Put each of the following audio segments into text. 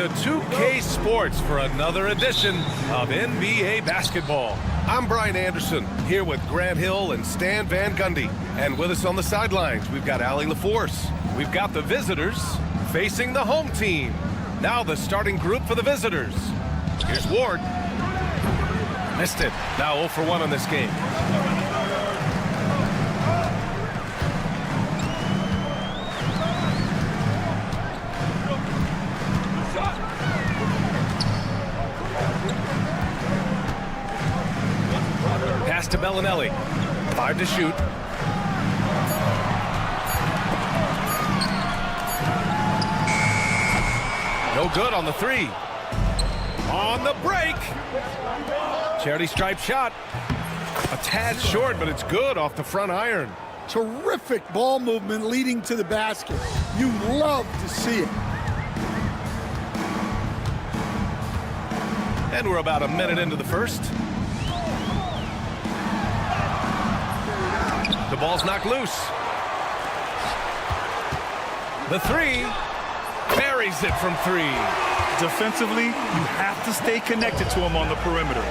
into 2K Sports for another edition of NBA basketball. I'm Brian Anderson, here with Grant Hill and Stan Van Gundy. And with us on the sidelines, we've got Allie LaForce. We've got the visitors facing the home team. Now the starting group for the visitors. Here's Ward. Missed it. Now 0 for 1 in this game. Pass to Bellinelli. 5 to shoot. No good on the 3. On the break. Charity stripe shot. A tad short, but it's good off the front iron. Terrific ball movement leading to the basket. You love to see it. And we're about a minute into the first. The ball's knocked loose. The 3. Buries it from 3. Defensively, you have to stay connected to him on the perimeter.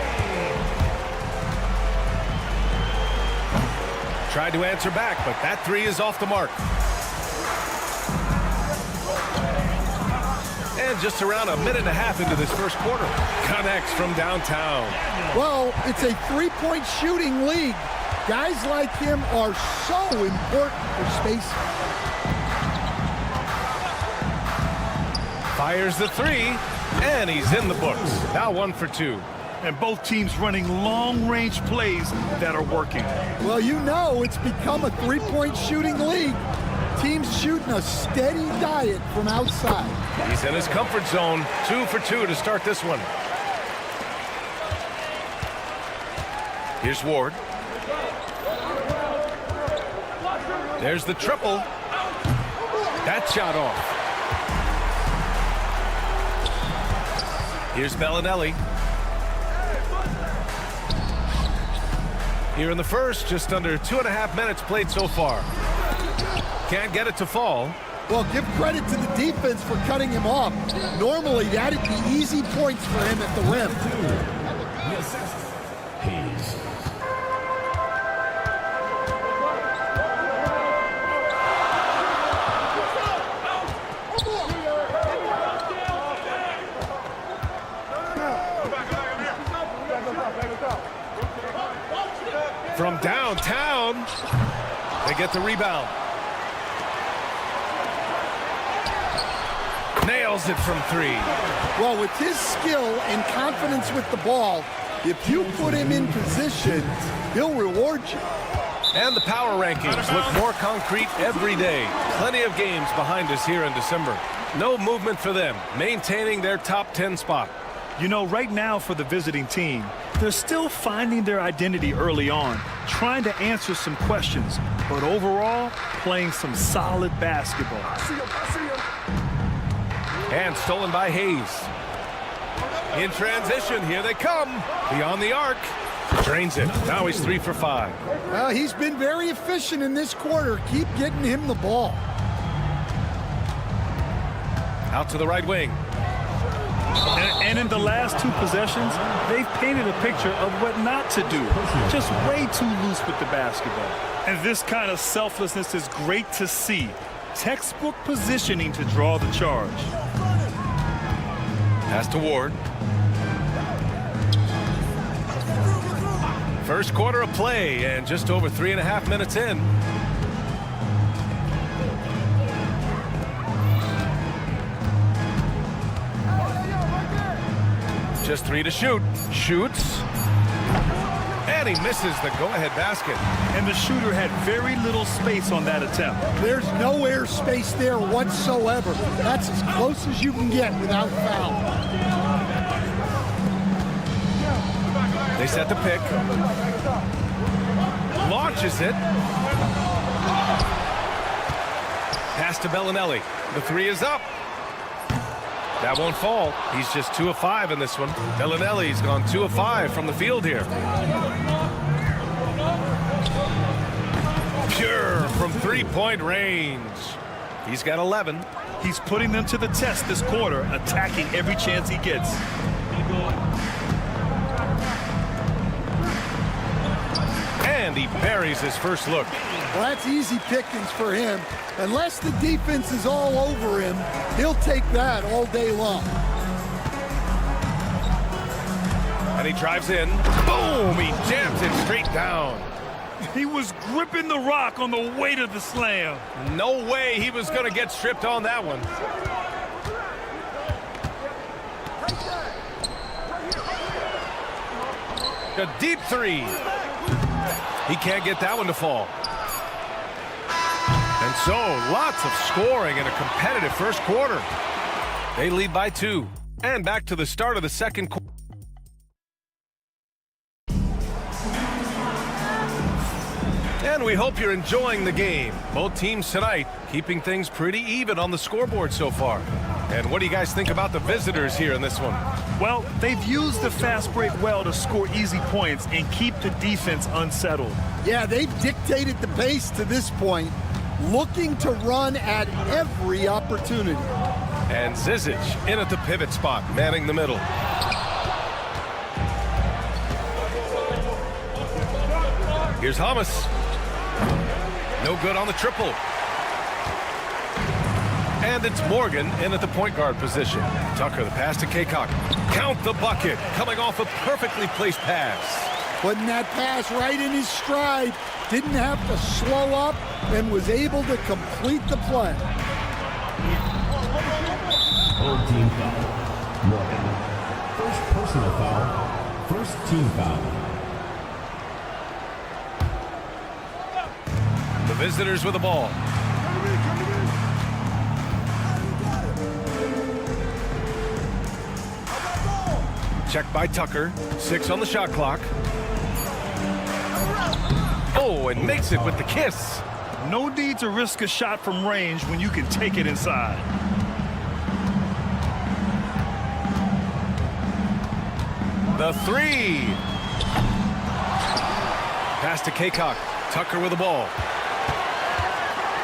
Tried to answer back, but that 3 is off the mark. And just around a minute and a half into this first quarter. Connects from downtown. Well, it's a three-point shooting league. Guys like him are so important for spacing. Fires the 3, and he's in the books. Now 1 for 2. And both teams running long-range plays that are working. Well, you know it's become a three-point shooting league. Teams shooting a steady diet from outside. He's in his comfort zone. 2 for 2 to start this one. Here's Ward. There's the triple. That shot off. Here's Bellinelli. Here in the first, just under 2.5 minutes played so far. Can't get it to fall. Well, give credit to the defense for cutting him off. Normally, that'd be easy points for him at the rim. From downtown, they get the rebound. Nails it from 3. Well, with his skill and confidence with the ball, if you put him in position, he'll reward you. And the power rankings look more concrete every day. Plenty of games behind us here in December. No movement for them, maintaining their top 10 spot. You know, right now for the visiting team, they're still finding their identity early on, trying to answer some questions, but overall, playing some solid basketball. And stolen by Hayes. In transition, here they come. Beyond the arc. Drains it. Now he's 3 for 5. Well, he's been very efficient in this quarter. Keep getting him the ball. Out to the right wing. And in the last 2 possessions, they've painted a picture of what not to do. Just way too loose with the basketball. And this kind of selflessness is great to see. Textbook positioning to draw the charge. Pass to Ward. First quarter of play and just over 3.5 minutes in. Just 3 to shoot. Shoots. And he misses the go-ahead basket. And the shooter had very little space on that attempt. There's no air space there whatsoever. That's as close as you can get without foul. They set the pick. Launches it. Pass to Bellinelli. The 3 is up. That won't fall. He's just 2 of 5 in this one. Bellinelli's gone 2 of 5 from the field here. Pure from three-point range. He's got 11. He's putting them to the test this quarter, attacking every chance he gets. And he buries his first look. Well, that's easy pickings for him. Unless the defense is all over him, he'll take that all day long. And he drives in. Boom! He jams it straight down. He was gripping the rock on the weight of the slam. No way he was going to get stripped on that one. A deep three. He can't get that one to fall. And so, lots of scoring in a competitive first quarter. They lead by 2. And back to the start of the second quarter. And we hope you're enjoying the game. Both teams tonight keeping things pretty even on the scoreboard so far. And what do you guys think about the visitors here in this one? Well, they've used the fast break well to score easy points and keep the defense unsettled. Yeah, they've dictated the pace to this point, looking to run at every opportunity. And Zizic in at the pivot spot, manning the middle. Here's Hamas. No good on the triple. And it's Morgan in at the point guard position. Tucker, the pass to Kaycock. Count the bucket, coming off a perfectly placed pass. Putting that pass right in his stride. Didn't have to slow up and was able to complete the play. Old team foul. Morgan. First personal foul. First team foul. The visitors with the ball. Checked by Tucker. 6 on the shot clock. Oh, and makes it with the kiss. No need to risk a shot from range when you can take it inside. The 3. Pass to Kaycock. Tucker with the ball.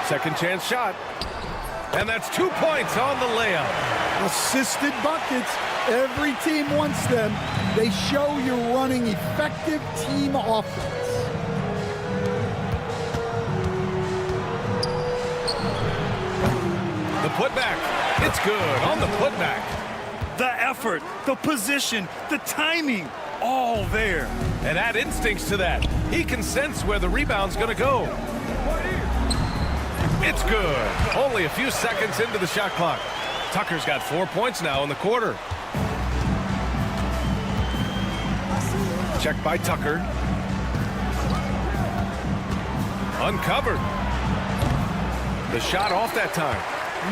Second chance shot. And that's 2 points on the layup. Assisted buckets. Every team wants them. They show you're running effective team offense. The putback. It's good on the putback. The effort, the position, the timing, all there. And add instincts to that. He can sense where the rebound's going to go. It's good. Only a few seconds into the shot clock. Tucker's got 4 points now in the quarter. Checked by Tucker. Uncovered. The shot off that time.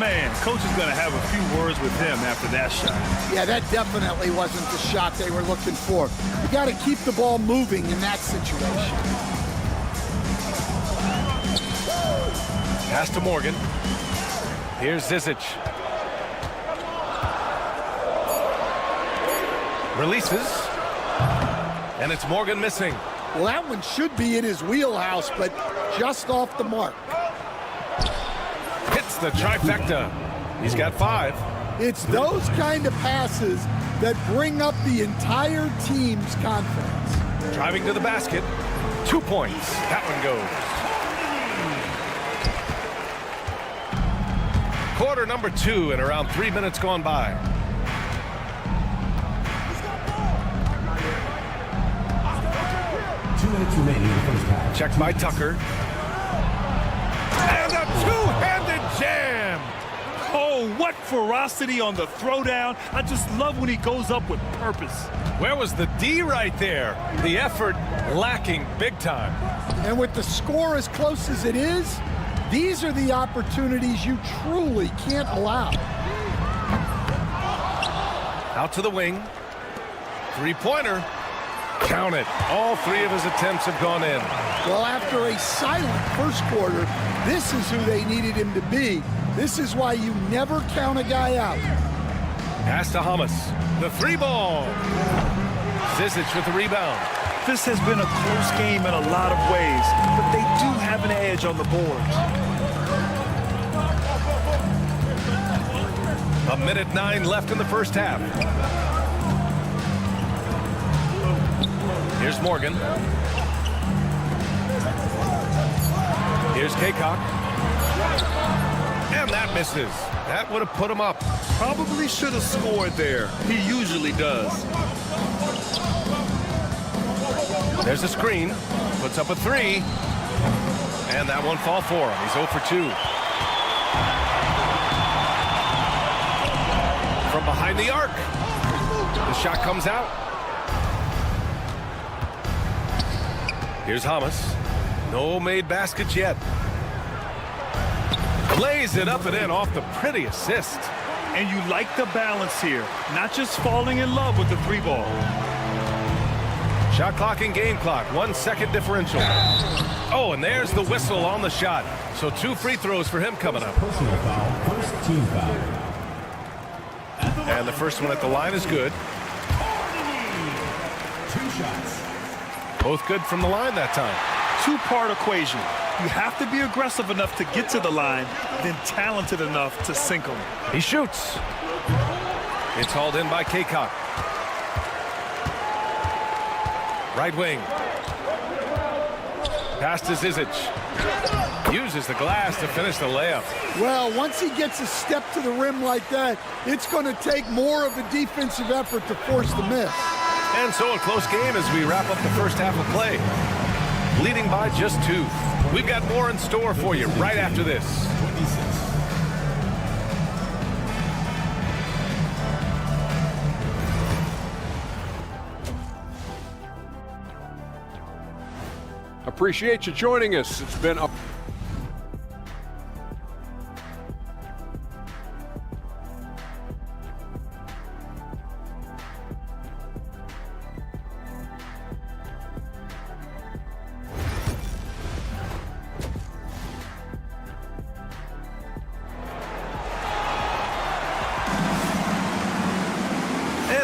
Man, coach is going to have a few words with him after that shot. Yeah, that definitely wasn't the shot they were looking for. You got to keep the ball moving in that situation. Pass to Morgan. Here's Zizic. Releases. And it's Morgan missing. Well, that one should be in his wheelhouse, but just off the mark. Hits the trifecta. He's got 5. It's those kind of passes that bring up the entire team's confidence. Driving to the basket. 2 points. That one goes. Quarter number 2 and around 3 minutes gone by. 2 minutes remaining in the first half. Checked by Tucker. And a two-handed jam. Oh, what ferocity on the throwdown. I just love when he goes up with purpose. Where was the D right there? The effort lacking big time. And with the score as close as it is, these are the opportunities you truly can't allow. Out to the wing. Three-pointer. Count it. All 3 of his attempts have gone in. Well, after a silent first quarter, this is who they needed him to be. This is why you never count a guy out. Pass to Hamas. The 3-ball. Zizic with the rebound. This has been a close game in a lot of ways, but they do have an edge on the boards. 1:09 left in the first half. Here's Morgan. Here's Kaycock. And that misses. That would have put him up. Probably should have scored there. He usually does. There's a screen. Puts up a three. And that won't fall for him. He's 0 for 2. From behind the arc. The shot comes out. Here's Hamas. No made baskets yet. Lays it up and in off the pretty assist. And you like the balance here. Not just falling in love with the three ball. Shot clock and game clock. 1 second differential. Oh, and there's the whistle on the shot. So 2 free throws for him coming up. Personal foul, first team foul. And the first one at the line is good. 2 shots. Both good from the line that time. Two-part equation. You have to be aggressive enough to get to the line, then talented enough to sink them. He shoots. It's hauled in by Kaycock. Right wing. Pass to Zizic. Uses the glass to finish the layup. Well, once he gets a step to the rim like that, it's going to take more of a defensive effort to force the miss. And so a close game as we wrap up the first half of play. Leading by just 2. We've got more in store for you right after this. Appreciate you joining us. It's been a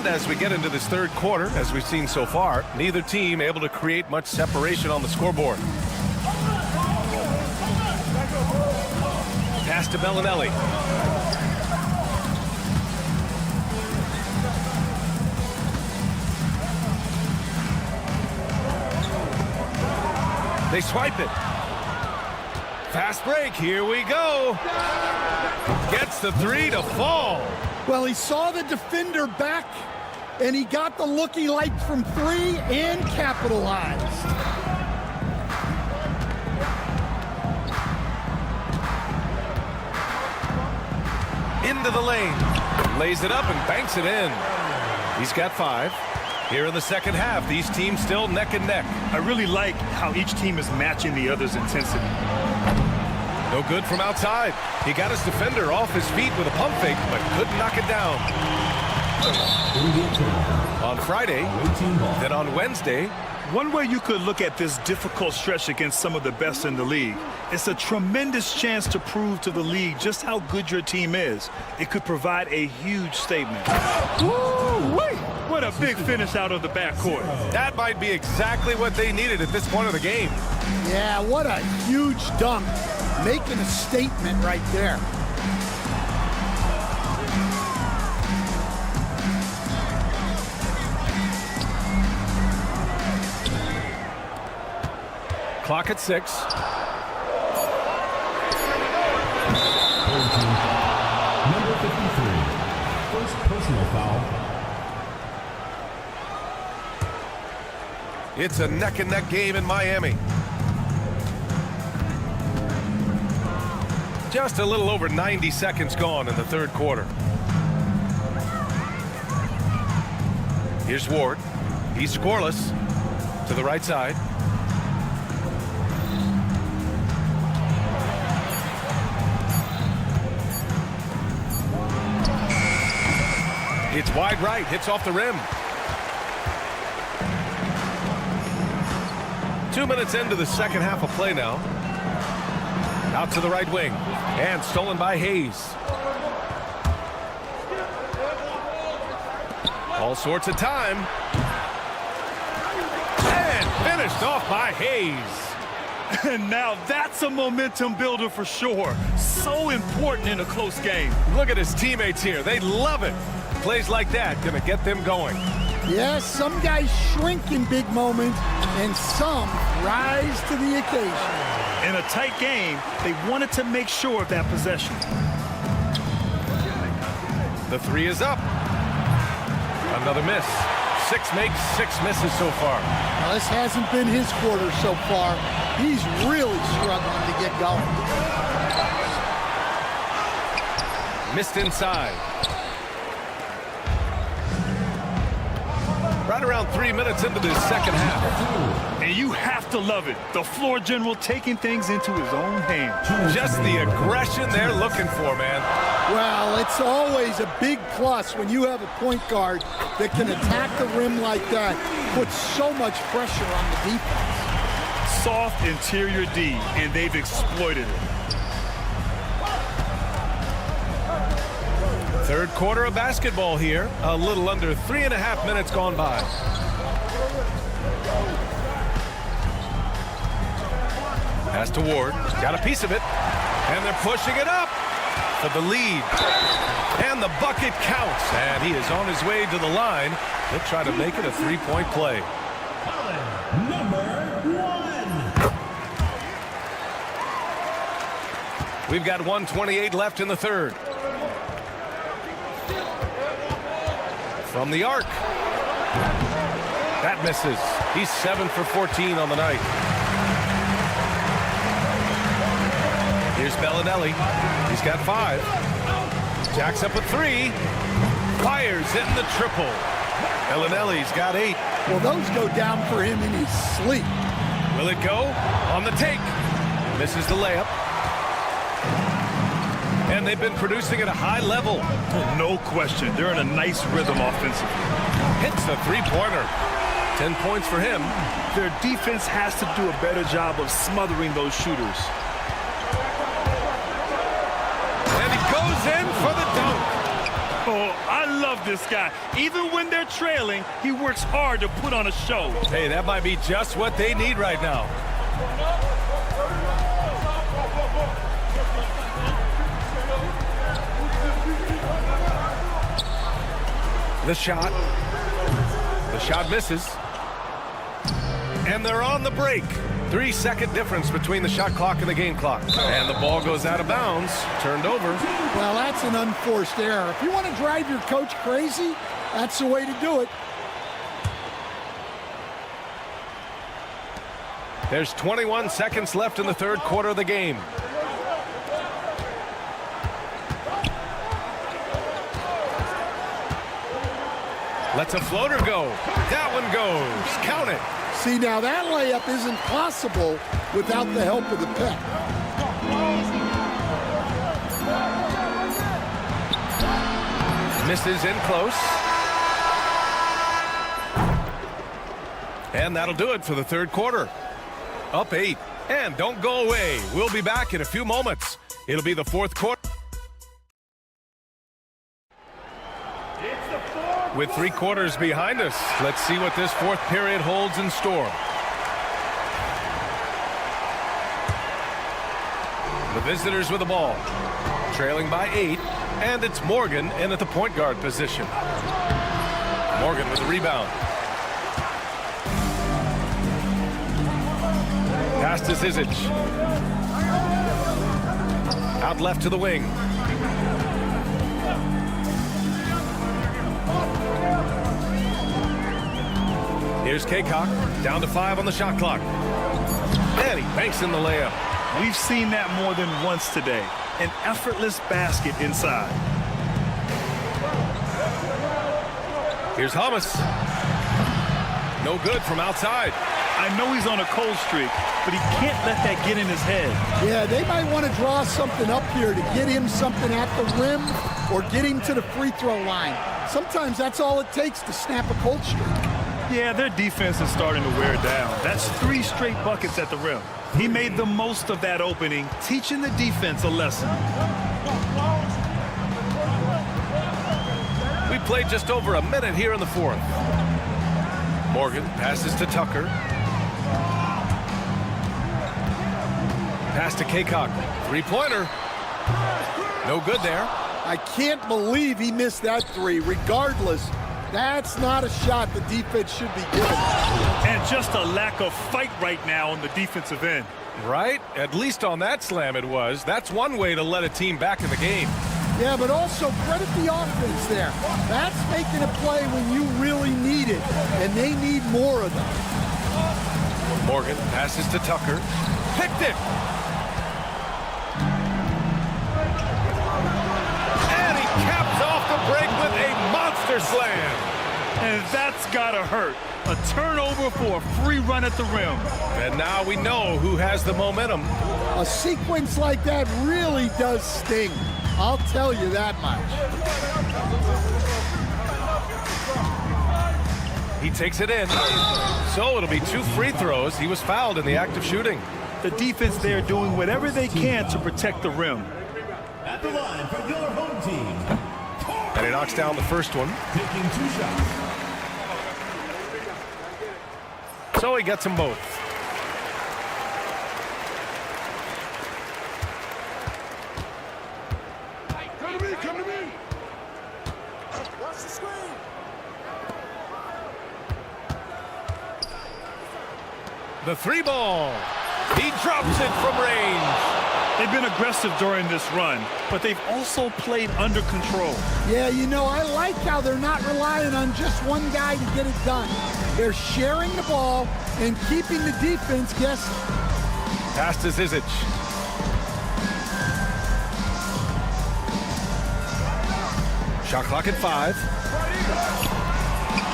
And as we get into this third quarter, as we've seen so far, neither team able to create much separation on the scoreboard. Pass to Bellinelli. They swipe it. Fast break, here we go. Gets the 3 to fall. Well, he saw the defender back, and he got the look he liked from 3 and capitalized. Into the lane. Lays it up and banks it in. He's got 5. Here in the second half, these teams still neck and neck. I really like how each team is matching the other's intensity. No good from outside. He got his defender off his feet with a pump fake, but couldn't knock it down. On Friday, then on Wednesday. One way you could look at this difficult stretch against some of the best in the league, it's a tremendous chance to prove to the league just how good your team is. It could provide a huge statement. Woo-wee! What a big finish out of the backcourt. That might be exactly what they needed at this point of the game. Yeah, what a huge dunk. Making a statement right there. Clock at 6. Number 53, first personal foul. It's a neck-and-neck game in Miami. Just a little over 90 seconds gone in the third quarter. Here's Ward. He's scoreless. To the right side. It's wide right. Hits off the rim. 2 minutes into the second half of play now. Out to the right wing. And stolen by Hayes. All sorts of time. And finished off by Hayes. And now that's a momentum builder for sure. So important in a close game. Look at his teammates here. They love it. Plays like that gonna get them going. Yes, some guys shrink in big moments, and some rise to the occasion. In a tight game, they wanted to make sure of that possession. The three is up. Another miss. 6 makes, 6 misses so far. Now, this hasn't been his quarter so far. He's really struggling to get going. Missed inside. Right around 3 minutes into the second half. And you have to love it. The floor general taking things into his own hands. Just the aggression they're looking for, man. Well, it's always a big plus when you have a point guard that can attack the rim like that, puts so much pressure on the defense. Soft interior D, and they've exploited it. Third quarter of basketball here. A little under 3.5 minutes gone by. Pass to Ward. Got a piece of it. And they're pushing it up for the lead. And the bucket counts. And he is on his way to the line. He'll try to make it a three-point play. We've got 1:28 left in the third. From the arc. That misses. He's 7 for 14 on the night. Here's Bellinelli. He's got 5. Jacks up a 3. Fires hitting the triple. Bellinelli's got 8. Well, those go down for him in his sleep. Will it go? On the take. Misses the layup. And they've been producing at a high level. No question. They're in a nice rhythm offensively. Hits the three-pointer. 10 points for him. Their defense has to do a better job of smothering those shooters. And he goes in for the dunk. Oh, I love this guy. Even when they're trailing, he works hard to put on a show. Hey, that might be just what they need right now. The shot. The shot misses. And they're on the break. 3-second difference between the shot clock and the game clock. And the ball goes out of bounds. Turned over. Well, that's an unforced error. If you want to drive your coach crazy, that's the way to do it. There's 21 seconds left in the third quarter of the game. Lets a floater go. That one goes. Count it. See, now that layup isn't possible without the help of the pick. Misses in close. And that'll do it for the third quarter. Up 8. And don't go away. We'll be back in a few moments. It'll be the fourth quarter. With 3 quarters behind us, let's see what this fourth period holds in store. The visitors with the ball, trailing by 8, and it's Morgan in at the point guard position. Morgan with the rebound. Pass to Zizic. Out left to the wing. Here's Kaycock, down to 5 on the shot clock. And he banks in the layup. We've seen that more than once today. An effortless basket inside. Here's Hummus. No good from outside. I know he's on a cold streak, but he can't let that get in his head. Yeah, they might want to draw something up here to get him something at the rim or get him to the free throw line. Sometimes that's all it takes to snap a cold streak. Yeah, their defense is starting to wear down. That's 3 straight buckets at the rim. He made the most of that opening, teaching the defense a lesson. We played just over a minute here in the fourth. Morgan passes to Tucker. Pass to Kaycock. Three-pointer. No good there. I can't believe he missed that three. Regardless, that's not a shot the defense should be given. And just a lack of fight right now on the defensive end. Right? At least on that slam it was. That's one way to let a team back in the game. Yeah, but also credit the offense there. That's making a play when you really need it, and they need more of them. Morgan passes to Tucker. Picked it! And he caps off the break with a monster slam. And that's gotta hurt. A turnover for a free run at the rim. And now we know who has the momentum. A sequence like that really does sting. I'll tell you that much. He takes it in. So it'll be 2 free throws. He was fouled in the act of shooting. The defense there doing whatever they can to protect the rim. At the line for your home team. And he knocks down the first one. Taking 2 shots. So he gets them both. Come to me. Watch the screen. The 3-ball. He drops it from range. They've been aggressive during this run, but they've also played under control. Yeah, you know, I like how they're not relying on just one guy to get it done. They're sharing the ball and keeping the defense guessing. Pass to Zizic. Shot clock at 5.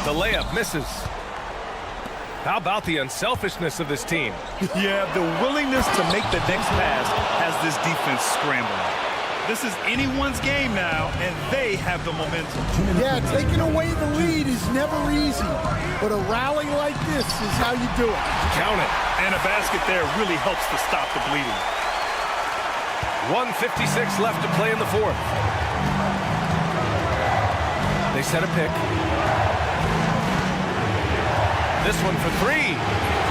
The layup misses. How about the unselfishness of this team? Yeah, the willingness to make the next pass has this defense scrambling. This is anyone's game now, and they have the momentum. Yeah, taking away the lead is never easy, but a rally like this is how you do it. Count it. And a basket there really helps to stop the bleeding. 1:56 left to play in the fourth. They set a pick. This one for 3.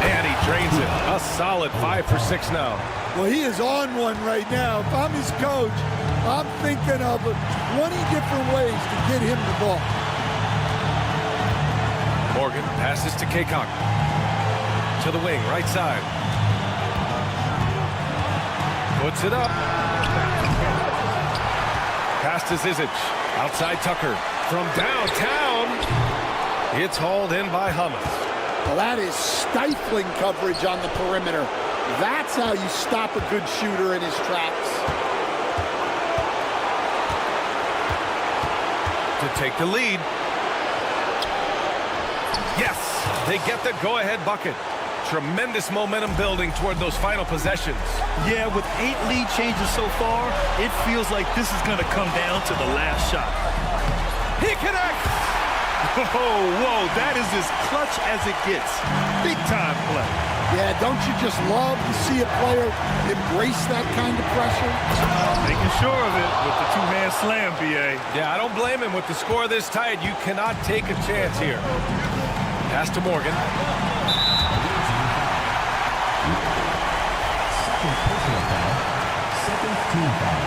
And he drains it. A solid 5 for 6 now. Well, he is on one right now. If I'm his coach, I'm thinking of 20 different ways to get him the ball. Morgan passes to Kaycock. To the wing, right side. Puts it up. Pass to Zizic. Outside Tucker. From downtown. It's hauled in by Hummus. Well, that is stifling coverage on the perimeter. That's how you stop a good shooter in his tracks. To take the lead. Yes, they get the go-ahead bucket. Tremendous momentum building toward those final possessions. Yeah, with 8 lead changes so far, it feels like this is going to come down to the last shot. He connects! Whoa, that is as clutch as it gets. Big time play. Yeah, don't you just love to see a player embrace that kind of pressure? Making sure of it with the 2-hand slam, B.A. Yeah, I don't blame him. With the score this tight, you cannot take a chance here. Pass to Morgan. Second personal foul. Second team foul.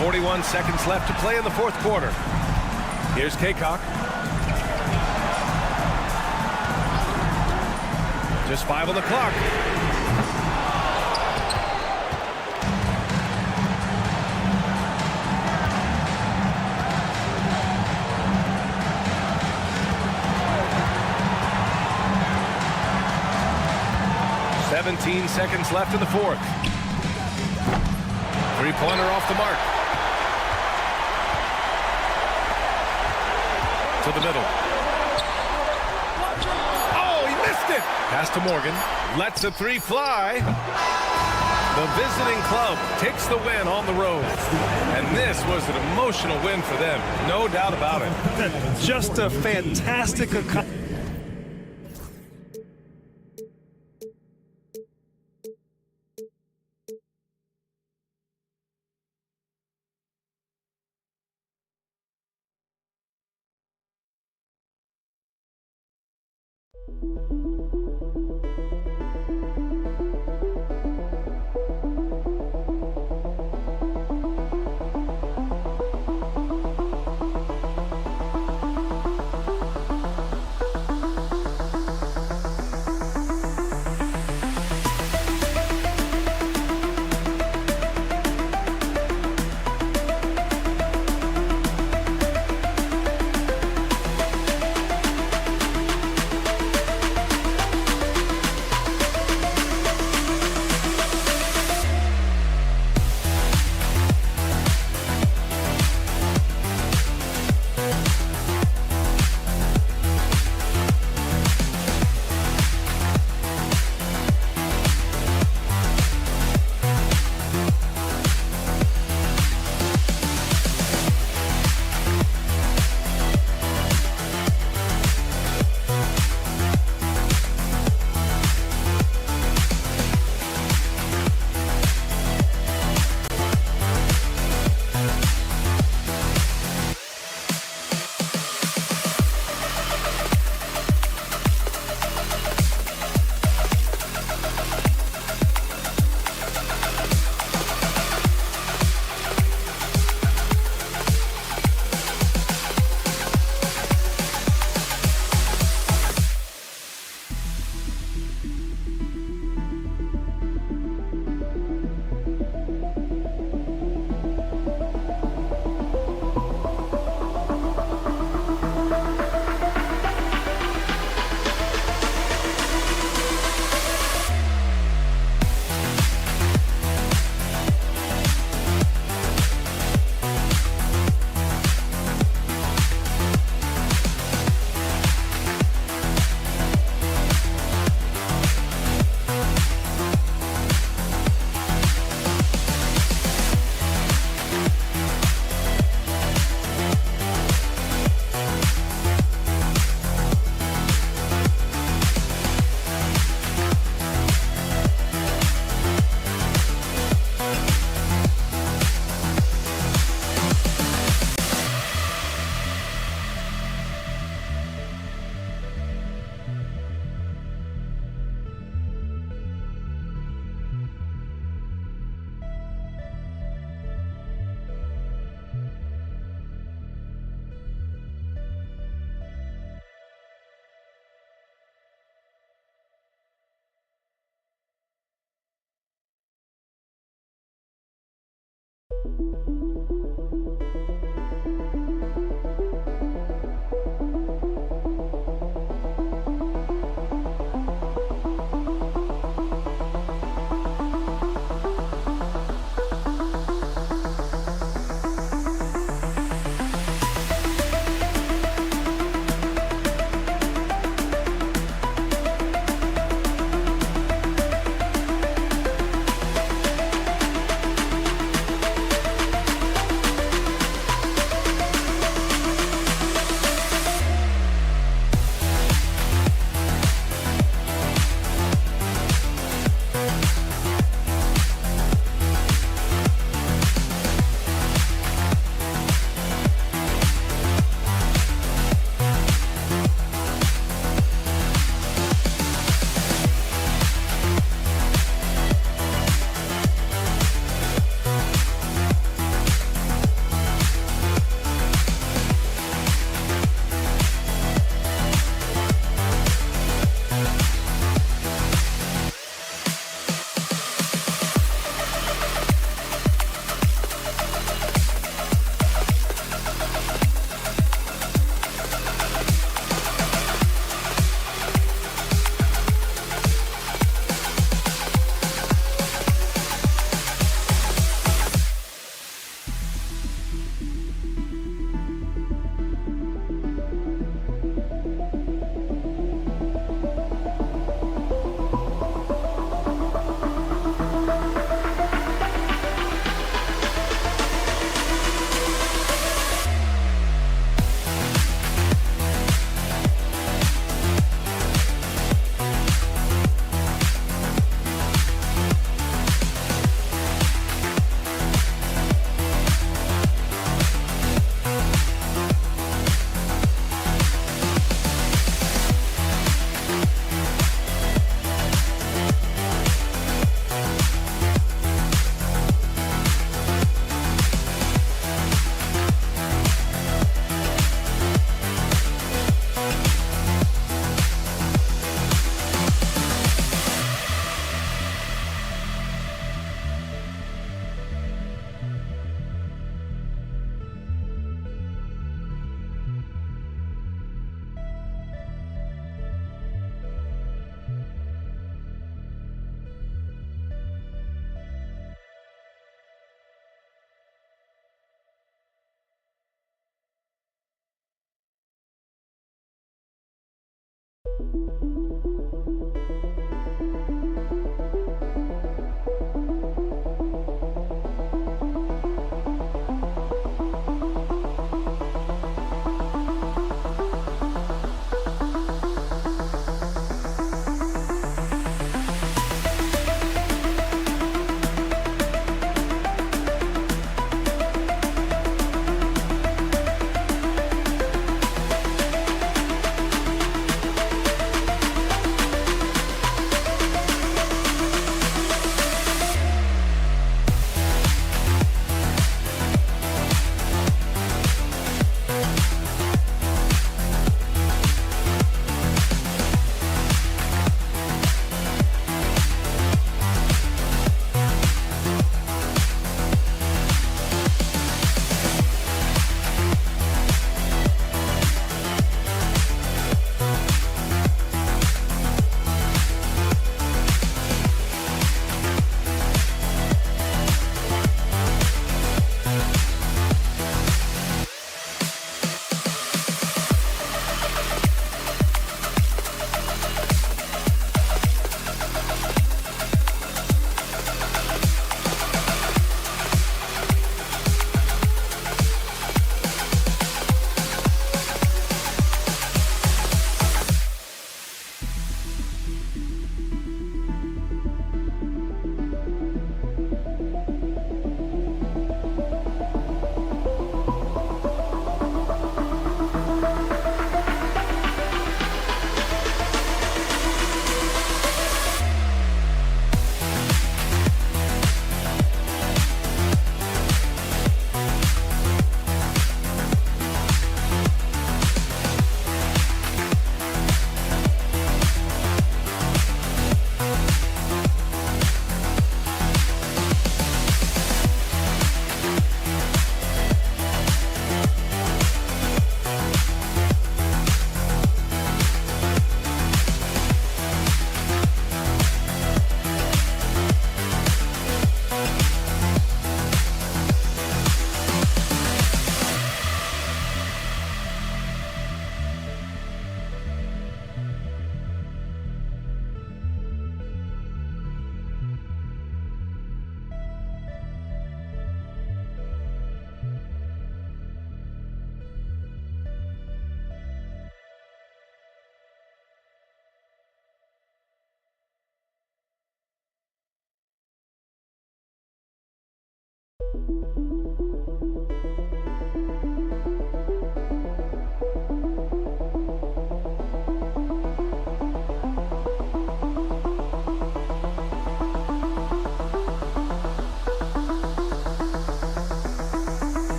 41 seconds left to play in the fourth quarter. Here's Kaycock. Just 5 on the clock. "17 seconds left in the fourth. Three-pointer off the mark. To the middle. Oh, he missed it! Pass to Morgan. Lets a 3 fly. The visiting club takes the win on the road. And this was an emotional win for them. No doubt about it. Just a fantastic accomplishment.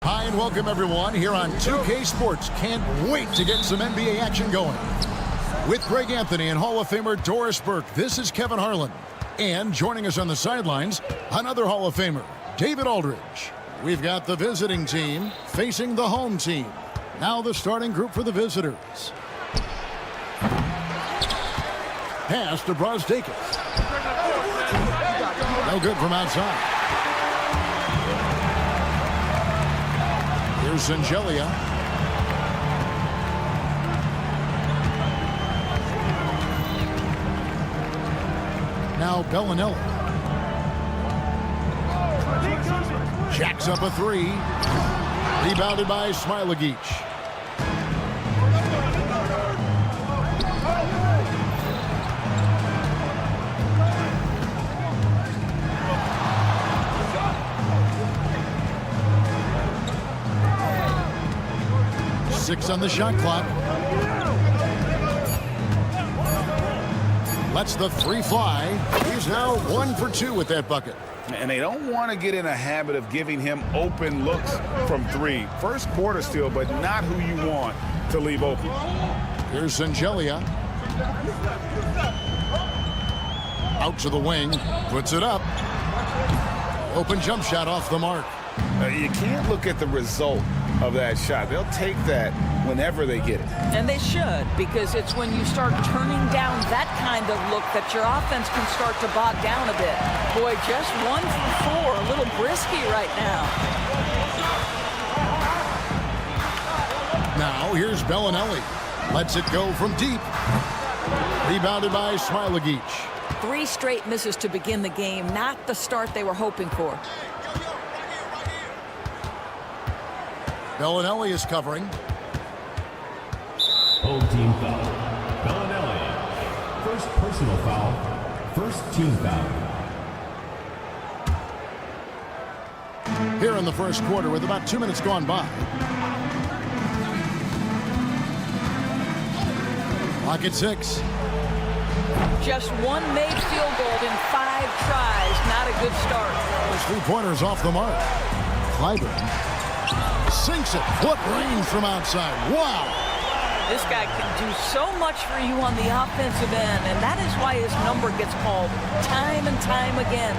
Hi and welcome everyone here on 2K Sports. Can't wait to get some NBA action going. With Greg Anthony and Hall of Famer Doris Burke, this is Kevin Harlan. And joining us on the sidelines, another Hall of Famer, David Aldridge. We've got the visiting team facing the home team. Now the starting group for the visitors. Pass to Brosdakis. No good from outside. Here's Zangelia. Now Bellinelli. Jacks up a three. Rebounded by Smailagic. Six on the shot clock. Lets the three fly. He's now 1 for 2 with that bucket. And they don't want to get in a habit of giving him open looks from three. First quarter still, but not who you want to leave open. Here's Zangelia. Out to the wing. Puts it up. Open jump shot off the mark. You can't look at the result of that shot. They'll take that whenever they get it. And they should, because it's when you start turning down that kind of look that your offense can start to bog down a bit. Boy, just 1 for 4, a little brisky right now. Now here's Bellinelli. Lets it go from deep. Rebounded by Smailagic. 3 straight misses to begin the game, not the start they were hoping for. Bellinelli is covering. Home team foul. Bellinelli. First personal foul. First team foul. Here in the first quarter with about 2 minutes gone by. Clock at 6. Just 1 made field goal in 5 tries. Not a good start. Those 3-pointers off the mark. Clyburn sinks it. What range from outside. Wow. This guy can do so much for you on the offensive end, and that is why his number gets called time and time again.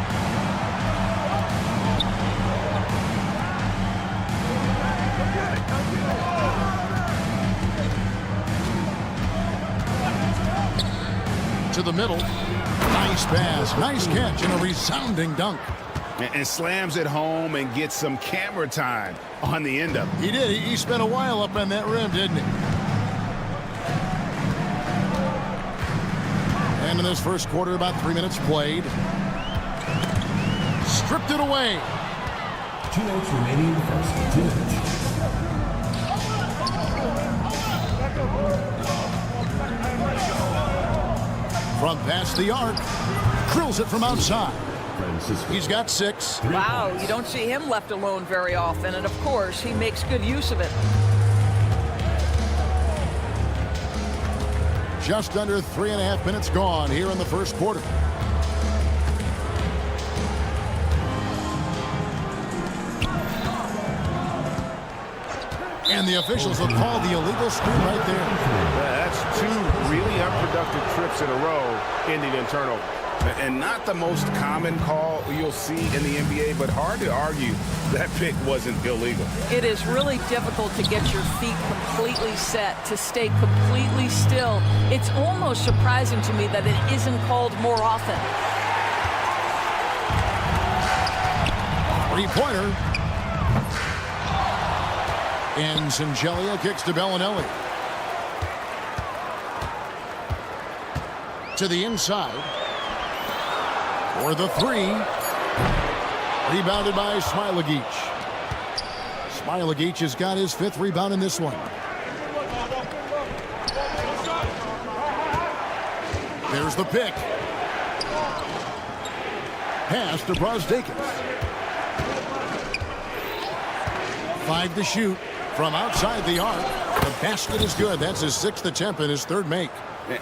To the middle. Nice pass. Nice catch and a resounding dunk. And slams it home and gets some camera time on the end of it. He did. He spent a while up on that rim, didn't he? And in this first quarter, about 3 minutes played. Stripped it away. 2 minutes remaining in the first. 2 minutes. From past the arc. Drills it from outside. He's got 6. Wow, you don't see him left alone very often, and of course, he makes good use of it. Just under 3.5 minutes gone here in the first quarter. And the officials have called the illegal screen right there. That's 2 really unproductive trips in a row ending in turnover. And not the most common call you'll see in the NBA, but hard to argue that pick wasn't illegal. It is really difficult to get your feet completely set, to stay completely still. It's almost surprising to me that it isn't called more often. 3-pointer. And Singelia kicks to Bellinelli. To the inside. For the 3. Rebounded by Smilagic. Smilagic has got his 5th rebound in this one. There's the pick. Pass to Brosdakis. 5 to shoot from outside the arc. The basket is good. That's his 6th attempt and his 3rd make.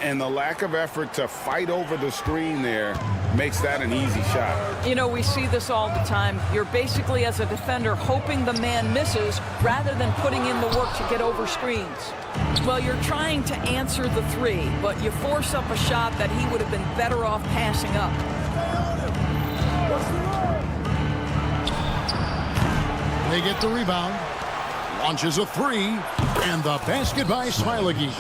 And the lack of effort to fight over the screen there makes that an easy shot. You know, we see this all the time. You're basically, as a defender, hoping the man misses rather than putting in the work to get over screens. Well, you're trying to answer the 3, but you force up a shot that he would have been better off passing up. They get the rebound. Launches a 3. And the basket by Smilagic.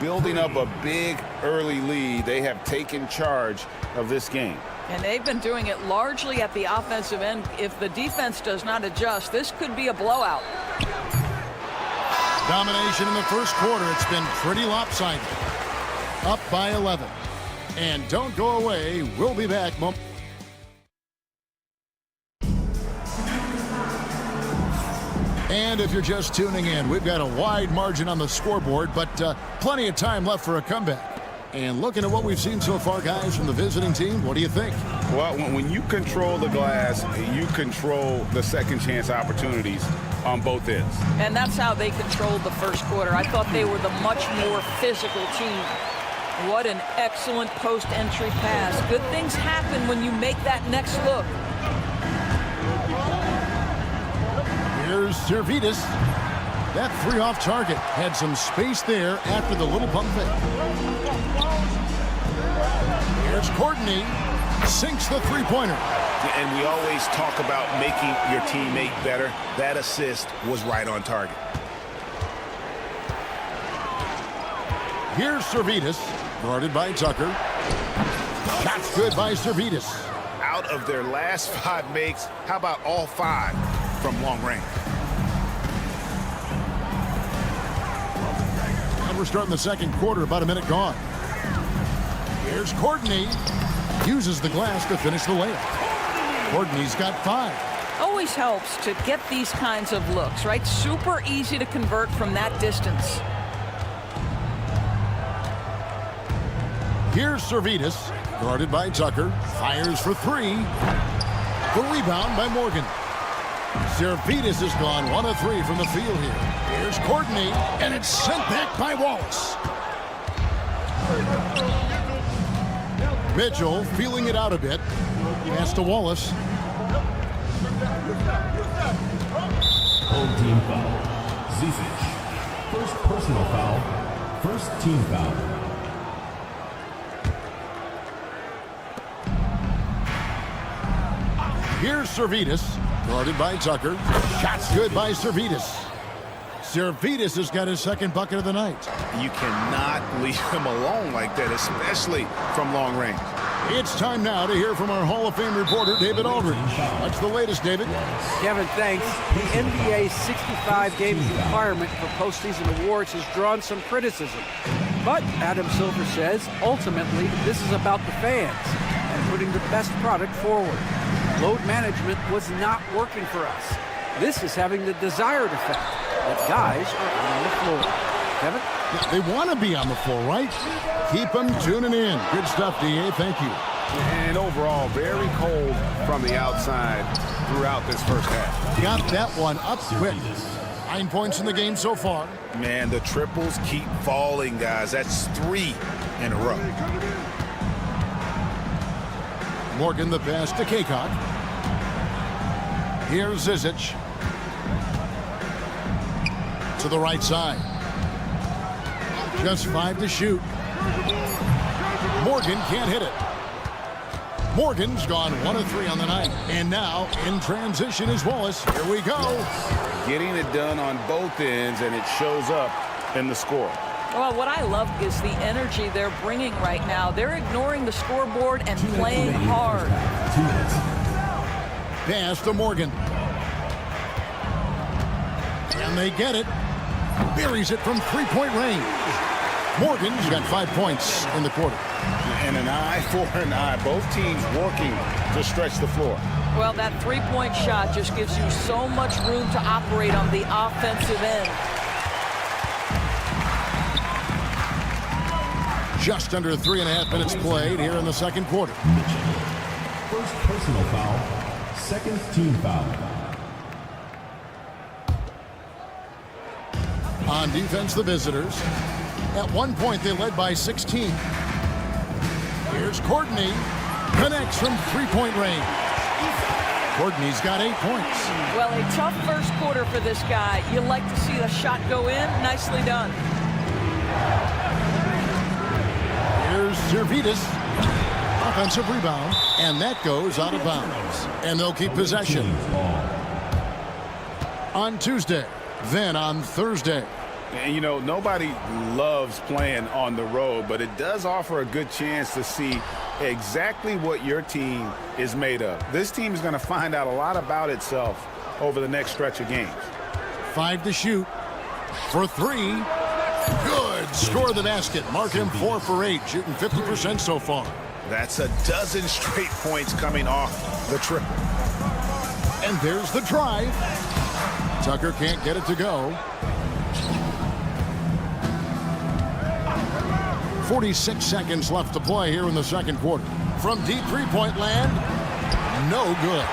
Building up a big early lead, they have taken charge of this game. And they've been doing it largely at the offensive end. If the defense does not adjust, this could be a blowout. Domination in the first quarter. It's been pretty lopsided. Up by 11. And don't go away. We'll be back. And if you're just tuning in, we've got a wide margin on the scoreboard, but plenty of time left for a comeback. And looking at what we've seen so far, guys, from the visiting team, what do you think? Well, when you control the glass, you control the second chance opportunities on both ends. And that's how they controlled the first quarter. I thought they were the much more physical team. What an excellent post-entry pass. Good things happen when you make that next look. Here's Servidis. That 3 off target. Had some space there after the little pump fake. Here's Courtney. Sinks the 3-pointer. And we always talk about making your teammate better. That assist was right on target. Here's Servidis. Guarded by Tucker. Shot's good by Servidis. Out of their last 5 makes, how about all 5 from long range? And we're starting the second quarter, about a minute gone. Here's Courtney. Uses the glass to finish the layup. Courtney's got 5. Always helps to get these kinds of looks, right? Super easy to convert from that distance. Here's Servetus, guarded by Tucker. Fires for 3. The rebound by Morgan. Servetus has gone 1 of 3 from the field here. Here's Courtney, and it's sent back by Wallace. Mitchell feeling it out a bit. Pass to Wallace. Home team foul. Zizic. First personal foul. First team foul. Here's Servetus, guarded by Tucker. Shot's good by Servetus. Servetus has got his second bucket of the night. You cannot leave him alone like that, especially from long range. It's time now to hear from our Hall of Fame reporter, David Aldridge. What's the latest, David? Kevin, thanks. The NBA's 65 games requirement for postseason awards has drawn some criticism. But Adam Silver says, ultimately, this is about the fans and putting the best product forward. Load management was not working for us. This is having the desired effect, that guys are on the floor. Kevin? They want to be on the floor, right? Keep them tuning in. Good stuff, DA. Thank you. And overall, very cold from the outside throughout this first half. Got that one up quick. 9 points in the game so far. Man, the triples keep falling, guys. That's 3 in a row. Morgan the pass to Kaycock. Here's Zizic. To the right side. Just 5 to shoot. Morgan can't hit it. Morgan's gone 1 of 3 on the night. And now in transition is Wallace. Here we go. Getting it done on both ends, and it shows up in the score. Well, what I love is the energy they're bringing right now. They're ignoring the scoreboard and playing hard. Pass to Morgan. And they get it. Buries it from 3-point range. Morgan's got 5 points in the quarter. And an eye for an eye. Both teams working to stretch the floor. Well, that 3-point shot just gives you so much room to operate on the offensive end. Just under 3.5 minutes played here in the second quarter. First personal foul. Second team foul. On defense, the visitors. At one point, they led by 16. Here's Courtney. Connects from 3-point range. Courtney's got 8 points. Well, a tough first quarter for this guy. You like to see the shot go in. Nicely done. Here's Servetus. Offensive rebound. And that goes out of bounds. And they'll keep possession. On Tuesday. Then on Thursday. And, you know, nobody loves playing on the road, but it does offer a good chance to see exactly what your team is made of. This team is going to find out a lot about itself over the next stretch of games. 5 to shoot. For 3. Good. Score the basket. Mark him 4 for 8. Shooting 50% so far. That's a dozen straight points coming off the triple. And there's the drive. Tucker can't get it to go. 46 seconds left to play here in the second quarter. From deep 3-point land, no good.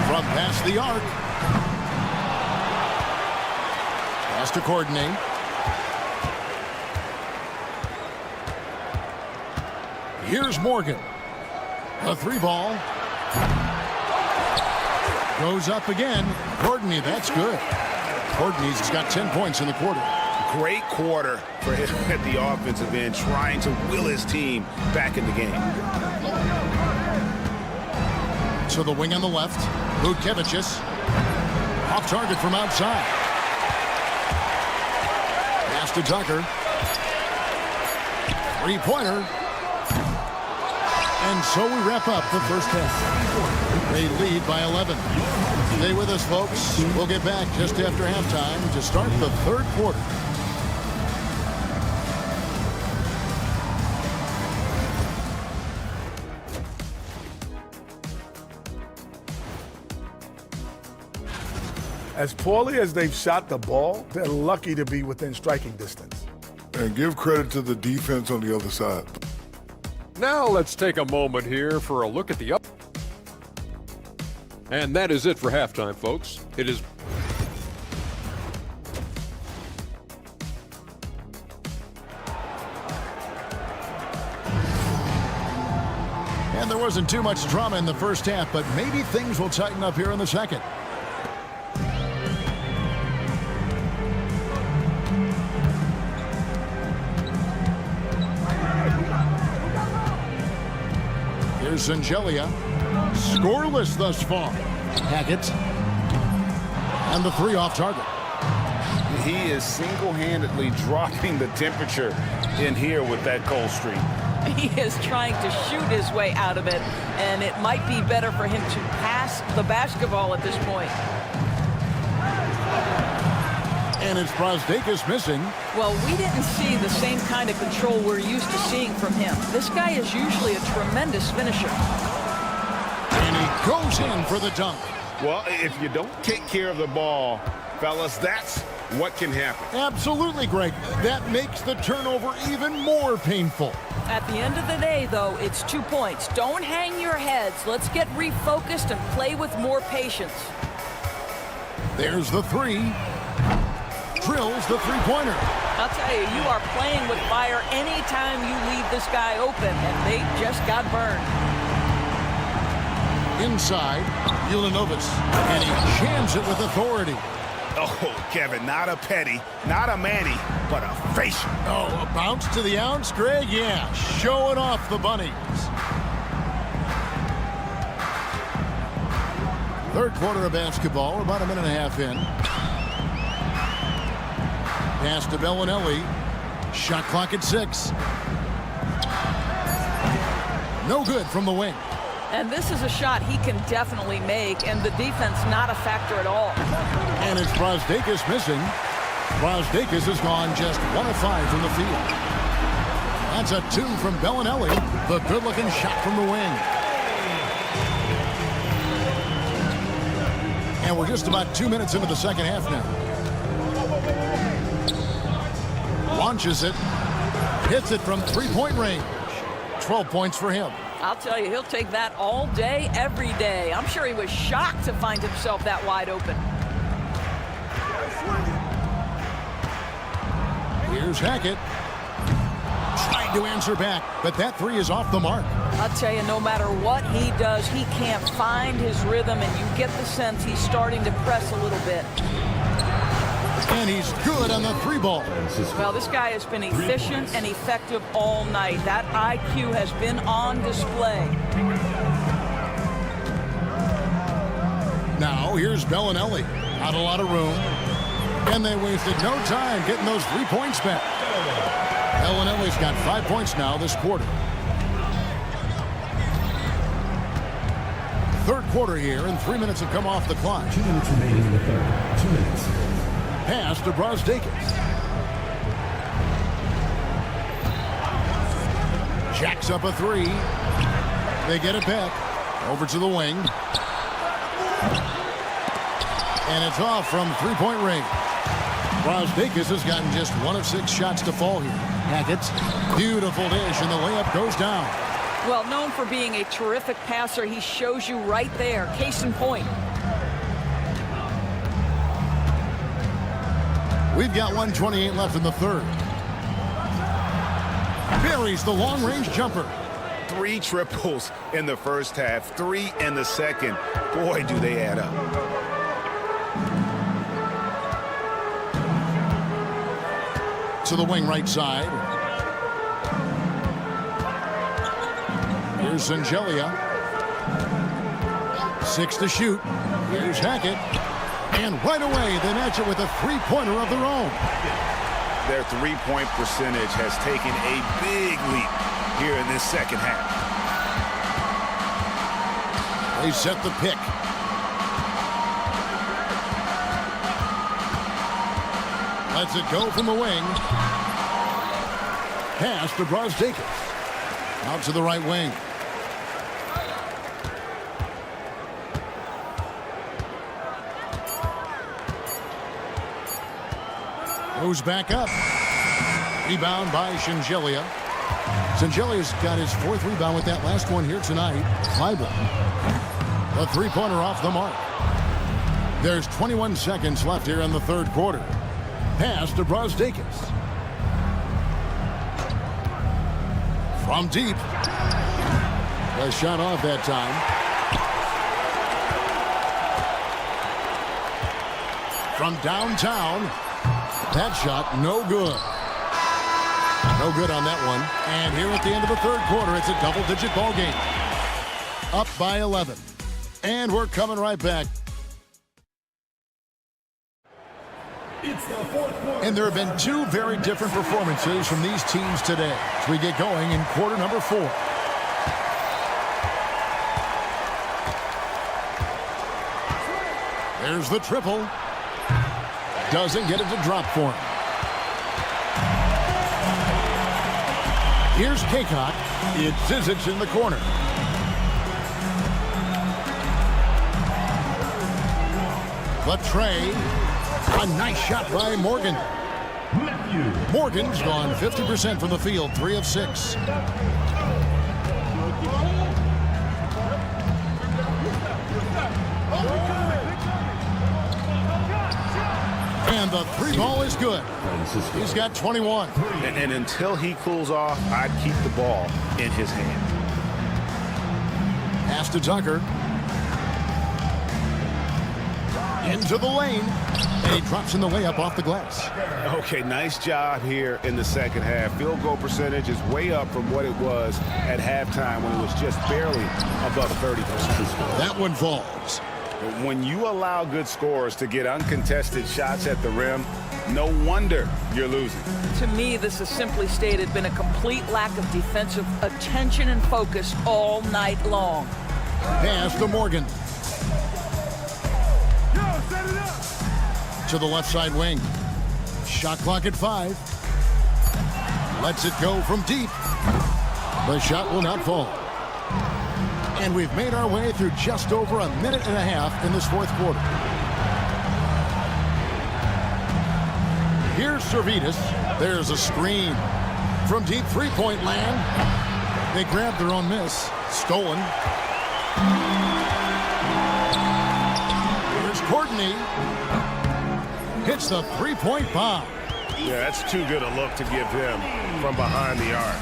From past the arc. Pass to Courtney. Here's Morgan. A 3-ball. Goes up again. Courtney, that's good. Courtney's got 10 points in the quarter. Great quarter for him at the offensive end, trying to will his team back in the game. To the wing on the left. Lukevicius. Off target from outside. Pass to Tucker. 3-pointer. And so we wrap up the first half. They lead by 11. Stay with us, folks. We'll get back just after halftime to start the third quarter. As poorly as they've shot the ball, they're lucky to be within striking distance. And give credit to the defense on the other side. Now let's take a moment here for a look at the up. And that is it for halftime, folks. It is. And there wasn't too much drama in the first half, but maybe things will tighten up here in the second. Here's Zangelia. Scoreless thus far. Hackett. And the three off target. He is single-handedly dropping the temperature in here with that cold streak. He is trying to shoot his way out of it, and it might be better for him to pass the basketball at this point. And it's Brasdeikis missing. Well, we didn't see the same kind of control we're used to seeing from him. This guy is usually a tremendous finisher. And he goes in for the dunk. Well, if you don't take care of the ball, fellas, that's what can happen. Absolutely, Greg. That makes the turnover even more painful. At the end of the day, though, it's 2 points. Don't hang your heads. Let's get refocused and play with more patience. There's the three. Drills the three-pointer. I'll tell you, you are playing with fire anytime you leave this guy open, and they just got burned. Inside, Ulanovas, and he jams it with authority. Oh, Kevin, not a petty, not a Manny, but a facial. Oh, a bounce to the ounce, Greg? Yeah, showing off the bunnies. Third quarter of basketball, about a minute and a half in. Pass to Bellinelli. Shot clock at 6. No good from the wing. And this is a shot he can definitely make, and the defense not a factor at all. And it's Brasdeikis missing. Brasdeikis has gone just 1 of 5 from the field. That's a 2 from Bellinelli. The good-looking shot from the wing. And we're just about 2 minutes into the second half now. Launches it. Hits it from three-point range. 12 points for him. I'll tell you, he'll take that all day, every day. I'm sure he was shocked to find himself that wide open. Here's Hackett. Trying to answer back, but that three is off the mark. I'll tell you, no matter what he does, he can't find his rhythm, and you get the sense he's starting to press a little bit. And he's good on the three ball. Well, this guy has been efficient and effective all night. That IQ has been on display. Now, here's Bellinelli. Not a lot of room. And they wasted no time getting those 3 points back. Bellinelli's got 5 points now this quarter. Third quarter here, and 3 minutes have come off the clock. 2 minutes remaining in the third. 2 minutes. Pass to Brasdeikis. Jacks up a three. They get it back. Over to the wing. And it's off from three-point range. Brasdeikis has gotten just 1 of 6 shots to fall here. Hackett's beautiful dish, and the layup goes down. Well, known for being a terrific passer, he shows you right there. Case in point. We've got 1:28 left in the third. Buries the long-range jumper. 3 triples in the first half, 3 in the second. Boy, do they add up. To the wing right side. Here's Zangelia. 6 to shoot. Here's Hackett. And right away, they match it with a three-pointer of their own. Their three-point percentage has taken a big leap here in this second half. They set the pick. Lets it go from the wing. Pass to Brasdeikis. Out to the right wing. Moves back up. Rebound by Shingelia. Singelia's got his 4th rebound with that last one here tonight. Clyburn. A 3-pointer off the mark. There's 21 seconds left here in the 3rd quarter. Pass to Brazdeikis. From deep. A shot off that time. From downtown. That shot no good. No good on that one. And here at the end of the 3rd quarter, it's a double-digit ball game. Up by 11. And we're coming right back. And there have been 2 very different performances from these teams today as we get going in quarter number 4. There's the triple. Doesn't get it to drop for him. Here's Kaycock. It's Zizic in the corner. Latre. A nice shot by Morgan. Morgan's gone 50% from the field, 3 of 6. And the 3 ball is good. He's got 21. And until he cools off, I'd keep the ball in his hand. Pass to Tucker. Into the lane. And he drops in the layup off the glass. Okay, nice job here in the second half. Field goal percentage is way up from what it was at halftime when it was just barely above 30%. That one falls. When you allow good scorers to get uncontested shots at the rim, no wonder you're losing. To me, this has simply stated been a complete lack of defensive attention and focus all night long. Pass to Morgan. To the left side wing. Shot clock at 5. Lets it go from deep. The shot will not fall. And we've made our way through just over a minute and a half in this 4th quarter. Here's Servetus. There's a screen. From deep 3-point land. They grabbed their own miss. Stolen. Here's Courtney. Hits the 3-point bomb. Yeah, that's too good a look to give him from behind the arc.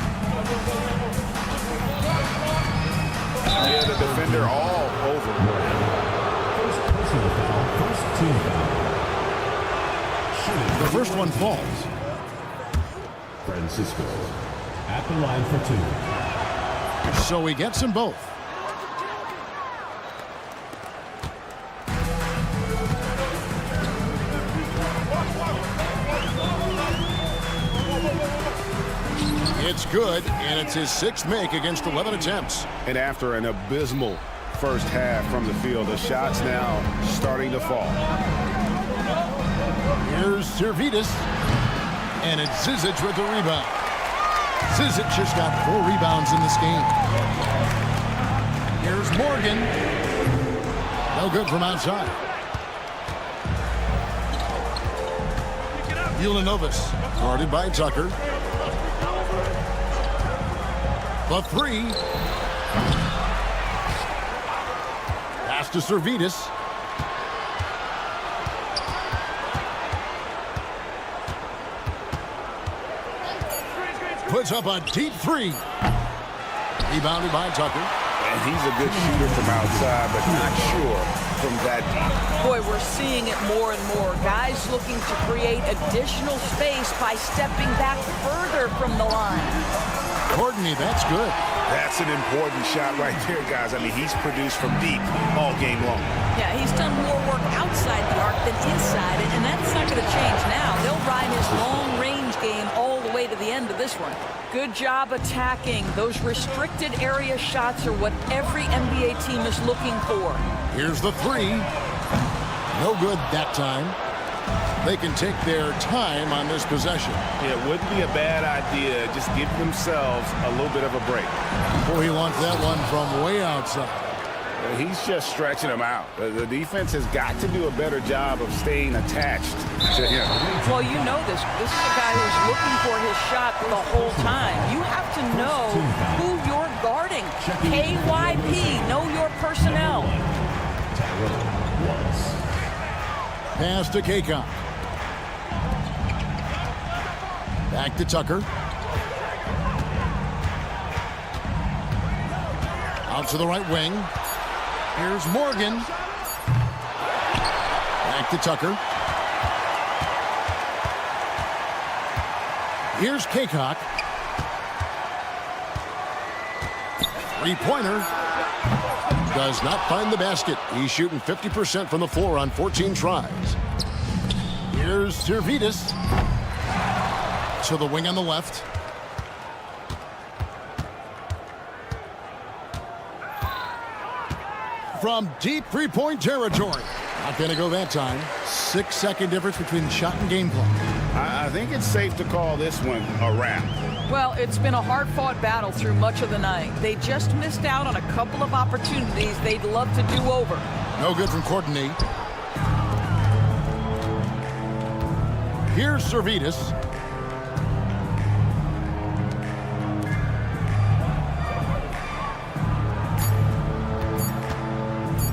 Yeah, the defender all over. First personal foul, first team foul. The first one falls. Francisco at the line for 2. So he gets them both. It's good, and it's his 6th make against 11 attempts. And after an abysmal first half from the field, the shots now starting to fall. Here's Servetus, and it's Zizic with the rebound. Zizic just got 4 rebounds in this game. Here's Morgan. No good from outside. Villanobis, guarded by Tucker. The 3. Pass to Servetus. Puts up a deep 3. Rebounded by Tucker. And he's a good shooter from outside, but not sure from that deep. Boy, we're seeing it more and more. Guys looking to create additional space by stepping back further from the line. Courtney, that's good. That's an important shot right there, guys. I mean, he's produced from deep all game long. Yeah, he's done more work outside the arc than inside, and that's not going to change now. They'll ride his long-range game all the way to the end of this one. Good job attacking. Those restricted area shots are what every NBA team is looking for. Here's the 3. No good that time. They can take their time on this possession. Yeah, it wouldn't be a bad idea. Just give themselves a little bit of a break. Boy, he launched that one from way outside. He's just stretching him out. The defense has got to do a better job of staying attached to him. Well, you know this. This is a guy who's looking for his shot the whole time. You have to know who you're guarding. KYP, know your personnel. Pass to Kaunas. Back to Tucker. Out to the right wing. Here's Morgan. Back to Tucker. Here's Kaunas. Three-pointer. Does not find the basket. He's shooting 50% from the floor on 14 tries. Here's Zalgiris. To the wing on the left. From deep three-point territory. Not going to go that time. 6-second difference between shot and game clock. I think it's safe to call this one a wrap. Well, it's been a hard-fought battle through much of the night. They just missed out on a couple of opportunities they'd love to do over. No good from Courtney. Here's Zalgiris.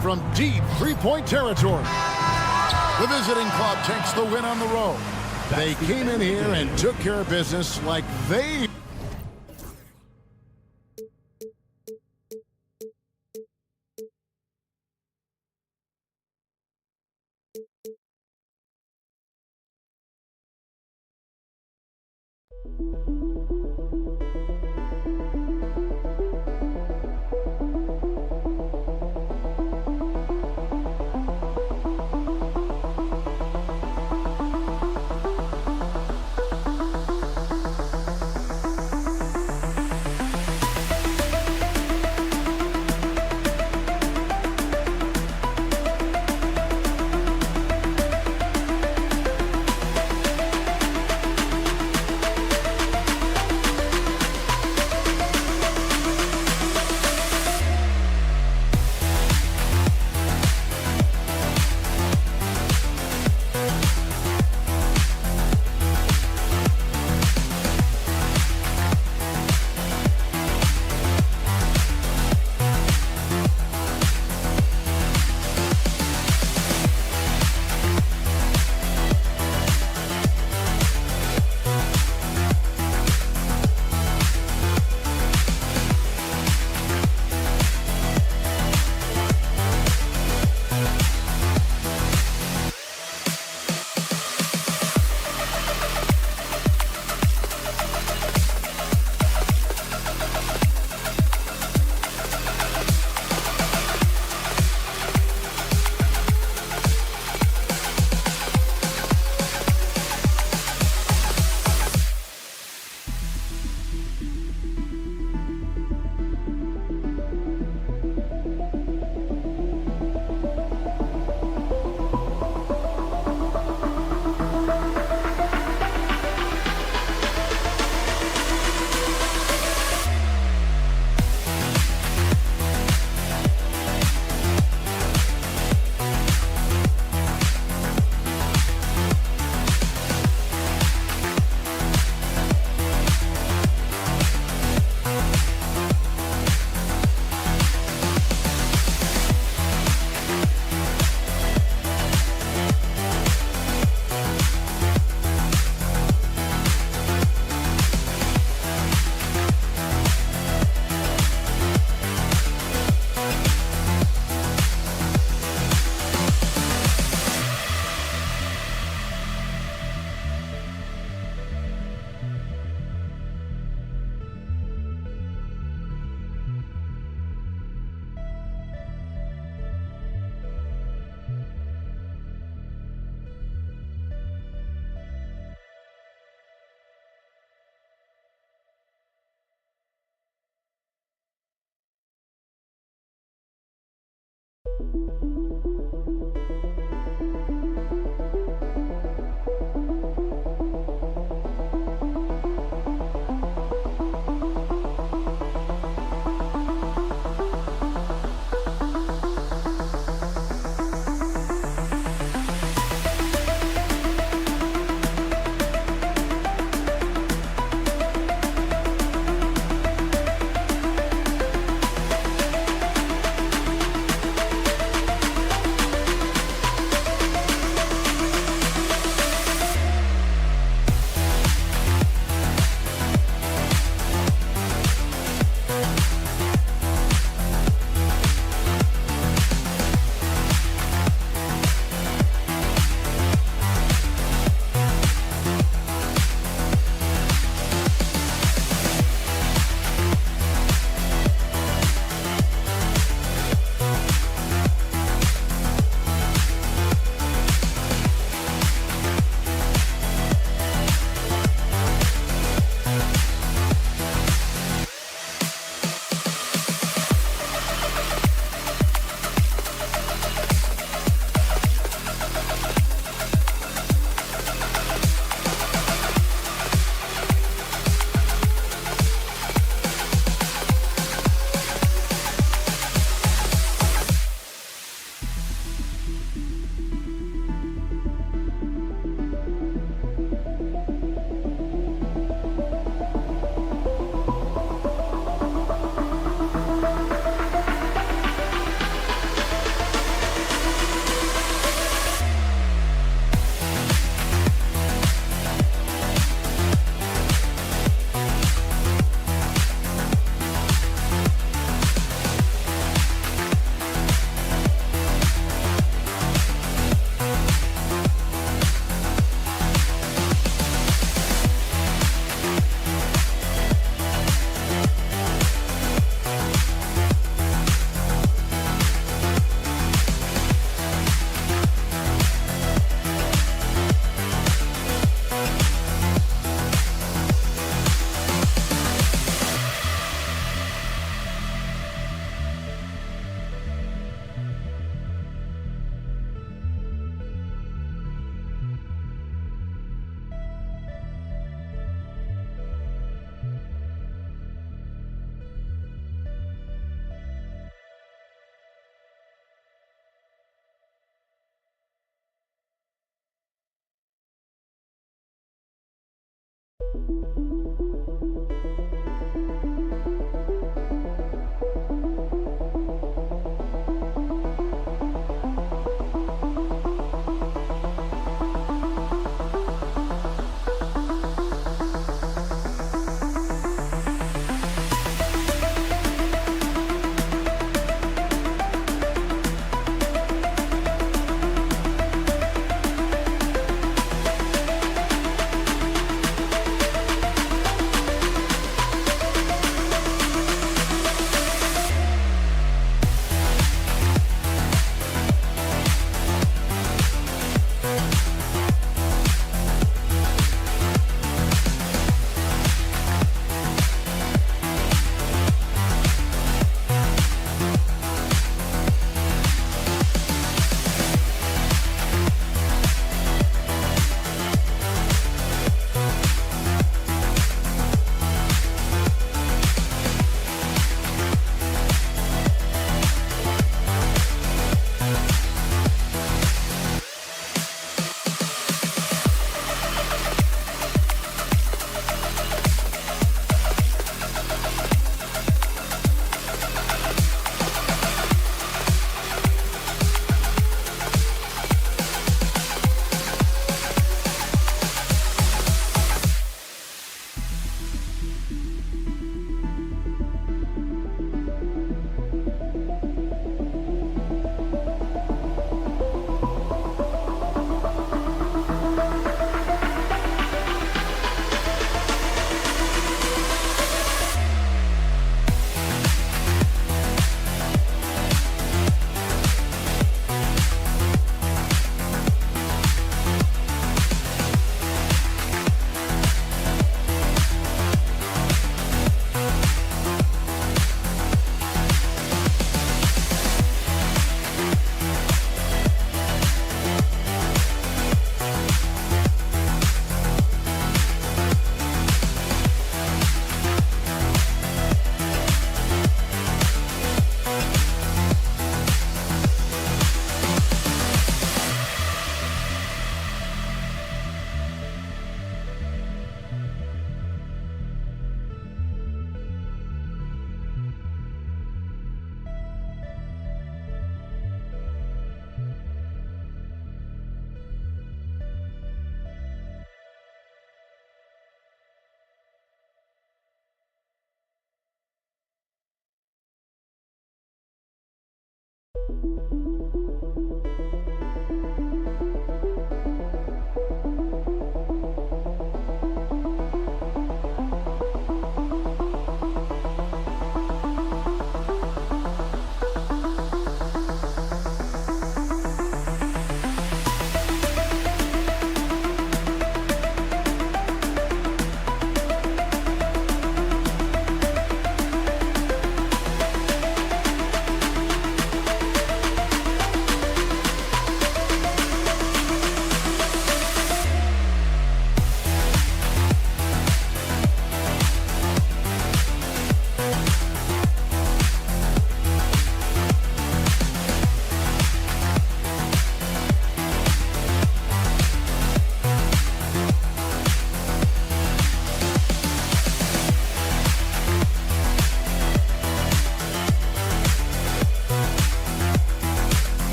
From deep three-point territory. The visiting club takes the win on the road. They came in here and took care of business like they...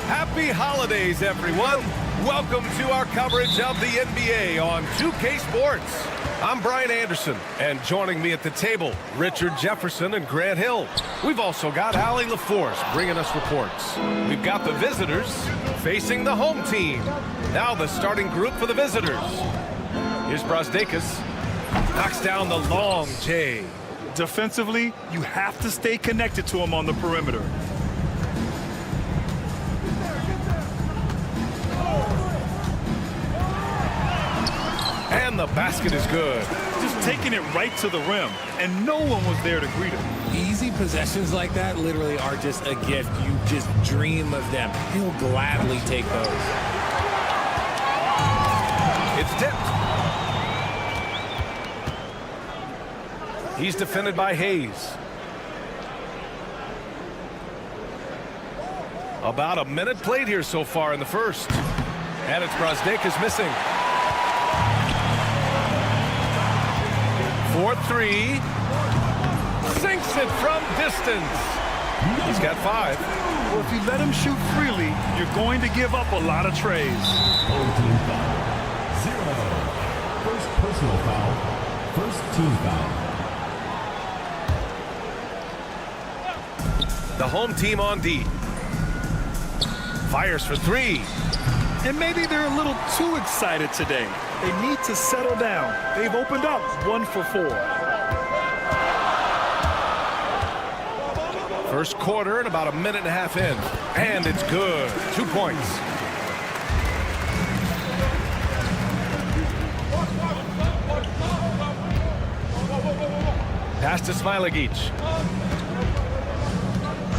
Happy holidays, everyone. Welcome to our coverage of the NBA on 2K Sports. I'm Brian Anderson, and joining me at the table, Richard Jefferson and Grant Hill. We've also got Allie LaForce bringing us reports. We've got the visitors facing the home team. Now the starting group for the visitors. Here's Brazdeikis. Knocks down the long J. Defensively, you have to stay connected to him on the perimeter. And the basket is good. Just taking it right to the rim, and no one was there to greet him. Easy possessions like that literally are just a gift. You just dream of them. He'll gladly take those. It's tipped. He's defended by Hayes. About a minute played here so far in the first. And it's Brazdeikis missing. 4-3. Sinks it from distance. He's got 5. Well, if you let him shoot freely, you're going to give up a lot of trays. Home team foul. 0. First personal foul. First team foul. The home team on D. Fires for 3. And maybe they're a little too excited today. They need to settle down. They've opened up 1 for 4. First quarter and about a minute and a half in. And it's good. 2 points. Pass to Smilagic.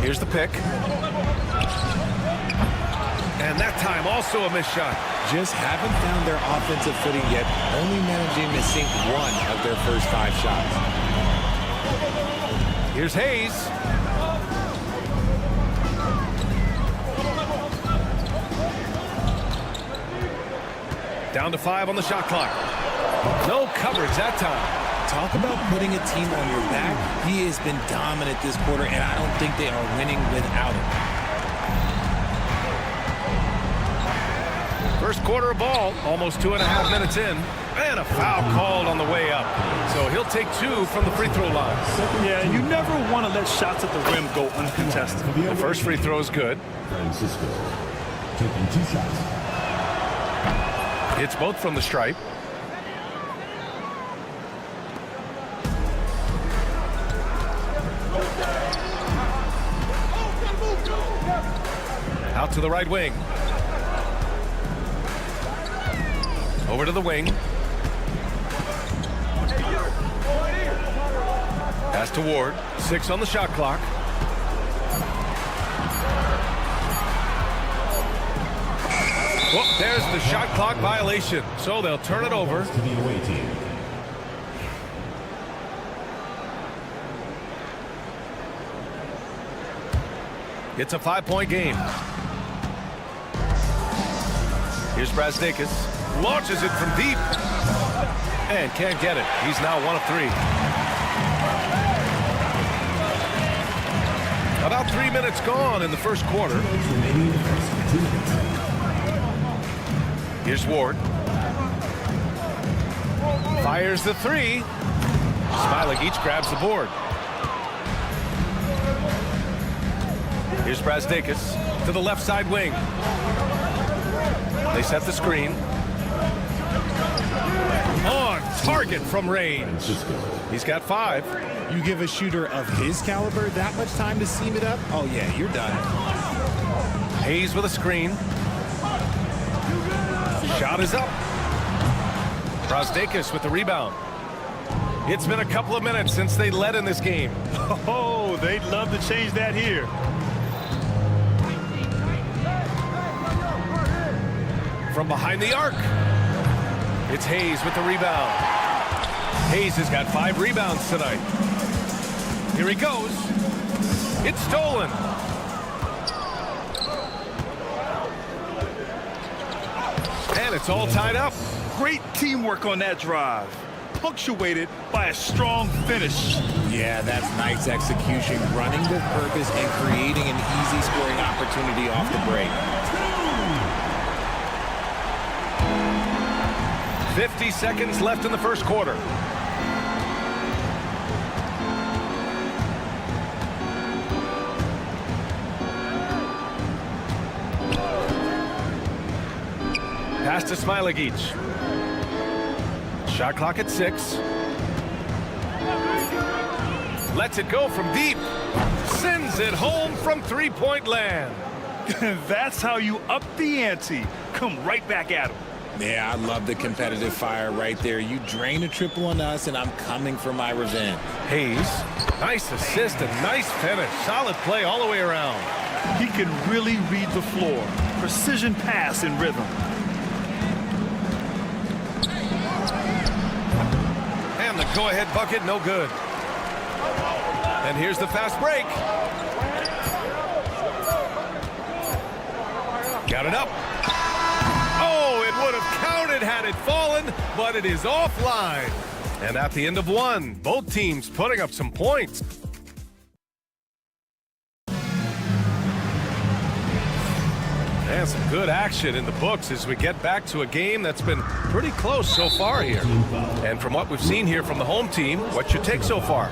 Here's the pick. And that time also a missed shot. Just haven't found their offensive footing yet, only managing to sink 1 of their first 5 shots. Here's Hayes. Down to 5 on the shot clock. No coverage that time. Talk about putting a team on your back. He has been dominant this quarter, and I don't think they are winning without him. First quarter of ball, almost 2.5 minutes in, and a foul called on the way up. So he'll take 2 from the free throw line. Yeah, you never want to let shots at the rim go uncontested. The first free throw is good. Francisco taking 2 shots. It's both from the stripe. Out to the right wing. Over to the wing. Pass to Ward. 6 on the shot clock. Well, there's the shot clock violation. So they'll turn it over. To the away team. It's a 5-point game. Here's Brazdeikis. Launches it from deep. And can't get it. He's now 1 of 3. About 3 minutes gone in the first quarter. Here's Ward. Fires the 3. Smilagic grabs the board. Here's Brazdeikis to the left side wing. They set the screen. On target from range. He's got 5. You give a shooter of his caliber that much time to seam it up? Oh, yeah, you're done. Hayes with a screen. Shot is up. Brazdeikis with the rebound. It's been a couple of minutes since they led in this game. Oh, they'd love to change that here. From behind the arc. It's Hayes with the rebound. Hayes has got 5 rebounds tonight. Here he goes. It's stolen. And it's all tied up. Great teamwork on that drive. punctuated by a strong finish. Yeah, that's nice execution, running with purpose and creating an easy scoring opportunity off the break. 50 seconds left in the first quarter. Pass to Smilagic. Shot clock at 6. Lets it go from deep. Sends it home from three-point land. That's how you up the ante. Come right back at him. Yeah, I love the competitive fire right there. You drain a triple on us, and I'm coming for my revenge. Hayes, nice assist and nice finish. Solid play all the way around. He can really read the floor. Precision pass in rhythm. And the go-ahead bucket, no good. And here's the fast break. Got it up. Oh, it would have counted had it fallen, but it is offline. And at the end of one, both teams putting up some points. And some good action in the books as we get back to a game that's been pretty close so far here. And from what we've seen here from the home team, what's your take so far?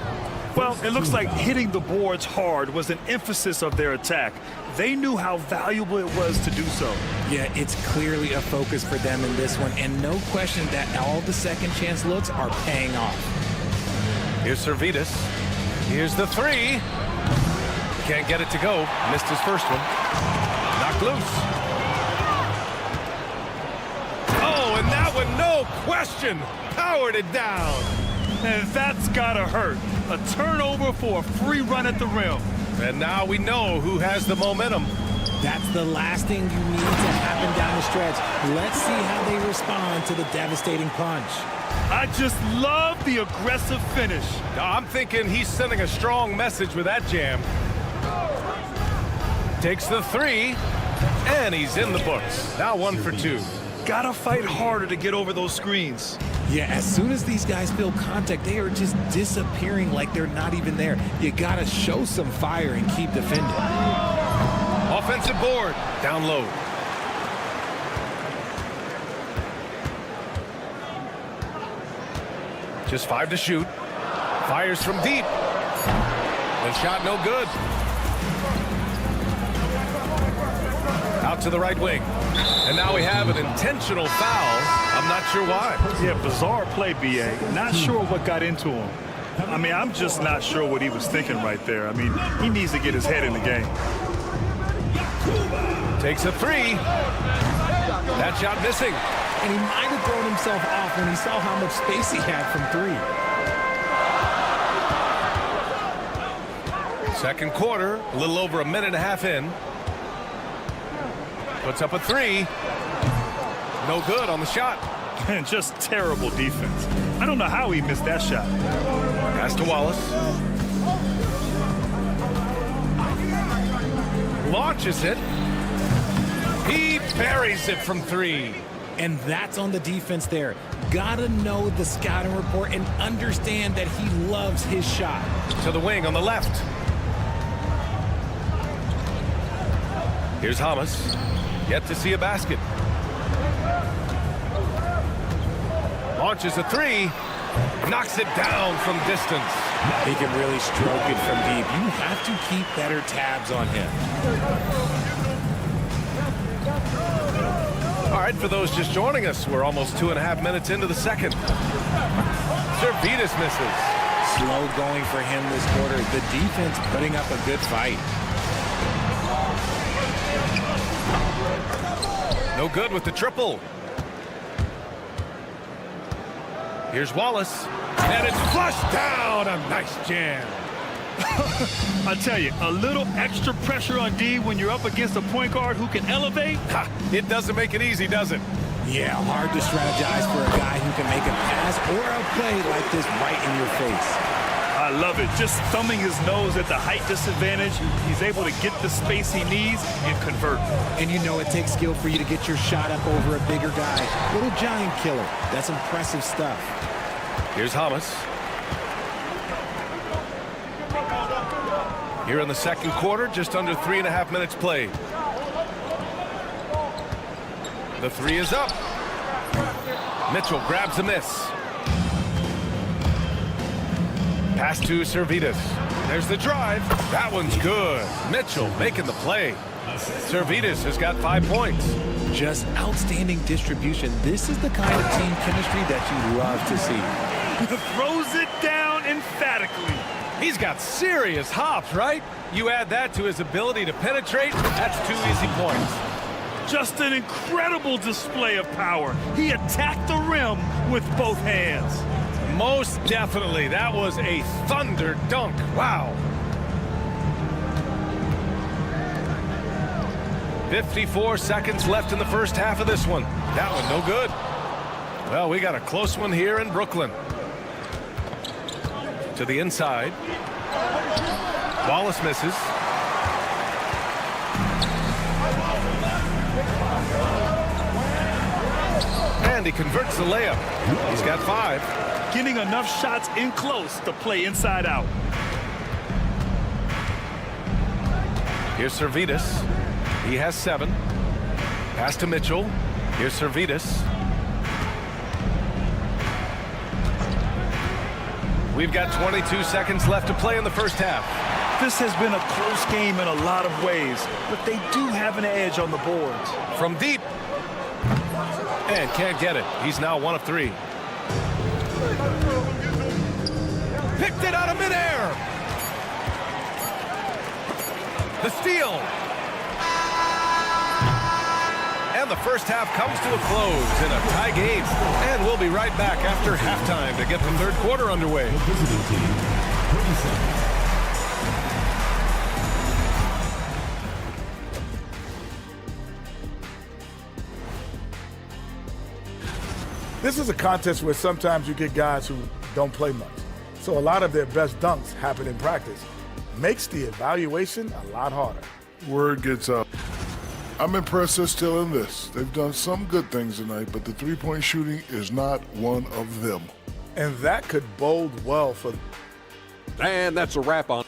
Well, it looks like hitting the boards hard was an emphasis of their attack. They knew how valuable it was to do so. Yeah, it's clearly a focus for them in this one, and no question that all the second chance looks are paying off. Here's Servetus. Here's the three. Can't get it to go. Missed his first one. Knocked loose. Oh, and that one, no question, powered it down. And that's gotta hurt. A turnover for a free run at the rim. And now we know who has the momentum. That's the last thing you need to happen down the stretch. Let's see how they respond to the devastating punch. I just love the aggressive finish. I'm thinking he's sending a strong message with that jam. Takes the three, and he's in the books. Now 1 for 2. Gotta fight harder to get over those screens. Yeah, as soon as these guys feel contact, they are just disappearing like they're not even there. You gotta show some fire and keep defending. Offensive board, down low. Just 5 to shoot. Fires from deep. The shot no good. Out to the right wing. And now we have an intentional foul. I'm not sure why. Yeah, bizarre play, B.A. Not sure what got into him. I mean, I'm just not sure what he was thinking right there. I mean, he needs to get his head in the game. Takes a three. That shot missing. And he might have thrown himself off when he saw how much space he had from 3. Second quarter, a little over a minute and a half in. Puts up a three. No good on the shot. And just terrible defense. I don't know how he missed that shot. Pass to Wallace. Launches it. He buries it from 3. And that's on the defense there. Gotta know the scouting report and understand that he loves his shot. To the wing on the left. Here's Hamas. Yet to see a basket. Launches a 3. Knocks it down from distance. He can really stroke it from deep. You have to keep better tabs on him. All right, for those just joining us, we're almost 2.5 minutes into the second. Servetus misses. Slow going for him this quarter. The defense putting up a good fight. No good with the triple. Here's Wallace. And it's flushed down. A nice jam. I tell you, a little extra pressure on D when you're up against a point guard who can elevate. Ha, it doesn't make it easy, does it? Yeah, hard to strategize for a guy who can make a pass or a play like this right in your face. I love it. Just thumbing his nose at the height disadvantage. He's able to get the space he needs and convert. And you know it takes skill for you to get your shot up over a bigger guy. Little giant killer. That's impressive stuff. Here's Hamas. Here in the second quarter, just under 3.5 minutes played. The three is up. Mitchell grabs a miss. Pass to Servetus. There's the drive. That one's good. Mitchell making the play. Servetus has got 5 points. Just outstanding distribution. This is the kind of team chemistry that you love to see. Throws it down emphatically. He's got serious hops, right? You add that to his ability to penetrate, that's 2 easy points. Just an incredible display of power. He attacked the rim with both hands. Most definitely. That was a thunder dunk. Wow. 54 seconds left in the first half of this one. That one no good. Well, we got a close one here in Brooklyn. To the inside. Wallace misses. And he converts the layup. He's got 5. Getting enough shots in close to play inside out. Here's Servetus. He has 7. Pass to Mitchell. Here's Servetus. We've got 22 seconds left to play in the first half. This has been a close game in a lot of ways, but they do have an edge on the boards. From deep. And can't get it. He's now 1 of 3. Picked it out of midair. The steal. And the first half comes to a close in a tie game. And we'll be right back after halftime to get the third quarter underway. This is a contest where sometimes you get guys who don't play much. So a lot of their best dunks happen in practice. Makes the evaluation a lot harder. Word gets out. I'm impressed they're still in this. They've done some good things tonight, but the three-point shooting is not one of them. And that could bode well for... And that's a wrap on.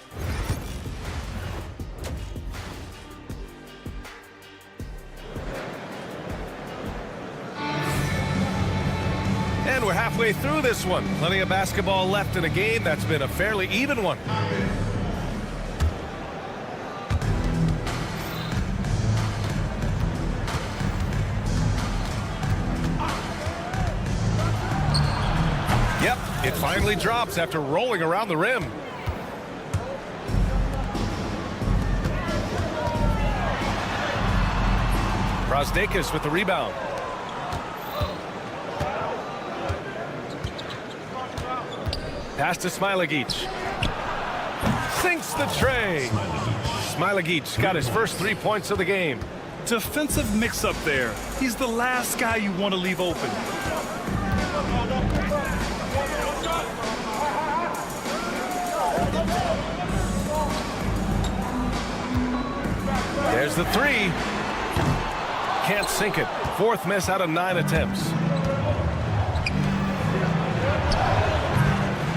And we're halfway through this one. Plenty of basketball left in a game that's been a fairly even one. Yep, it finally drops after rolling around the rim. Brosdakis with the rebound. Pass to Smilagic. Sinks the tray. Smilagic got his first 3 points of the game. Defensive mix-up there. He's the last guy you want to leave open. There's the 3. Can't sink it. 4th miss out of 9 attempts.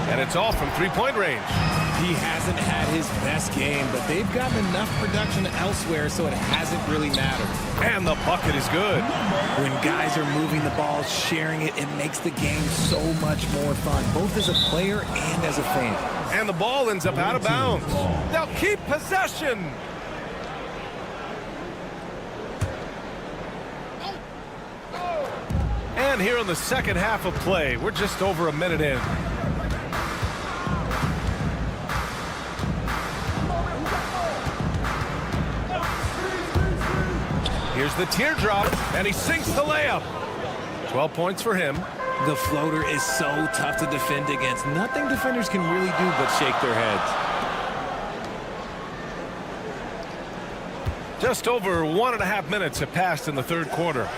And it's all from three-point range. He hasn't had his best game, but they've gotten enough production elsewhere, so it hasn't really mattered. And the bucket is good. When guys are moving the ball, sharing it, it makes the game so much more fun, both as a player and as a fan. And the ball ends up out of bounds. They'll keep possession. And here in the second half of play, we're just over a minute in. Here's the teardrop, and he sinks the layup. 12 points for him. The floater is so tough to defend against. Nothing defenders can really do but shake their heads. Just over 1.5 minutes have passed in the third quarter.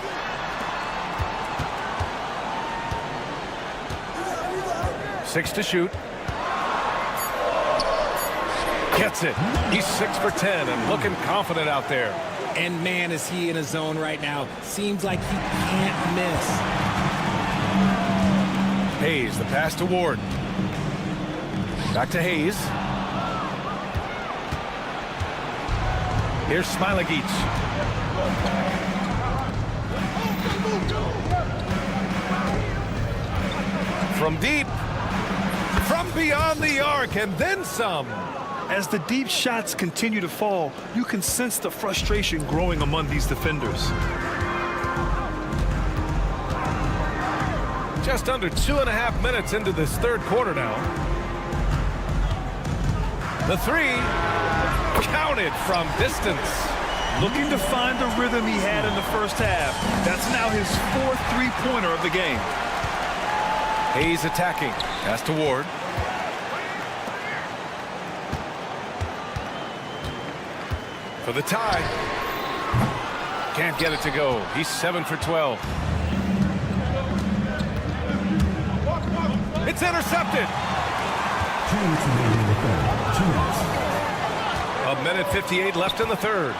Six to shoot. Gets it. He's 6 for 10 and looking confident out there. And man, is he in a zone right now. Seems like he can't miss. Hayes, the pass to Ward. Back to Hayes. Here's Smilagic. From deep. From beyond the arc, and then some. As the deep shots continue to fall, you can sense the frustration growing among these defenders. Just under 2.5 minutes into this third quarter now. The three, counted from distance. Looking to find the rhythm he had in the first half. That's now his 4th three-pointer of the game. Hayes attacking. Pass to Ward. For the tie. Can't get it to go. He's 7 for 12. It's intercepted. 1:58 left in the third.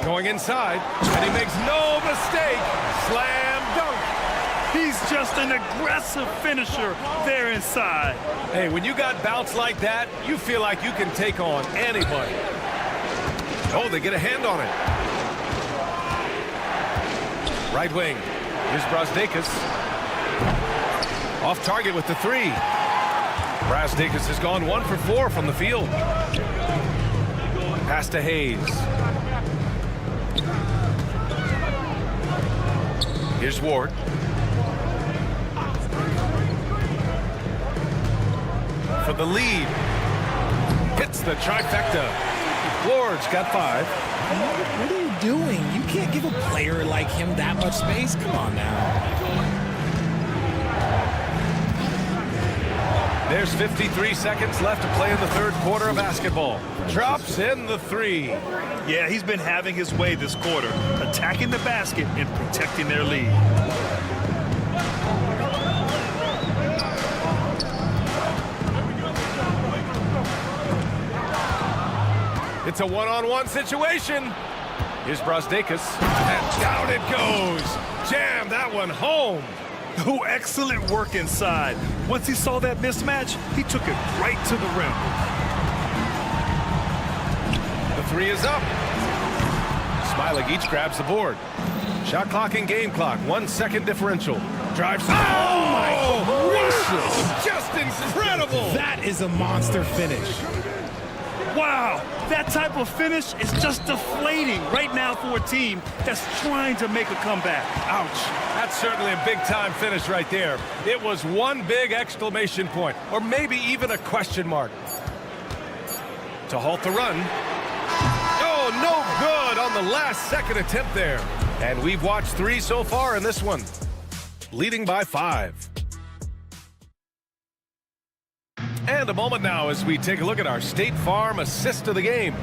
Going inside, and he makes no mistake. Slam dunk. He's just an aggressive finisher there inside. Hey, when you got bounce like that, you feel like you can take on anybody. Oh, they get a hand on it. Right wing. Here's Brasdeikis. Off target with the three. Brasdeikis has gone 1 for 4 from the field. Pass to Hayes. Here's Ward. For the lead. Hits the trifecta. Ward's got 5. What are you doing? You can't give a player like him that much space. Come on now. There's 53 seconds left to play in the third quarter of basketball. Drops in the three. Yeah, he's been having his way this quarter, attacking the basket and protecting their lead. It's a one-on-one situation. Here's Brasdeikis, and down it goes. Jam that one home. Oh, excellent work inside. Once he saw that mismatch, he took it right to the rim. The three is up. Smilagic grabs the board. Shot clock and game clock, 1 second differential. Drives. Oh my gracious! Just incredible! That is a monster finish. Wow, that type of finish is just deflating right now for a team that's trying to make a comeback. Ouch. That's certainly a big-time finish right there. It was one big exclamation point, or maybe even a question mark. To halt the run. Oh, no good on the last second attempt there. And we've watched 3 so far in this one. Leading by 5. And a moment now as we take a look at our State Farm assist of the game.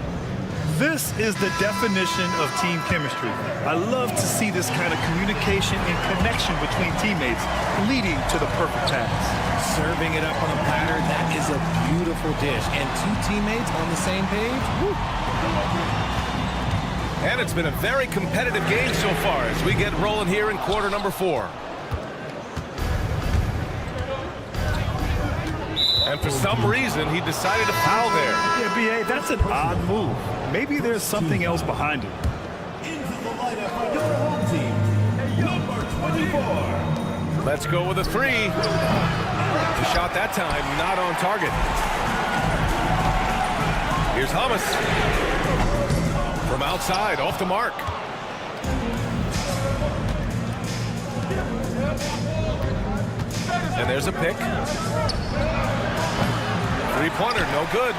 This is the definition of team chemistry. I love to see this kind of communication and connection between teammates leading to the perfect pass. Serving it up on a platter, that is a beautiful dish. And 2 teammates on the same page. Woo. And it's been a very competitive game so far as we get rolling here in quarter number 4. And for some reason, he decided to foul there. Yeah, B.A., that's an odd move. Maybe there's something else behind it. Into the lineup for your home team, number 24. Let's go with a 3. The shot that time, not on target. Here's Hamas. From outside, off the mark. And there's a pick. 3-pointer, no good.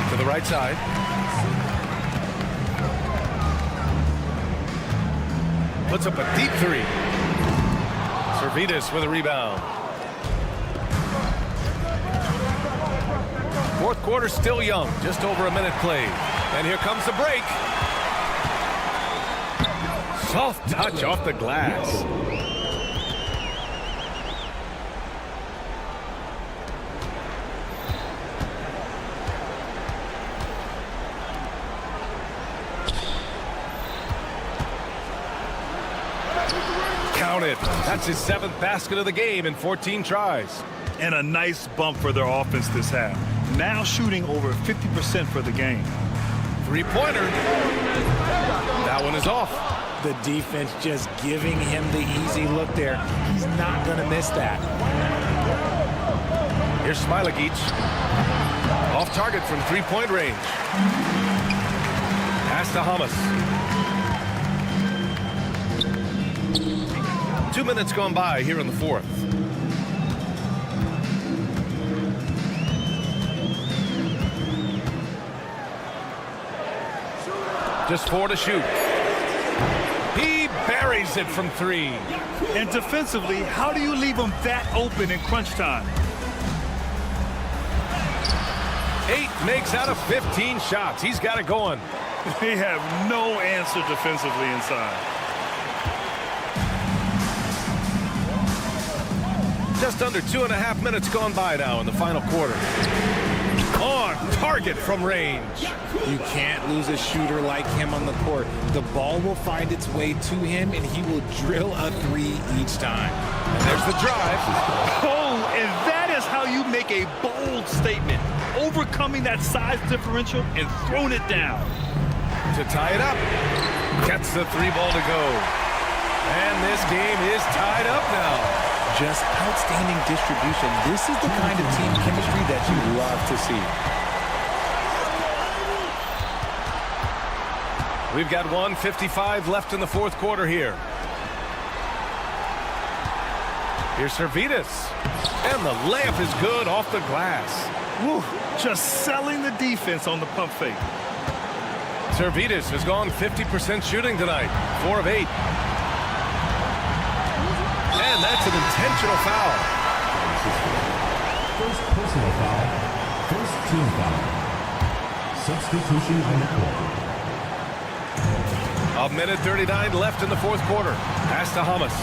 To the right side. Puts up a deep 3. Servidis with a rebound. Fourth quarter still young, just over a minute played. And here comes the break. Soft touch off the glass. count it. That's his 7th basket of the game in 14 tries. And a nice bump for their offense this half. Now shooting over 50% for the game. Three-pointer. That one is off. The defense just giving him the easy look there. He's not going to miss that. Here's Smilagic. Off target from three-point range. Pass to Hamas. 2 minutes gone by here in the fourth. Just 4 to shoot. He buries it from 3. And defensively, how do you leave him that open in crunch time? 8 makes out of 15 shots. He's got it going. They have no answer defensively inside. Just under 2.5 minutes gone by now in the final quarter. On target from range. You can't lose a shooter like him on the court. The ball will find its way to him, and he will drill a 3 each time. And there's the drive. Oh, and that is how you make a bold statement. Overcoming that size differential and throwing it down. To tie it up. Gets the 3 ball to go. And this game is tied up now. Just outstanding distribution. This is the kind of team chemistry that you love to see. We've got 1:55 left in the fourth quarter here. Here's Servetus. And the layup is good off the glass. Woo, just selling the defense on the pump fake. Servetus has gone 50% shooting tonight. 4 of 8. And that's an intentional foul. First personal foul. First team foul. Substitution on the court. 1:39 left in the fourth quarter. Pass to Hamas.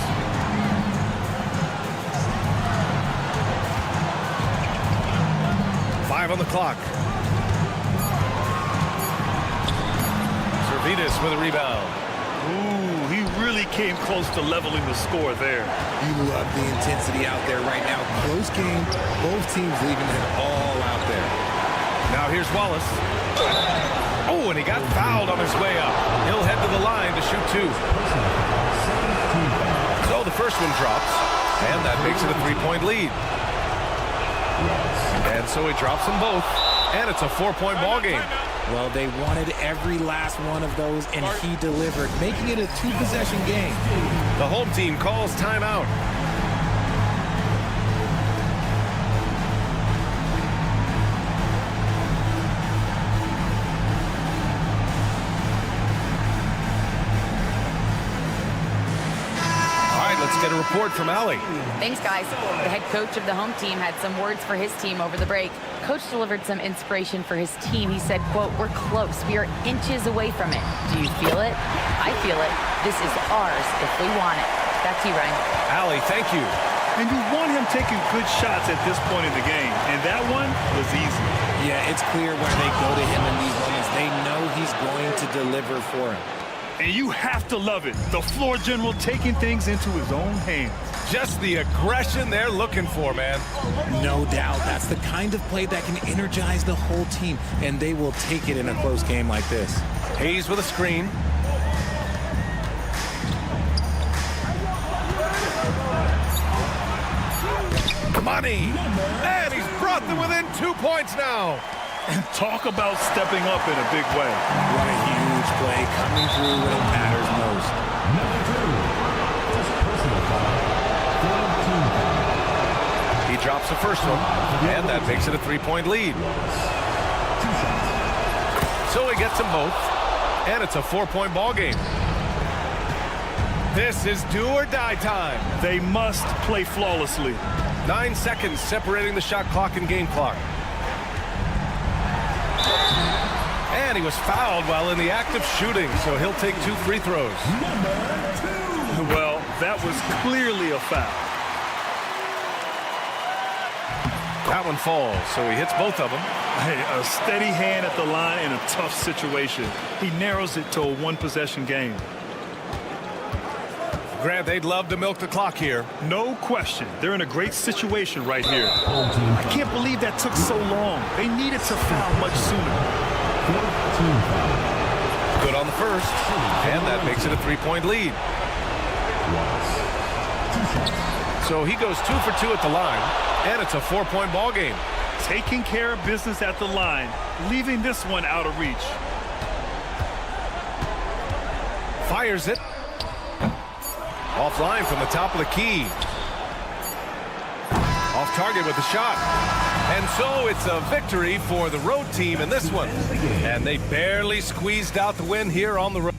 Five on the clock. Servetus with a rebound. Ooh, he really came close to leveling the score there. You love the intensity out there right now. Close game, both teams leaving it all out there. Now here's Wallace. Oh, and he got fouled on his way up. He'll head to the line to shoot 2. So the first one drops, and that makes it a 3-point lead. And so he drops them both, and it's a 4-point ball game. Well, they wanted every last one of those, and he delivered, making it a 2-possession game. The home team calls timeout. Let's get a report from Allie. Thanks, guys. The head coach of the home team had some words for his team over the break. Coach delivered some inspiration for his team. He said, quote, "We're close. We are inches away from it. Do you feel it? I feel it. This is ours if we want it." Back to you, Ryan. Allie, thank you. And you want him taking good shots at this point in the game. And that one was easy. Yeah, it's clear when they go to him in these moments. They know he's going to deliver for him. And you have to love it. The floor general taking things into his own hands. Just the aggression they're looking for, man. No doubt. That's the kind of play that can energize the whole team, and they will take it in a close game like this. Hayes with a screen. Money! And he's brought them within 2 points now. And talk about stepping up in a big way. What a huge play, coming through when it matters most. Number 2. First personal foul. Third team foul. He drops the first one, and that makes it a 3-point lead. So he gets them both, and it's a 4-point ball game. This is do or die time. They must play flawlessly. 9 seconds separating the shot clock and game clock. And he was fouled while in the act of shooting, so he'll take 2 free throws. Well, that was clearly a foul. That one falls, so he hits both of them. Hey, a steady hand at the line in a tough situation. He narrows it to a 1-possession game. Grant, they'd love to milk the clock here. No question. They're in a great situation right here. I can't believe that took so long. They needed to foul much sooner. Good on the first, and that makes it a 3-point lead. So he goes 2 for 2 at the line, and it's a 4-point ball game. Taking care of business at the line, leaving this one out of reach. Fires it. Offline from the top of the key. Off target with the shot. And so it's a victory for the road team in this one. And they barely squeezed out the win here on the road.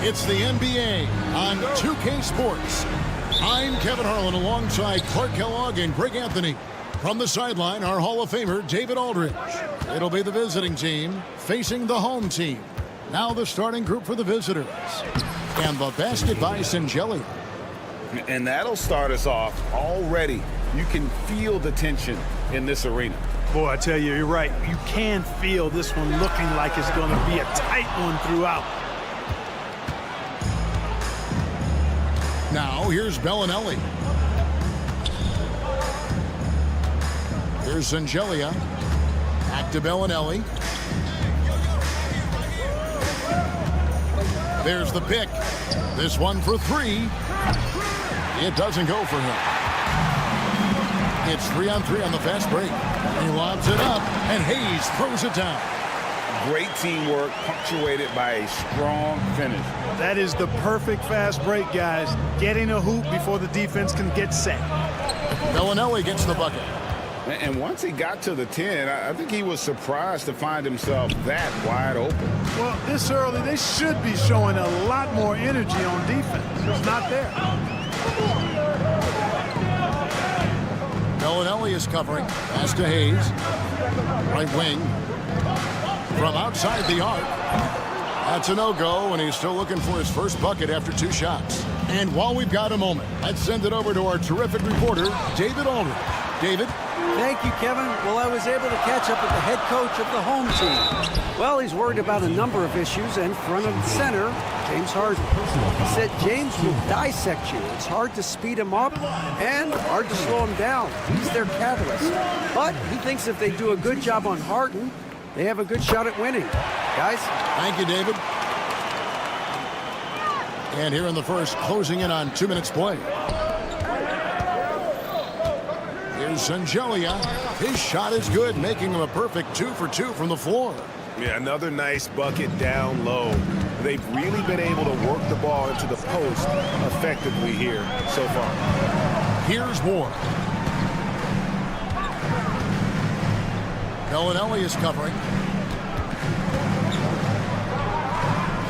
It's the NBA on 2K Sports. I'm Kevin Harlan alongside Clark Kellogg and Greg Anthony. From the sideline, our Hall of Famer, David Aldridge. It'll be the visiting team facing the home team. Now the starting group for the visitors. And the basket by Zalgiris. And that'll start us off already. You can feel the tension in this arena. Boy, I tell you, you're right. You can feel this one looking like it's going to be a tight one throughout. Now, here's Bellinelli. Here's Zalgiris. Back to Bellinelli. There's the pick. This one for three. It doesn't go for him. It's 3-on-3 on the fast break. He lobs it up, and Hayes throws it down. Great teamwork, punctuated by a strong finish. That is the perfect fast break, guys. Getting a hoop before the defense can get set. Bellinelli gets the bucket. And once he got to the 10, I think he was surprised to find himself that wide open. Well, this early, they should be showing a lot more energy on defense. It's not there. Bellinelli is covering. Pass to Hayes. Right wing. From outside the arc. That's a no-go, and he's still looking for his first bucket after 2 shots. And while we've got a moment, let's send it over to our terrific reporter, David Aldridge. David? Thank you, Kevin. Well, I was able to catch up with the head coach of the home team. Well, he's worried about a number of issues, and front of the center, James Harden. He said James will dissect you. It's hard to speed him up and hard to slow him down. He's their catalyst. But he thinks if they do a good job on Harden, they have a good shot at winning. Guys? Thank you, David. And here in the first, closing in on 2 minutes play. Here's Sangelia. His shot is good, making him a perfect 2 for 2 from the floor. Yeah, another nice bucket down low. They've really been able to work the ball into the post effectively here so far. Here's Ward. Bellinelli is covering.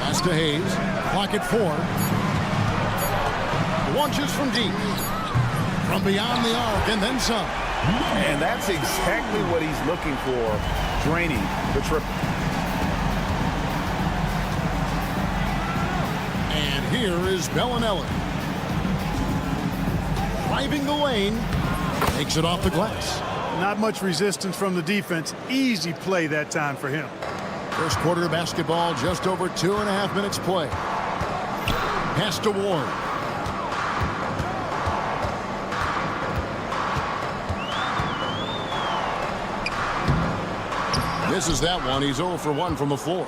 Pass to Hayes. Clock at 4. Launches from deep. From beyond the arc and then some. And that's exactly what he's looking for, draining the triple. And here is Bellinelli. Driving the lane. Takes it off the glass. Not much resistance from the defense. Easy play that time for him. First quarter basketball, just over 2.5 minutes play. Pass to Ward. Misses that one. He's 0 for 1 from the floor.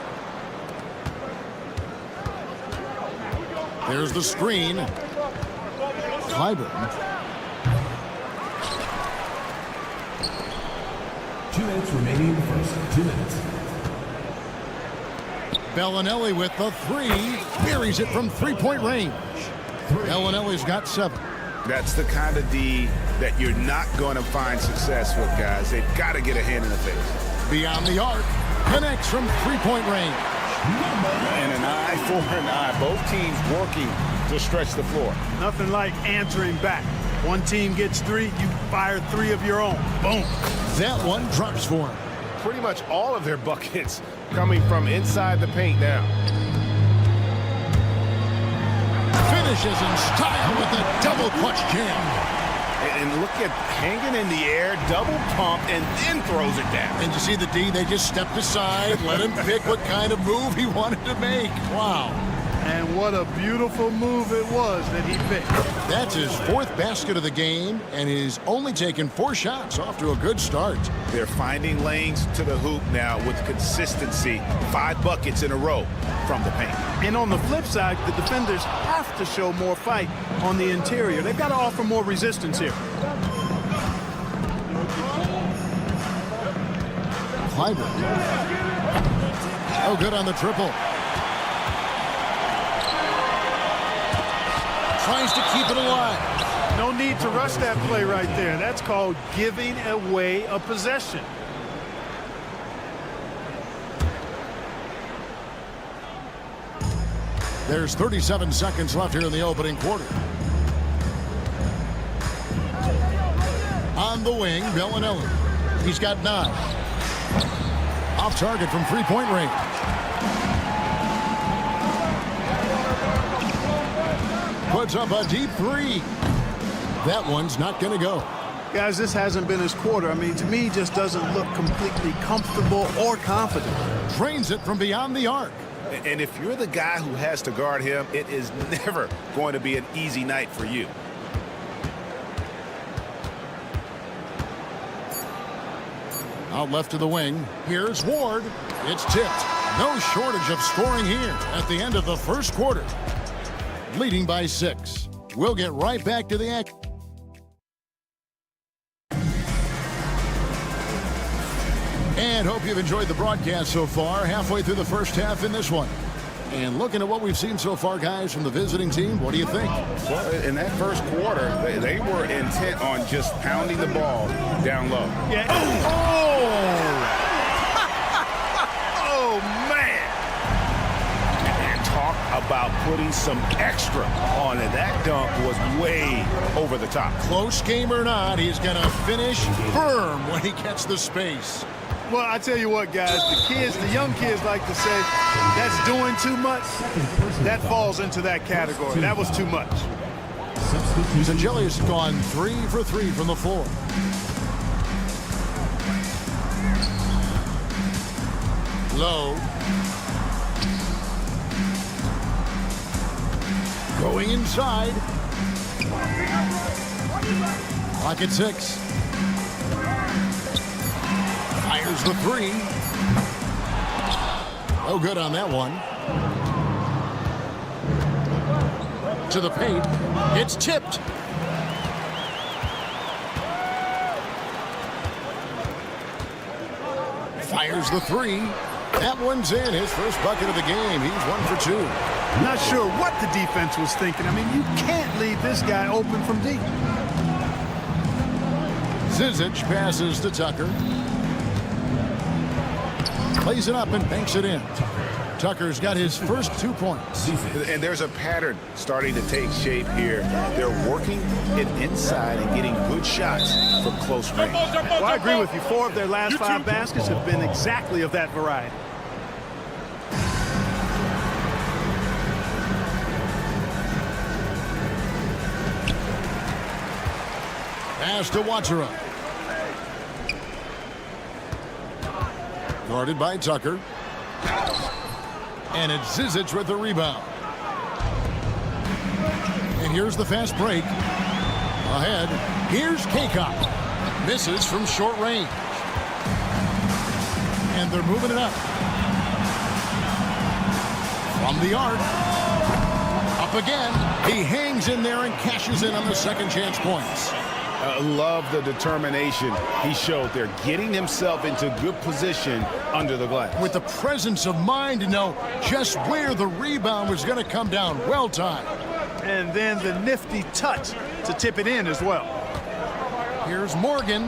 There's the screen. Clyburn. 2 minutes remaining in the first. 2 minutes. Bellinelli with the 3. Buries it from 3-point range. Bellinelli's got 7. That's the kind of D that you're not going to find success with, guys. They've got to get a hand in the face. Beyond the arc. Connects from 3-point range. And an eye for an eye. Both teams working to stretch the floor. Nothing like answering back. One team gets 3, you fire 3 of your own. Boom. That one drops for him. Pretty much all of their buckets coming from inside the paint now. Finishes in style with a double clutch jam. And look at hanging in the air, double pump, and then throws it down. And you see the D, they just stepped aside, let him pick what kind of move he wanted to make. Wow. And what a beautiful move it was that he picked. That's his 4th basket of the game, and he's only taken 4 shots. Off to a good start. They're finding lanes to the hoop now with consistency. 5 buckets in a row from the paint. And on the flip side, the defenders have to show more fight on the interior. They've got to offer more resistance here. Clyburn. Oh, good on the triple. Tries to keep it alive. No need to rush that play right there. That's called giving away a possession. There's 37 seconds left here in the opening quarter. On the wing, Bellinelli. He's got 9. Off target from 3-point range. Puts up a deep 3. That one's not going to go. Guys, this hasn't been his quarter. I mean, to me, just doesn't look completely comfortable or confident. Drains it from beyond the arc. And if you're the guy who has to guard him, it is never going to be an easy night for you. Out left to the wing. Here's Ward. It's tipped. No shortage of scoring here at the end of the first quarter. Leading by 6. We'll get right back to the action. And hope you've enjoyed the broadcast so far. Halfway through the first half in this one. And looking at what we've seen so far, guys, from the visiting team, what do you think? Well, in that first quarter, they were intent on just pounding the ball down low. Yeah. Oh, man. And talk about putting some extra on it. That dunk was way over the top. Close game or not, he's going to finish firm when he gets the space. Well, I tell you what, guys, the young kids like to say, that's doing too much. That falls into that category. That was too much. Zalgiris has gone 3 for 3 from the floor. Low. Going inside. Clock at 6. Fires the 3. Oh, good on that one. To the paint. It's tipped. Fires the 3. That one's in. His first bucket of the game. He's 1 for 2. Not sure what the defense was thinking. I mean, you can't leave this guy open from deep. Zizic passes to Tucker. Plays it up and banks it in. Tucker's got his first 2 points. And there's a pattern starting to take shape here. They're working it inside and getting good shots from close range. Well, I agree with you. 4 of their last 5 baskets have been exactly of that variety. Pass to Watsura. Guarded by Tucker. And it's Zizic with the rebound. And here's the fast break. Ahead, here's Kaunas. Misses from short range. And they're moving it up. From the arc. Up again. He hangs in there and cashes in on the second chance points. Love the determination he showed there, getting himself into good position under the glass. With the presence of mind to know just where the rebound was going to come down. Well timed. And then the nifty touch to tip it in as well. Here's Morgan.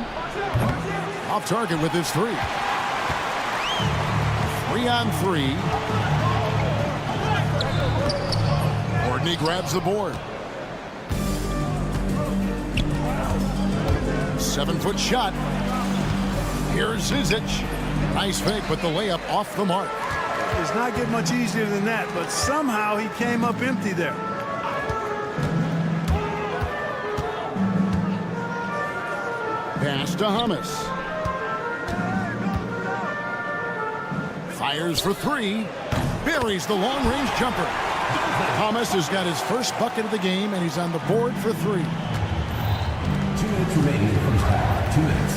Off target with his 3. 3 on 3. Courtney grabs the board. 7-foot shot. Here's Zizic. Nice fake, but the layup off the mark. It's not getting much easier than that, but somehow he came up empty there. Pass to Hummus. Fires for 3. Buries the long-range jumper. Hummus has got his first bucket of the game, and he's on the board for 3. 2 minutes remaining in the first half. 2 minutes.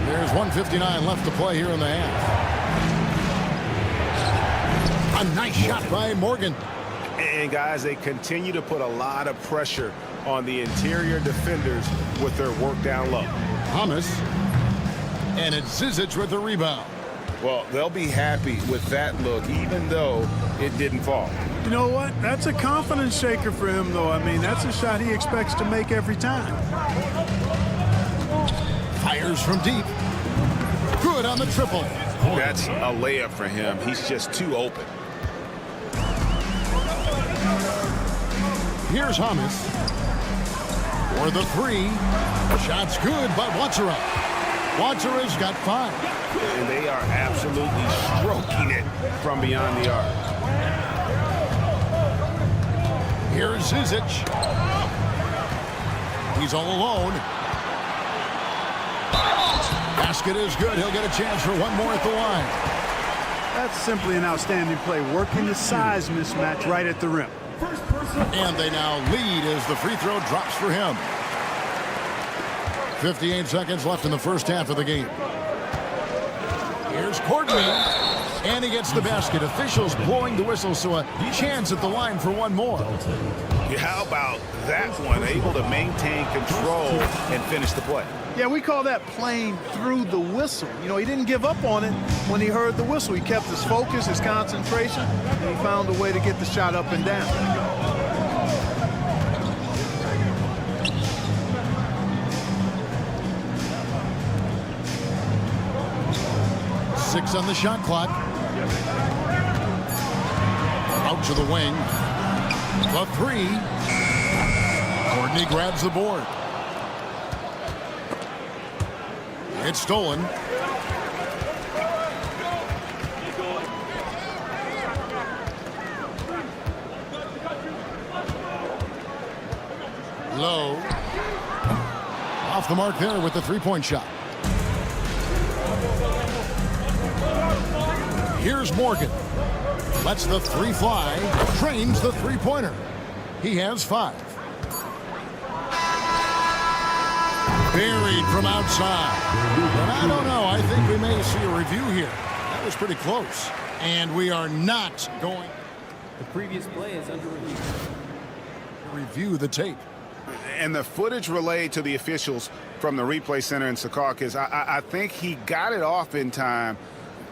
There's 1:59 left to play here in the half. A nice shot by Morgan. And guys, they continue to put a lot of pressure on the interior defenders with their work down low. Hummus. And it's Zizic with the rebound. Well, they'll be happy with that look, even though it didn't fall. You know what? That's a confidence shaker for him, though. I mean, that's a shot he expects to make every time. Fires from deep. Good on the triple. That's a layup for him. He's just too open. Here's Hummus. For the 3. Shot's good, but Watsura. Watsura's got 5. And they are absolutely stroking it from beyond the arc. Here's Zizic. He's all alone. Basket is good. He'll get a chance for one more at the line. That's simply an outstanding play, working the size mismatch right at the rim. And they now lead as the free throw drops for him. 58 seconds left in the first half of the game. Here's Courtney. And he gets the basket. Officials blowing the whistle, so a chance at the line for one more. Yeah, how about that one? Able to maintain control and finish the play. Yeah, we call that playing through the whistle. You know, he didn't give up on it when he heard the whistle. He kept his focus, his concentration, and he found a way to get the shot up and down. Six on the shot clock. Out to the wing. The three. Courtney grabs the board. It's stolen. Low. Off the mark there with the three-point shot. Here's Morgan. Lets the three fly. Trains the three-pointer. He has 5. Buried from outside. But I don't know. I think we may see a review here. That was pretty close. And we are not going. The previous play is under review. Review the tape. And the footage relayed to the officials from the replay center in Secaucus, I think he got it off in time.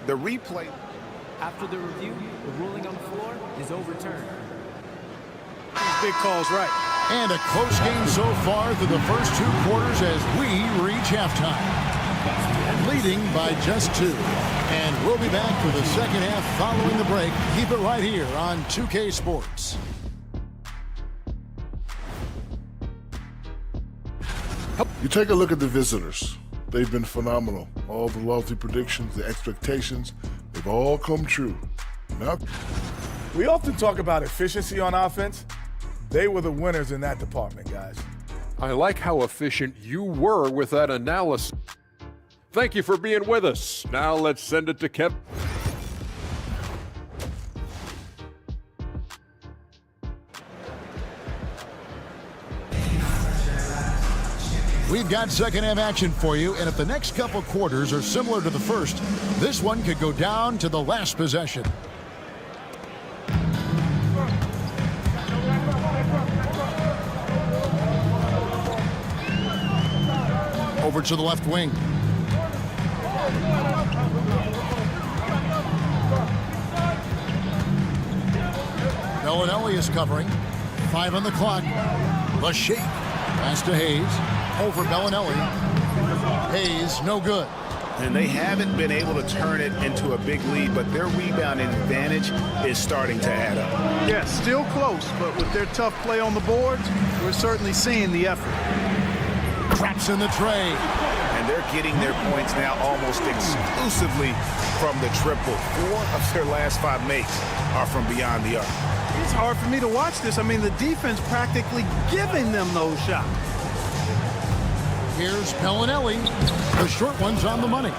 The replay. After the review, the ruling on the floor is overturned. Big call's right. And a close game so far through the first 2 quarters as we reach halftime. Leading by just 2. And we'll be back for the second half following the break. Keep it right here on 2K Sports. You take a look at the visitors. They've been phenomenal. All the lofty predictions, the expectations, they've all come true. Now, We often talk about efficiency on offense. They were the winners in that department, guys. I like how efficient you were with that analysis. Thank you for being with us. Now let's send it to Kev. We've got second half action for you, and if the next couple quarters are similar to the first, this one could go down to the last possession. Over to the left wing. Bellinelli is covering. 5 on the clock. The shake. Pass to Hayes. Over Bellinelli. Hayes, no good. And they haven't been able to turn it into a big lead, but their rebounding advantage is starting to add up. Yeah, still close, but with their tough play on the boards, we're certainly seeing the effort. Traps in the tray. And they're getting their points now almost exclusively from the triple. 4 of their last 5 makes are from beyond the arc. It's hard for me to watch this. I mean, the defense practically giving them those shots. Here's Bellinelli. The short one's on the money.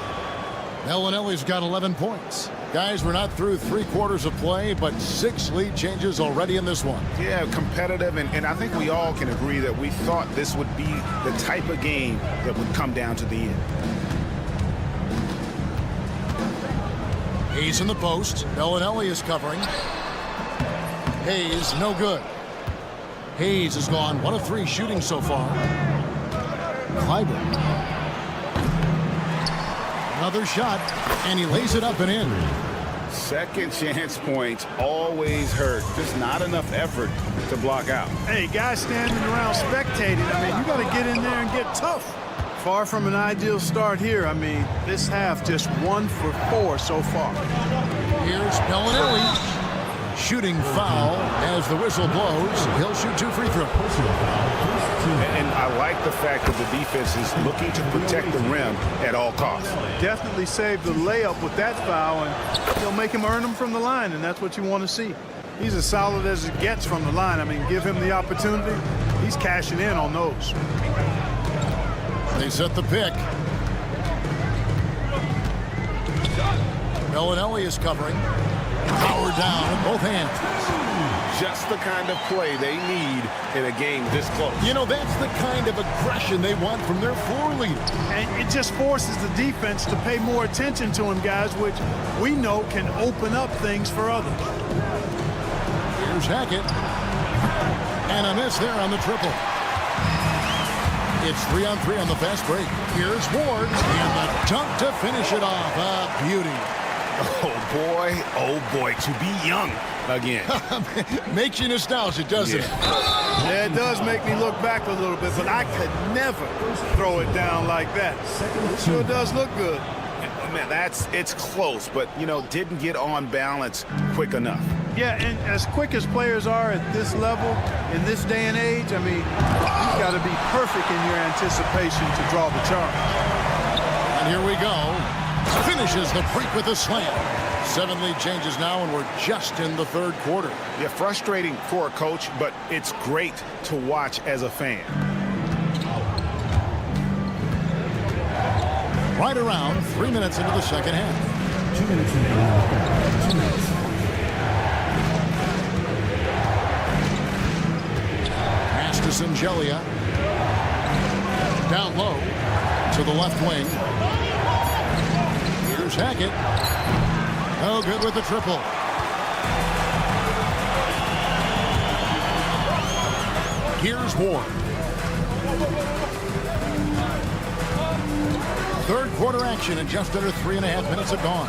Bellinelli's got 11 points. Guys, we're not through 3 quarters of play, but 6 lead changes already in this one. Yeah, competitive, and I think we all can agree that we thought this would be the type of game that would come down to the end. Hayes in the post. Bellinelli is covering. Hayes, no good. Hayes has gone 1 of 3 shooting so far. Clyburn. Another shot, and he lays it up and in. Second chance points always hurt. Just not enough effort to block out. Hey, guys standing around spectating, I mean, you got to get in there and get tough. Far from an ideal start here. I mean, this half just 1 for 4 so far. Here's Bellinelli. Shooting foul as the whistle blows. He'll shoot 2 free throws. And I like the fact that the defense is looking to protect the rim at all costs. Definitely saved the layup with that foul, and he'll make him earn them from the line, and that's what you want to see. He's as solid as it gets from the line. I mean, give him the opportunity. He's cashing in on those. They set the pick. Bellinelli is covering. Power down with both hands. just the kind of play they need in a game this close. You know, that's the kind of aggression they want from their floor leader. And it just forces the defense to pay more attention to him, guys, which we know can open up things for others. Here's Hackett. And a miss there on the triple. It's 3-on-3 on the fast break. Here's Ward. And the dunk to finish it off. A beauty. Oh boy, to be young again. Makes you nostalgic, doesn't it? Yeah, it does make me look back a little bit, but I could never throw it down like that. It sure does look good. Man, it's close, but, you know, didn't get on balance quick enough. Yeah, and as quick as players are at this level, in this day and age, I mean, you've got to be perfect in your anticipation to draw the charge. And here we go. Finishes the break with a slam. 7-lead changes now, and we're just in the third quarter. Yeah, frustrating for a coach, but it's great to watch as a fan. Right around 3 minutes into the second half. 2 minutes remaining. 2 minutes. Pass to Zalgiris. Down low to the left wing. Here's Hackett. Oh, good with the triple. Here's Ward. Third quarter action, and just under 3.5 minutes have gone.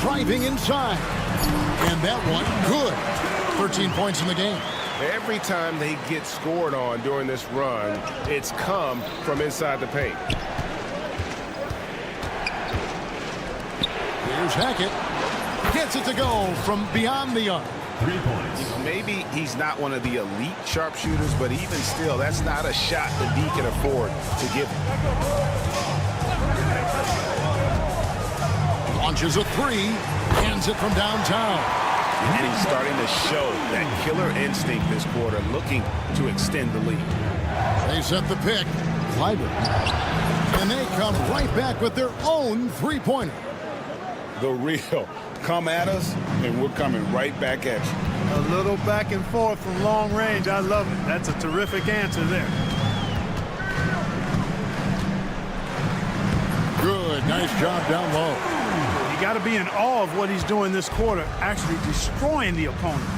Driving inside. And that one, good. 13 points in the game. Every time they get scored on during this run, it's come from inside the paint. Here's Hackett. Gets it to go from beyond the arc. 3 points. You know, maybe he's not one of the elite sharpshooters, but even still, that's not a shot that he can afford to give him. Launches a three. Hands it from downtown. And he's starting to show that killer instinct this quarter, looking to extend the lead. They set the pick. Clyburn. And they come right back with their own three-pointer. The real. Come at us, and we're coming right back at you. A little back and forth from long range. I love it. That's a terrific answer there. Good. Nice job down low. You got to be in awe of what he's doing this quarter, actually destroying the opponent.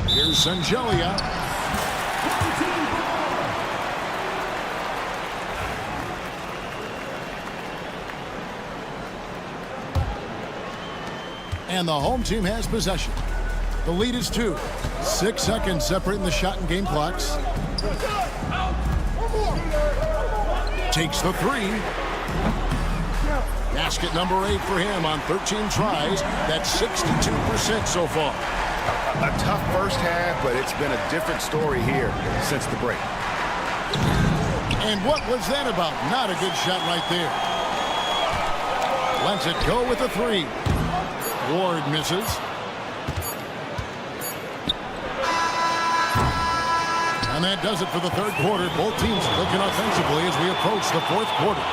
Here's Zalgiris. And the home team has possession. The lead is 2. 6 seconds separating the shot and game clocks. Takes the three. Basket number 8 for him on 13 tries. That's 62% so far. A tough first half, but it's been a different story here since the break. And what was that about? Not a good shot right there. Lets it go with a three. Ward misses. And that does it for the third quarter. Both teams looking offensively as we approach the fourth quarter.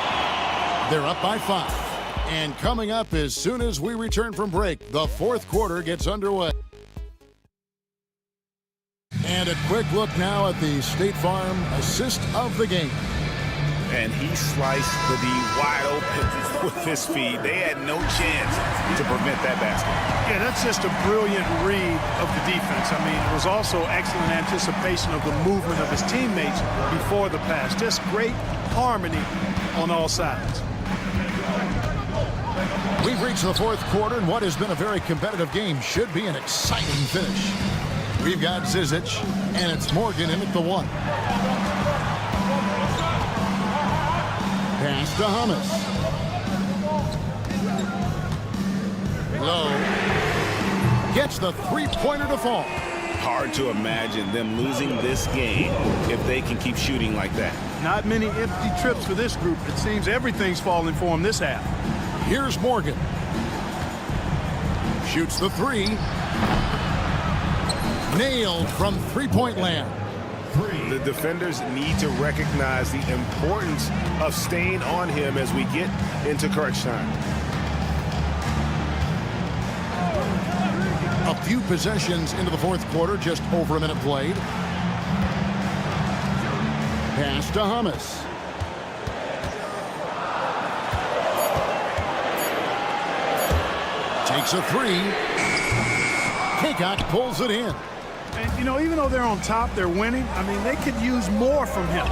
They're up by 5. And coming up as soon as we return from break, the fourth quarter gets underway. And a quick look now at the State Farm assist of the game. And he sliced the D wide open with his feed. They had no chance to prevent that basket. Yeah, that's just a brilliant read of the defense. I mean, it was also excellent anticipation of the movement of his teammates before the pass. Just great harmony on all sides. We've reached the fourth quarter, and what has been a very competitive game should be an exciting finish. We've got Zizic, and it's Morgan in at the 1. Pass to Hummus. Low. Gets the three-pointer to fall. Hard to imagine them losing this game if they can keep shooting like that. Not many empty trips for this group. It seems everything's falling for them this half. Here's Morgan. Shoots the three. Nailed from three-point land. The defenders need to recognize the importance of staying on him as we get into crunch time. A few possessions into the fourth quarter, just over a minute played. Pass to Kaunas. Takes a three. Kaunas pulls it in. And, you know, even though they're on top, they're winning. I mean, they could use more from him.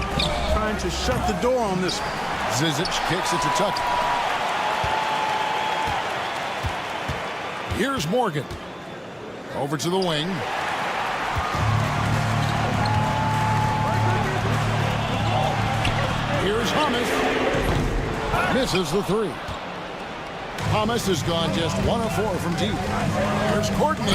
Trying to shut the door on this one. Zizic kicks it to Tucker. Here's Morgan. Over to the wing. Here's Kaunas. Misses the three. Kaunas has gone just 1 of 4 from deep. Here's Courtney.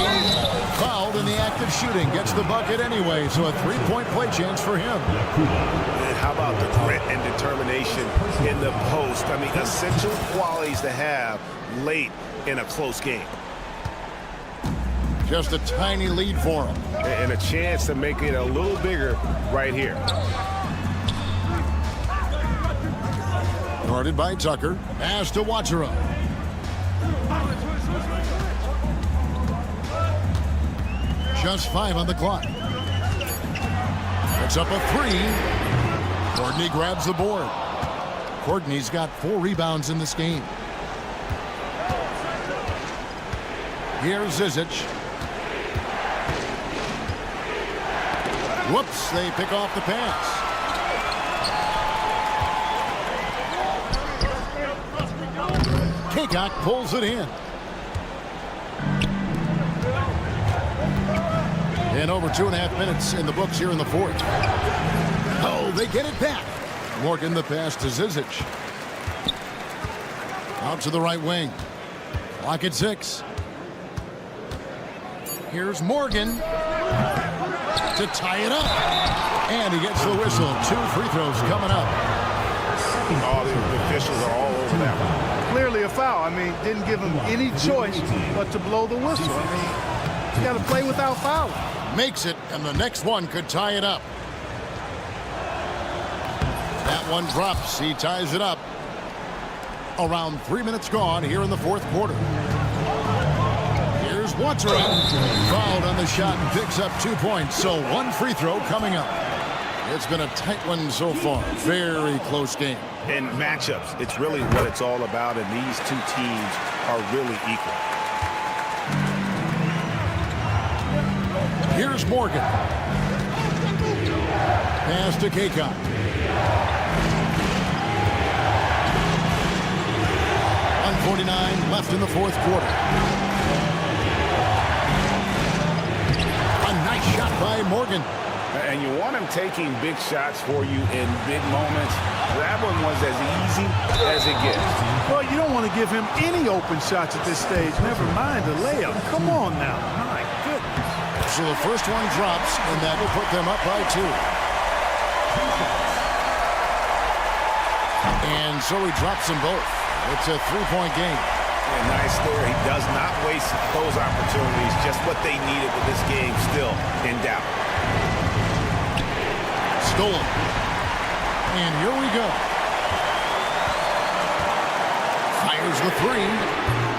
Fouled in the act of shooting. Gets the bucket anyway, so a 3-point play chance for him. And how about the grit and determination in the post? I mean, essential qualities to have late in a close game. Just a tiny lead for him. And a chance to make it a little bigger right here. Guarded by Tucker. Pass to Wachera. Just 5 on the clock. It's up a 3. Courtney grabs the board. Courtney's got 4 rebounds in this game. Here's Zizic. Whoops, they pick off the pass. Kaunas pulls it in. And over 2.5 minutes in the books here in the fourth. Oh, they get it back. Morgan the pass to Zizic. Out to the right wing. Clock at 6. Here's Morgan to tie it up. And he gets the whistle. 2 free throws coming up. All the officials are all over that one. Clearly a foul. I mean, didn't give him any choice but to blow the whistle. I mean, you got to play without fouling. Makes it, and the next one could tie it up. That one drops. He ties it up. Around 3 minutes gone here in the fourth quarter. Here's Wachera. Fouled on the shot and picks up 2 points. So 1 free throw coming up. It's been a tight one so far. Very close game. In matchups, it's really what it's all about, and these two teams are really equal. Here's Morgan. Pass to Kaunas. .149 left in the fourth quarter. A nice shot by Morgan. And you want him taking big shots for you in big moments. That one was as easy as it gets. Well, you don't want to give him any open shots at this stage. Never mind the layup. Come on now. My goodness. So the first one drops, and that will put them up by 2. And so he drops them both. It's a 3-point game. And nice there. He does not waste those opportunities. Just what they needed with this game still in doubt. Stolen. And here we go. Fires the 3.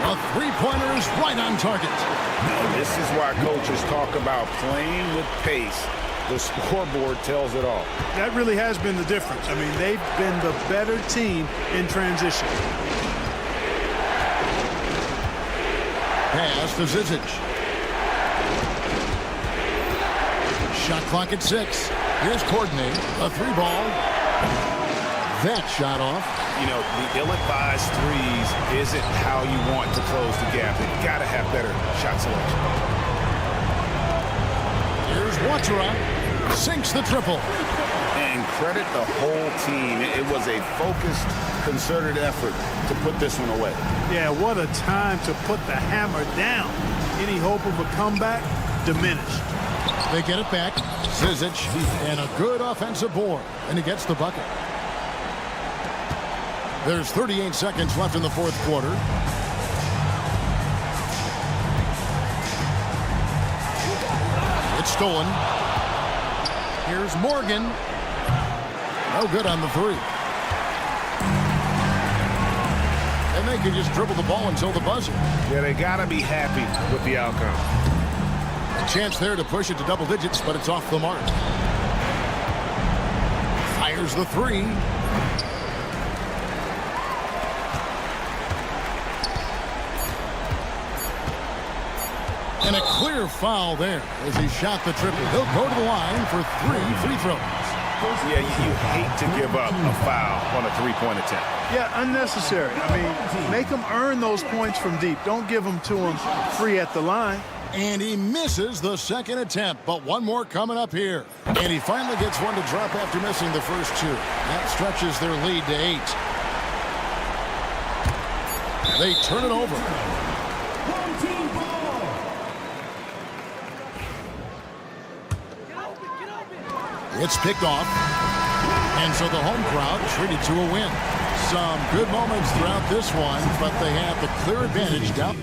A 3-pointer is right on target. Now, this is why coaches talk about playing with pace. The scoreboard tells it all. That really has been the difference. I mean, they've been the better team in transition. Pass to Zizic. Shot clock at 6. Here's Courtney. A 3-ball. That shot off. You know, the ill-advised threes isn't how you want to close the gap. You've got to have better shot selection. Here's Wachera. Sinks the triple. And credit the whole team. It was a focused, concerted effort to put this one away. Yeah, what a time to put the hammer down. Any hope of a comeback diminished. They get it back. Zizic, and a good offensive board. And he gets the bucket. There's 38 seconds left in the fourth quarter. It's stolen. Here's Morgan. No good on the three. And they can just dribble the ball until the buzzer. Yeah, they got to be happy with the outcome. A chance there to push it to double digits, but it's off the mark. Fires the three. And a clear foul there as he shot the triple. He'll go to the line for 3 free throws. Yeah, you hate to give up a foul on a three-point attempt. Yeah, unnecessary. I mean, make them earn those points from deep. Don't give them to them free at the line. And he misses the second attempt, but one more coming up here. And he finally gets one to drop after missing the first two. That stretches their lead to 8. They turn it over. It's picked off. And so the home crowd treated to a win. Some good moments throughout this one, but they have the clear advantage down.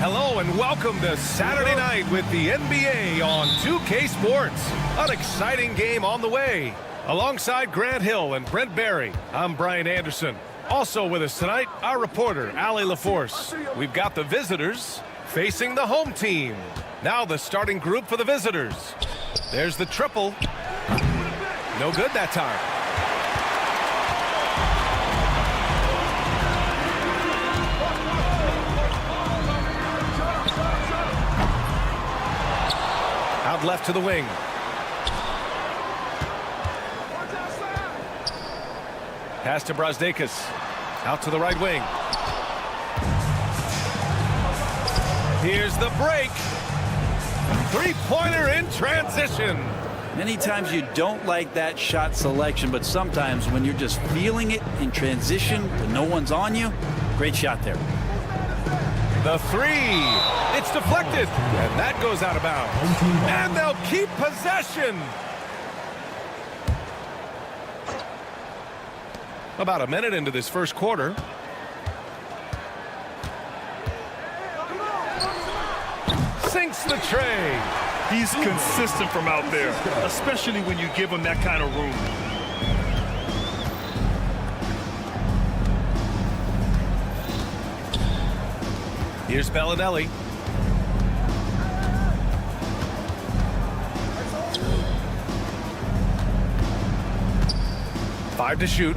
Hello and welcome to Saturday night with the NBA on 2K Sports. An exciting game on the way. Alongside Grant Hill and Brent Barry, I'm Brian Anderson. Also with us tonight, our reporter, Allie LaForce. We've got the visitors facing the home team. Now the starting group for the visitors. There's the triple. No good that time. Out left to the wing. Pass to Brasdeikis. Out to the right wing. Here's the break. Three-pointer in transition. Many times you don't like that shot selection, but sometimes when you're just feeling it in transition when no one's on you, great shot there. The three. It's deflected, and that goes out of bounds. And they'll keep possession. About a minute into this first quarter. Sinks the tray. He's consistent from out there, especially when you give him that kind of room. Here's Bellinelli. Five to shoot.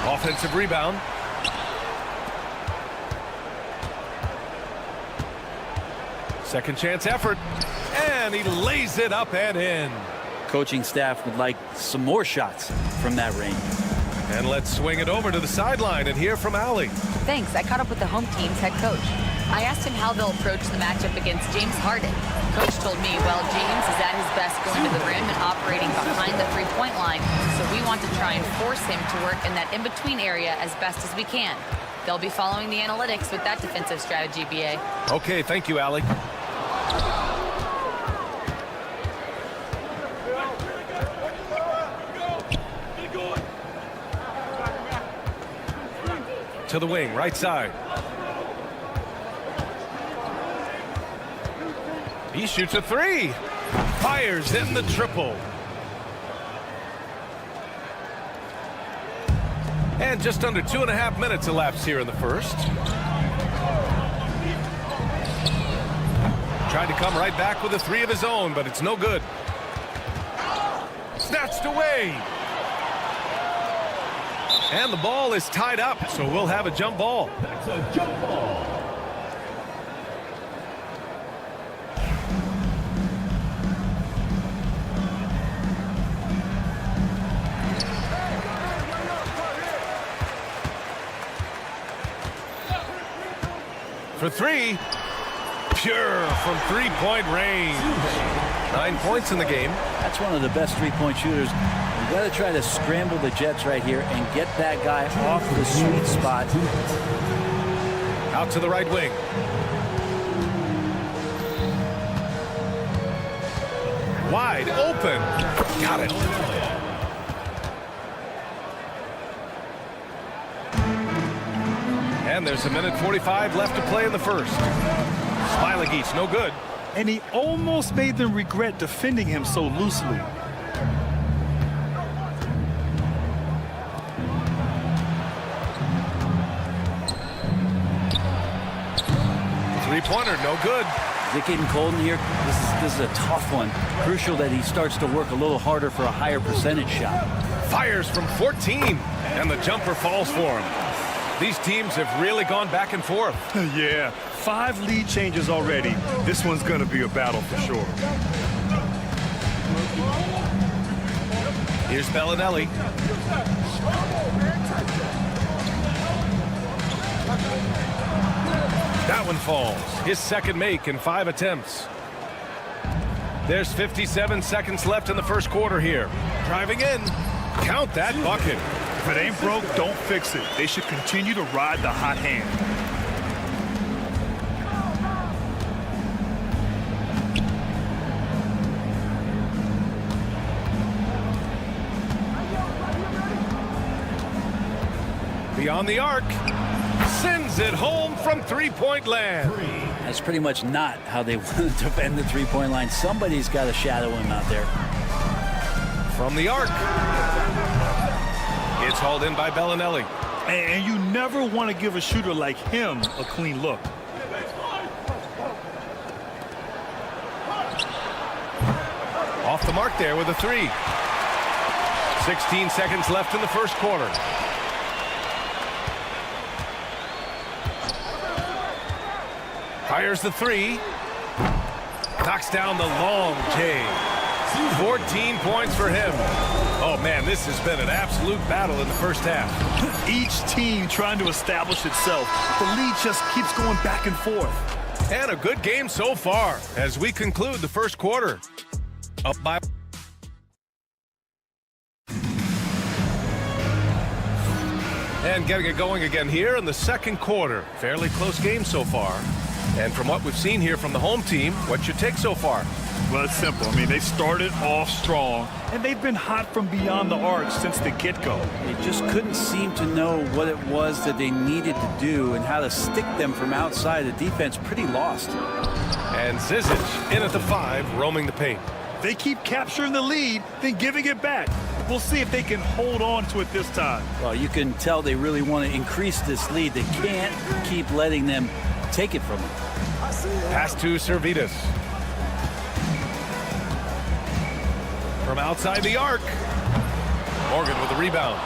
Offensive rebound. Second chance effort, and he lays it up and in. Coaching staff would like some more shots from that range. And let's swing it over to the sideline and hear from Allie. Thanks. I caught up with the home team's head coach. I asked him how they'll approach the matchup against James Harden. Coach told me, well, James is at his best going to the rim and operating behind the three-point line, so we want to try and force him to work in that in-between area as best as we can. They'll be following the analytics with that defensive strategy, BA. Okay, thank you, Allie. To the wing, right side. He shoots a three. Fires in the triple. And just under 2.5 minutes elapsed here in the first. Tried to come right back with a three of his own, but it's no good. Snatched away. And the ball is tied up, so we'll have a jump ball. That's a jump ball. For three. Pure from three-point range. 9 points in the game. That's one of the best three-point shooters. You got to try to scramble the Jets right here and get that guy off the sweet spot. Out to the right wing. Wide open. Got it. And there's a minute 45 left to play in the first. Smailagic, no good. And he almost made them regret defending him so loosely. Three-pointer, no good. Is it getting cold in here? This is a tough one. Crucial that he starts to work a little harder for a higher percentage shot. Fires from 14, and the jumper falls for him. These teams have really gone back and forth. Yeah, 5 lead changes already. This one's going to be a battle for sure. Here's Bellinelli. That one falls. His second make in 5 attempts. There's 57 seconds left in the first quarter here. Driving in. Count that bucket. If it ain't broke, don't fix it. They should continue to ride the hot hand. Beyond the arc. Sends it home from three-point land. That's pretty much not how they want to defend the three-point line. Somebody's got to shadow him out there. From the arc. It's hauled in by Bellinelli. And you never want to give a shooter like him a clean look. Off the mark there with a three. 16 seconds left in the first quarter. Fires the three. Knocks down the long J. 14 points for him. Oh, man, this has been an absolute battle in the first half. Each team trying to establish itself. The lead just keeps going back and forth. And a good game so far as we conclude the first quarter. Up by... And getting it going again here in the second quarter. Fairly close game so far. And from what we've seen here from the home team, what's your take so far? Well, it's simple. I mean, they started off strong, and they've been hot from beyond the arc since the get-go. They just couldn't seem to know what it was that they needed to do and how to stick them from outside. The defense pretty lost. And Zizic in at the 5, roaming the paint. They keep capturing the lead, then giving it back. We'll see if they can hold on to it this time. Well, you can tell they really want to increase this lead. They can't keep letting them take it from them. Pass to Servidis. From outside the arc. Morgan with the rebound.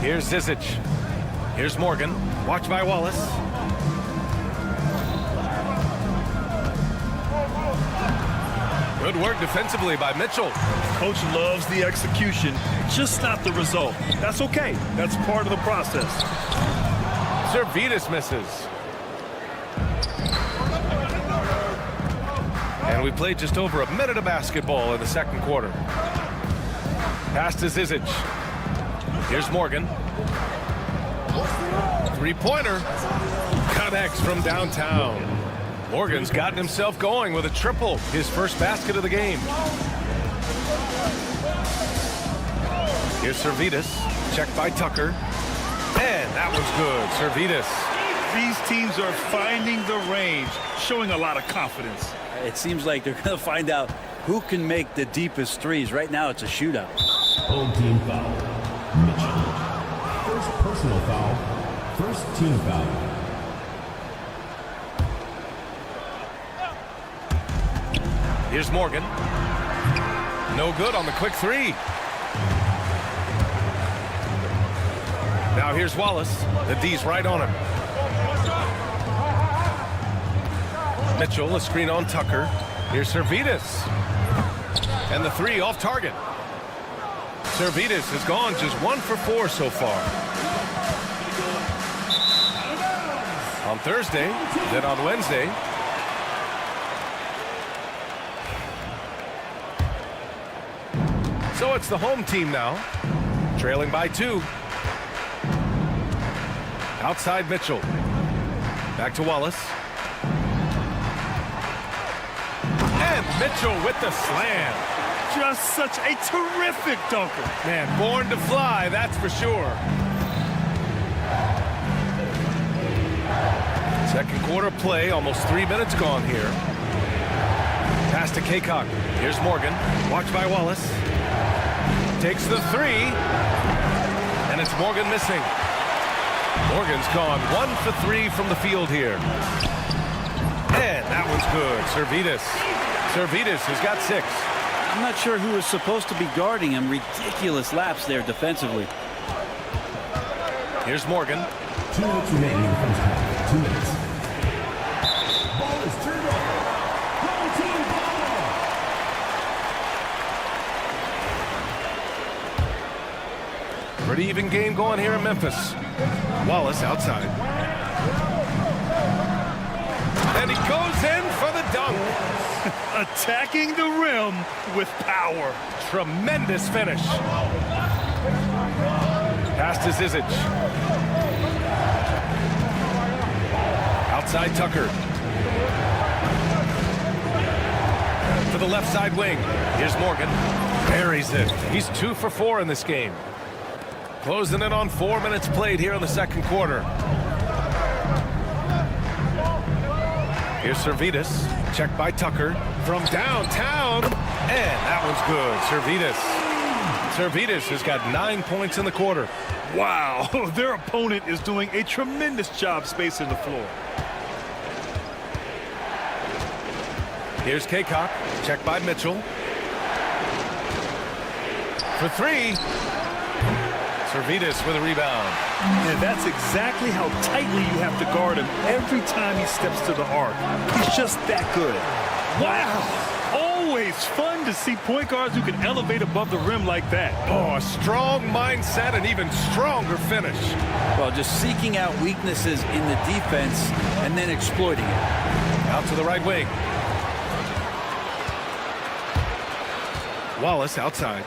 Here's Zizic. Here's Morgan. Watched by Wallace. Good work defensively by Mitchell. Coach loves the execution, just not the result. That's okay. That's part of the process. Servidis misses. And we played just over a minute of basketball in the second quarter. Pass to Zizic. Here's Morgan. Three-pointer. Connects from downtown. Morgan's gotten himself going with a triple, his first basket of the game. Here's Servidis, checked by Tucker. And that was good, Servidis. These teams are finding the range, showing a lot of confidence. It seems like they're going to find out who can make the deepest threes. Right now, it's a shootout. Home team foul. Mitchell. First personal foul. First team foul. Here's Morgan. No good on the quick three. Now here's Wallace. The D's right on him. Mitchell, a screen on Tucker. Here's Servidis. And the three off target. Servidis has gone just 1 for 4 so far. On Thursday, then on Wednesday. So it's the home team now, trailing by 2. Outside Mitchell. Back to Wallace. And Mitchell with the slam. Just such a terrific dunker. Man, born to fly, that's for sure. Second quarter play, almost 3 minutes gone here. Pass to Kaycock. Here's Morgan. Watched by Wallace. Takes the 3. And it's Morgan missing. Morgan's gone 1 for 3 from the field here. And that one's good. Servidis. Servidis has got 6. I'm not sure who is supposed to be guarding him. Ridiculous lapse there defensively. Here's Morgan. 2 minutes remaining in the first half. 2 minutes. Ball is turned over. Home team ball. Pretty even game going here in Memphis. Wallace outside. And he goes in for the dunk. Attacking the rim with power. Tremendous finish. Pass to Zizic. Outside Tucker. To the left side wing. Here's Morgan. Buries it. He's 2 for 4 in this game. Closing in on 4 minutes played here in the second quarter. Here's Servidis. Checked by Tucker. From downtown. And that one's good. Servidis. Servidis has got 9 points in the quarter. Wow. Their opponent is doing a tremendous job spacing the floor. Here's Kaycock. Checked by Mitchell. For 3. Servetus with a rebound. And that's exactly how tightly you have to guard him every time he steps to the arc. He's just that good. Wow! Always fun to see point guards who can elevate above the rim like that. Oh, a strong mindset and even stronger finish. Well, just seeking out weaknesses in the defense and then exploiting it. Out to the right wing. Wallace outside.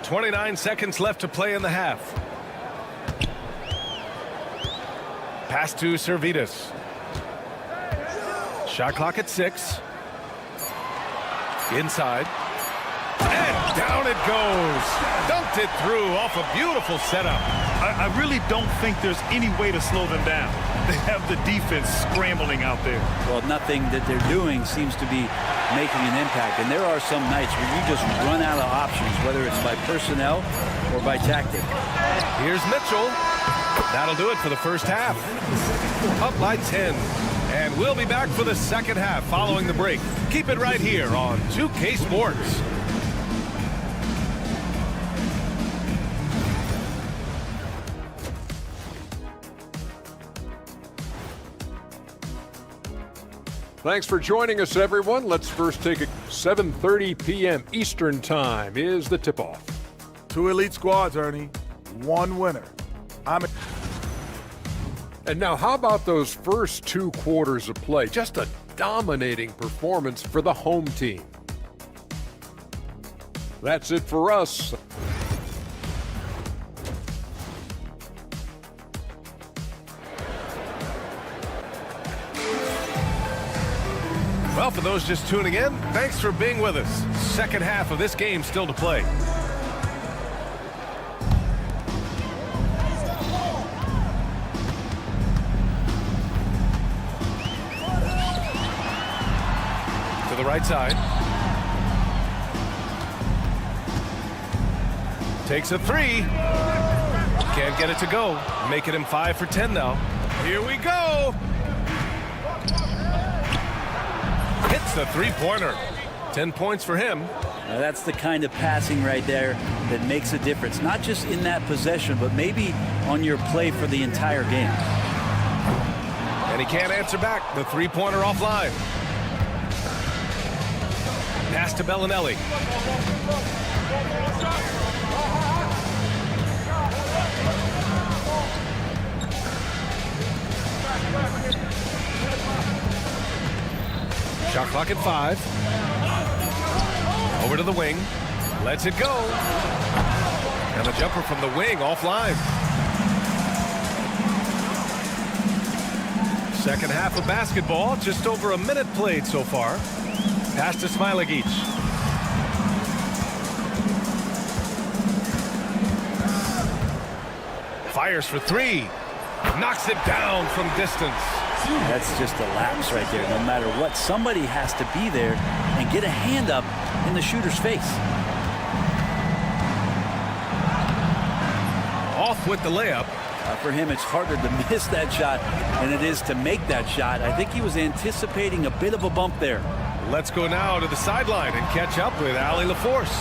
29 seconds left to play in the half. Pass to Servetus. Shot clock at 6. Inside. And down it goes. Dunked it through off a beautiful setup. I really don't think there's any way to slow them down. They have the defense scrambling out there. Well, nothing that they're doing seems to be making an impact. And there are some nights where you just run out of options, whether it's by personnel or by tactic. Here's Mitchell. That'll do it for the first half. Up by 10. And we'll be back for the second half following the break. Keep it right here on 2K Sports. Thanks for joining us, everyone. Let's first take a 7:30 p.m. Eastern Time is the tip-off. 2 elite squads, Ernie. 1 winner. And now, how about those first 2 quarters of play? Just a dominating performance for the home team. That's it for us. Well, for those just tuning in, thanks for being with us. Second half of this game still to play. To the right side. Takes a 3. Can't get it to go. Making him 5 for 10 now. Here we go. Hits the 3-pointer. 10 points for him. Now that's the kind of passing right there that makes a difference, not just in that possession, but maybe on your play for the entire game. And he can't answer back. The 3-pointer offline. Pass to Bellinelli. Shot clock at 5. Over to the wing. Lets it go. And the jumper from the wing offline. Second half of basketball. Just over a minute played so far. Pass to Smilagic. Fires for 3. Knocks it down from distance. That's just a lapse right there. No matter what, somebody has to be there and get a hand up in the shooter's face. Off with the layup. For him, it's harder to miss that shot than it is to make that shot. I think he was anticipating a bit of a bump there. Let's go now to the sideline and catch up with Allie LaForce.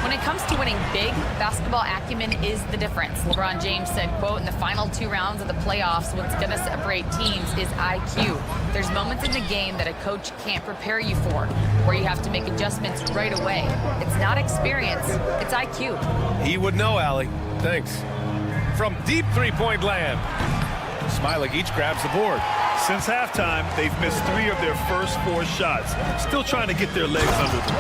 When it comes to winning big, basketball acumen is the difference. LeBron James said, quote, in the final 2 rounds of the playoffs, what's going to separate teams is IQ. There's moments in the game that a coach can't prepare you for, where you have to make adjustments right away. It's not experience, it's IQ. He would know, Allie. Thanks. From deep 3-point land, Smilagic grabs the board. Since halftime, they've missed 3 of their first 4 shots. Still trying to get their legs under them.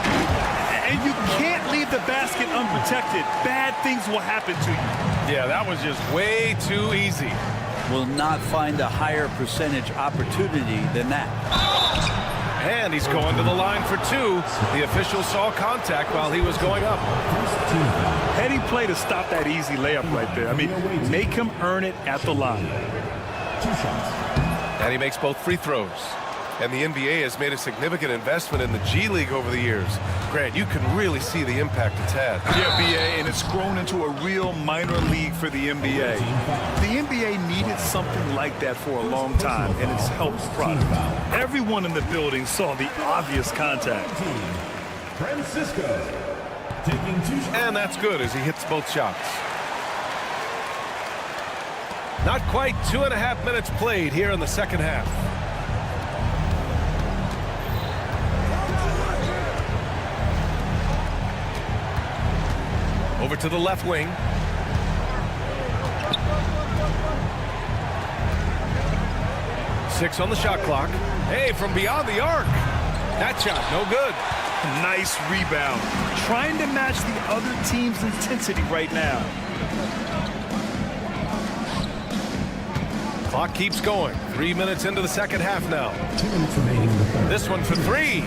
And you can't leave the basket unprotected. Bad things will happen to you. Yeah, that was just way too easy. Will not find a higher percentage opportunity than that. And he's going to the line for 2. The official saw contact while he was going up. Heady play to stop that easy layup right there. I mean, make him earn it at the line. 2 shots. And he makes both free throws. And the NBA has made a significant investment in the G League over the years. Grant, you can really see the impact it's had. Yeah, BA, and it's grown into a real minor league for the NBA. The NBA needed something like that for a long time, and it's helped the product. Everyone in the building saw the obvious contact. Francisco. And that's good as he hits both shots. Not quite 2.5 minutes played here in the second half. Over to the left wing. Six on the shot clock. Hey, from beyond the arc. That shot, no good. Nice rebound. Trying to match the other team's intensity right now. Clock keeps going. 3 minutes into the second half now. 2 minutes remaining in the third. This one for three.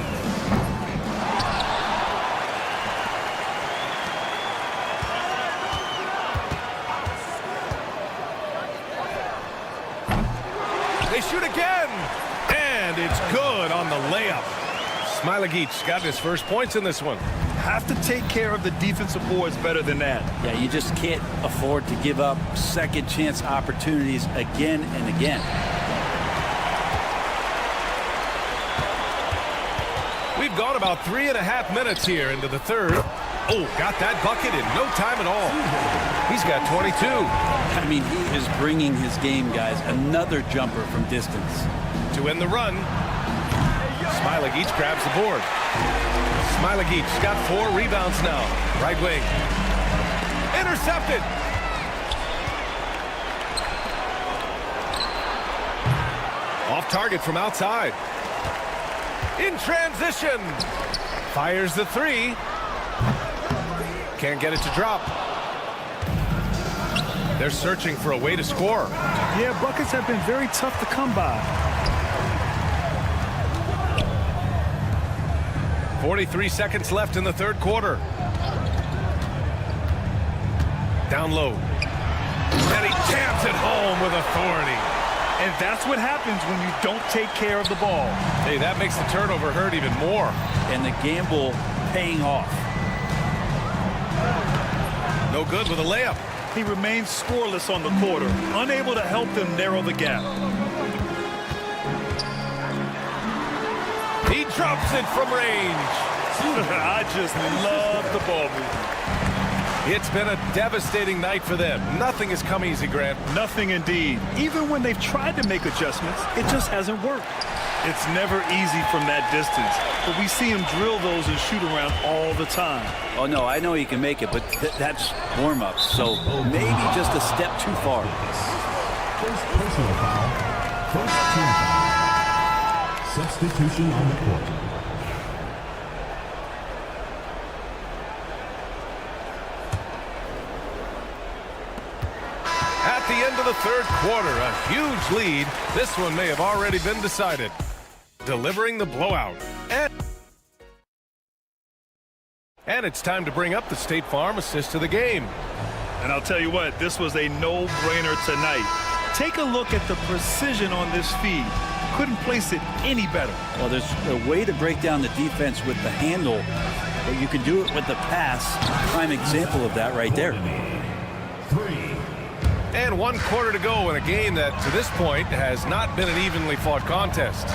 They shoot again. And it's good on the layup. Smilagic got his first points in this one. Have to take care of the defensive boards better than that. Yeah, you just can't afford to give up second chance opportunities again and again. We've gone about 3.5 minutes here into the third. Oh, got that bucket in no time at all. He's got 22. I mean, he is bringing his game, guys. Another jumper from distance. To end the run, Smilagic grabs the board. Smilagic's got 4 rebounds now. Right wing. Intercepted. Off target from outside. In transition. Fires the three. Can't get it to drop. They're searching for a way to score. Yeah, buckets have been very tough to come by. 43 seconds left in the third quarter. Down low. And he jams it home with authority. And that's what happens when you don't take care of the ball. Hey, that makes the turnover hurt even more. And the gamble paying off. No good with a layup. He remains scoreless on the quarter, unable to help them narrow the gap. He drops it from range. I just love the ball movement. It's been a devastating night for them. Nothing has come easy, Grant. Nothing indeed. Even when they've tried to make adjustments, it just hasn't worked. It's never easy from that distance, but we see him drill those and shoot around all the time. Oh, no, I know he can make it, but that's warm-up, so maybe just a step too far. First personal foul. First team foul. Substitution on the court. At the end of the third quarter, a huge lead. This one may have already been decided. Delivering the blowout. And it's time to bring up the State Farm assist to the game. And I'll tell you what, this was a no-brainer tonight. Take a look at the precision on this feed. Couldn't place it any better. Well, there's a way to break down the defense with the handle, but you can do it with the pass. Prime example of that right there. 3. And 1 quarter to go in a game that, to this point, has not been an evenly fought contest.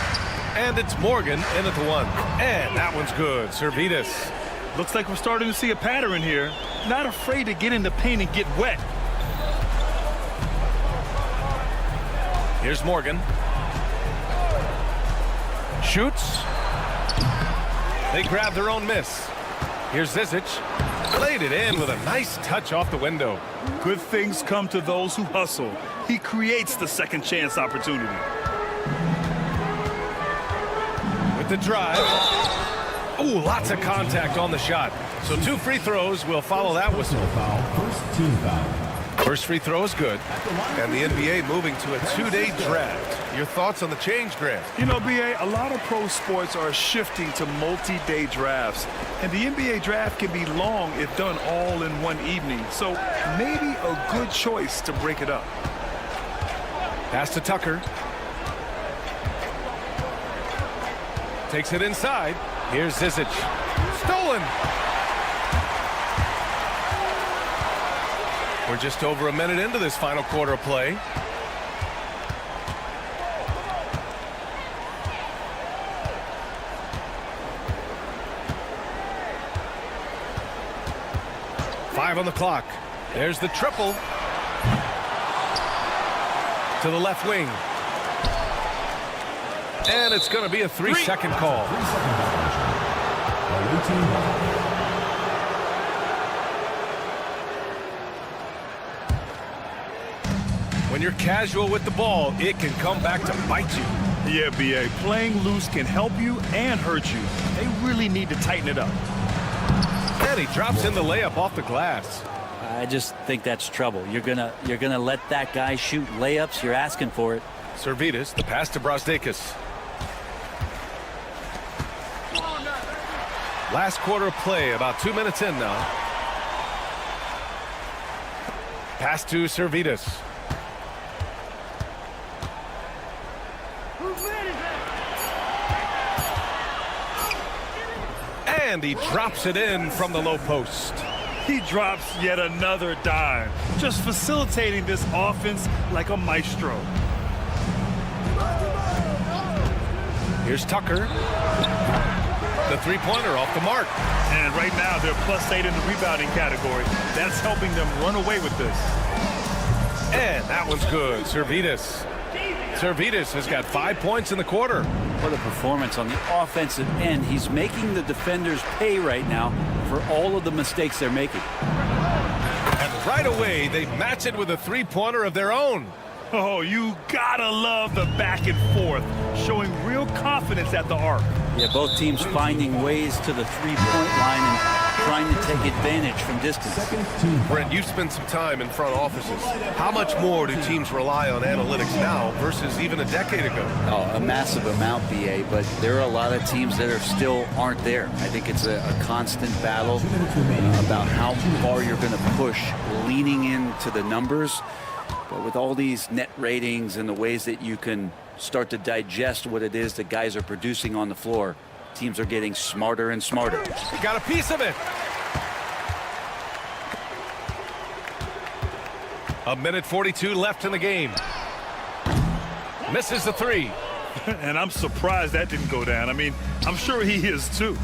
And it's Morgan in at the one. And that one's good. Servetus. Looks like we're starting to see a pattern here. Not afraid to get in the paint and get wet. Here's Morgan. Shoots. They grab their own miss. Here's Zizic. Played it in with a nice touch off the window. Good things come to those who hustle. He creates the second chance opportunity. With the drive. Ooh, lots of contact on the shot. So 2 free throws will follow that whistle. First team foul. First free throw is good. And the NBA moving to a 2-day draft. Your thoughts on the change, Grant? You know, B.A., a lot of pro sports are shifting to multi-day drafts. And the NBA draft can be long if done all in one evening. So maybe a good choice to break it up. Pass to Tucker. Takes it inside. Here's Zizic. Stolen. We're just over a minute into this final quarter of play. 5 on the clock. There's the triple. To the left wing. And it's going to be a 3-second call. When you're casual with the ball, it can come back to bite you. Yeah, B.A. Playing loose can help you and hurt you. They really need to tighten it up. And he drops in the layup off the glass. I just think that's trouble. You're gonna let that guy shoot layups. You're asking for it. Servidis, the pass to Brasdeikis. Last quarter of play, about 2 minutes in now. Pass to Servidis. And he drops it in from the low post. He drops yet another dime, just facilitating this offense like a maestro. Here's Tucker. The three-pointer off the mark. And right now they're +8 in the rebounding category. That's helping them run away with this. And that one's good. Servidis. Servidis has got 5 points in the quarter. What a performance on the offensive end. He's making the defenders pay right now for all of the mistakes they're making. And right away, they match it with a three-pointer of their own. Oh, you gotta love the back and forth, showing real confidence at the arc. Yeah, both teams finding ways to the three-point line and trying to take advantage from distance. Brent, you've spent some time in front offices. How much more do teams rely on analytics now versus even a decade ago? Oh, a massive amount, BA, but there are a lot of teams that are still aren't there. I think it's a constant battle about how far you're going to push, leaning into the numbers. But with all these net ratings and the ways that you can start to digest what it is that guys are producing on the floor, teams are getting smarter and smarter. Got a piece of it. A minute 42 left in the game. Misses the three. And I'm surprised that didn't go down. I mean, I'm sure he is too.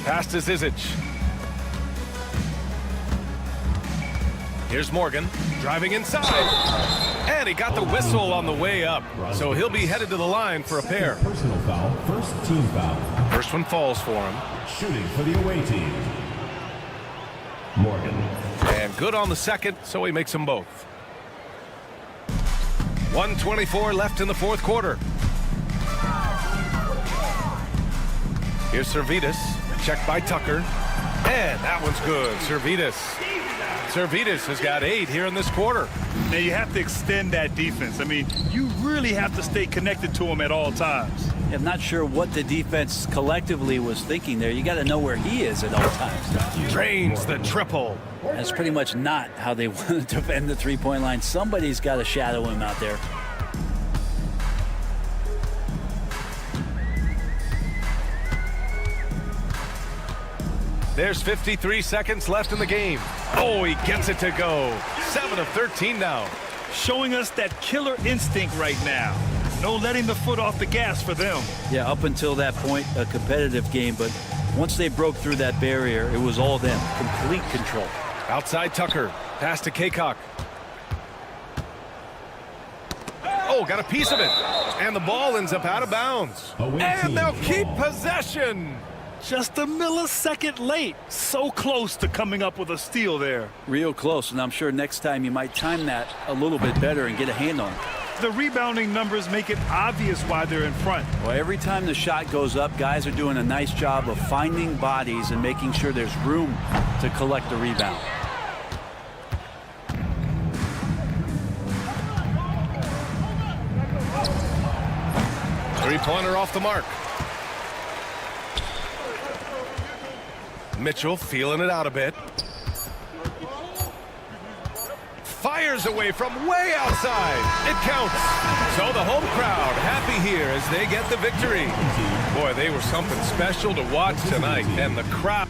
Pass to Zizic. Here's Morgan driving inside. And he got the whistle on the way up. So he'll be headed to the line for a pair. Personal foul, first team foul. First one falls for him. Shooting for the away team. Morgan. And good on the second, so he makes them both. 1:24 left in the fourth quarter. Here's Servidis. Checked by Tucker. And that one's good. Servidis has got 8 here in this quarter. Now you have to extend that defense. I mean, you really have to stay connected to him at all times. I'm not sure what the defense collectively was thinking there. You got to know where he is at all times. Drains the triple. That's pretty much not how they want to defend the three-point line. Somebody's got to shadow him out there. There's 53 seconds left in the game. Oh, he gets it to go. 7 of 13 now. Showing us that killer instinct right now. No letting the foot off the gas for them. Yeah, up until that point, a competitive game, but once they broke through that barrier, it was all them. Complete control. Outside Tucker. Pass to Kaycock. Oh, got a piece of it. And the ball ends up out of bounds. And they'll keep possession. Just a millisecond late. So close to coming up with a steal there. Real close, and I'm sure next time you might time that a little bit better and get a hand on it. The rebounding numbers make it obvious why they're in front. Well, every time the shot goes up, guys are doing a nice job of finding bodies and making sure there's room to collect the rebound. Three-pointer off the mark. Mitchell feeling it out a bit. Fires away from way outside. It counts. So the home crowd happy here as they get the victory. Boy, they were something special to watch tonight. And the crowd.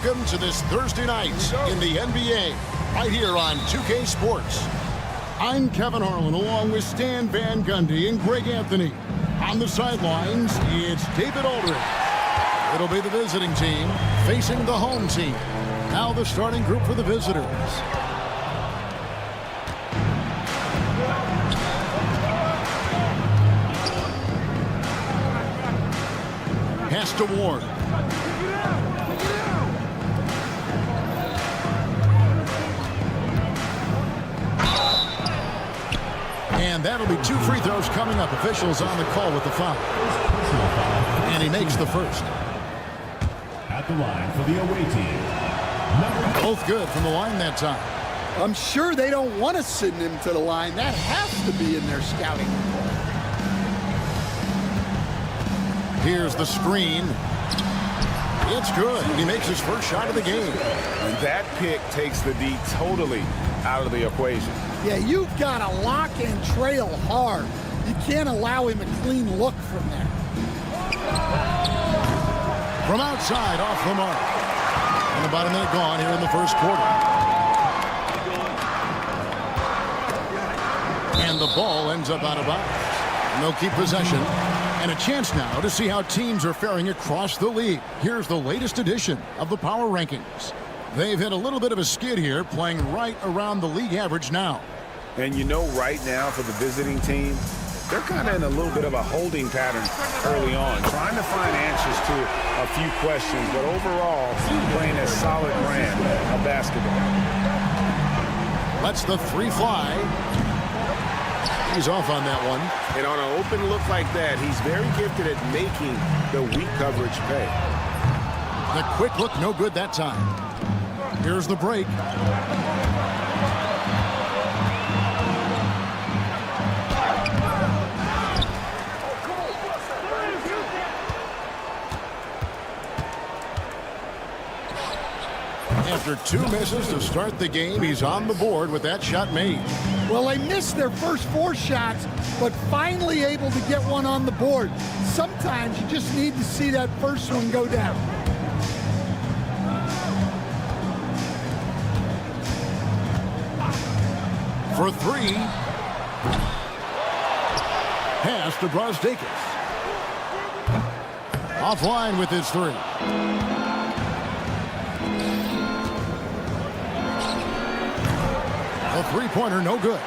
Welcome to this Thursday night in the NBA, right here on 2K Sports. I'm Kevin Harlan, along with Stan Van Gundy and Greg Anthony. On the sidelines, it's David Aldridge. It'll be the visiting team facing the home team. Now the starting group for the visitors. Pass to Ward. And that'll be 2 free throws coming up. Officials on the call with the foul. And he makes the first. At the line for the away team. Both good from the line that time. I'm sure they don't want to send him to the line. That has to be in their scouting report. Here's the screen. It's good. He makes his first shot of the game. And that pick takes the D totally out of the equation. Yeah, you've got to lock and trail hard. You can't allow him a clean look from there. From outside, off the mark. And about a minute gone here in the first quarter. And the ball ends up out of bounds. And they'll keep possession. And a chance now to see how teams are faring across the league. Here's the latest edition of the Power Rankings. They've hit a little bit of a skid here, playing right around the league average now. And you know, right now for the visiting team, they're kind of in a little bit of a holding pattern early on, trying to find answers to a few questions, but overall, playing a solid brand of basketball. Lets the 3 fly. He's off on that one. And on an open look like that, he's very gifted at making the weak coverage pay. The quick look, no good that time. Here's the break. After 2 misses to start the game, he's on the board with that shot made. Well, they missed their first 4 shots, but finally able to get one on the board. Sometimes you just need to see that first one go down. For 3. Pass to Brosdakis. Offline with his 3. A 3-pointer, no good.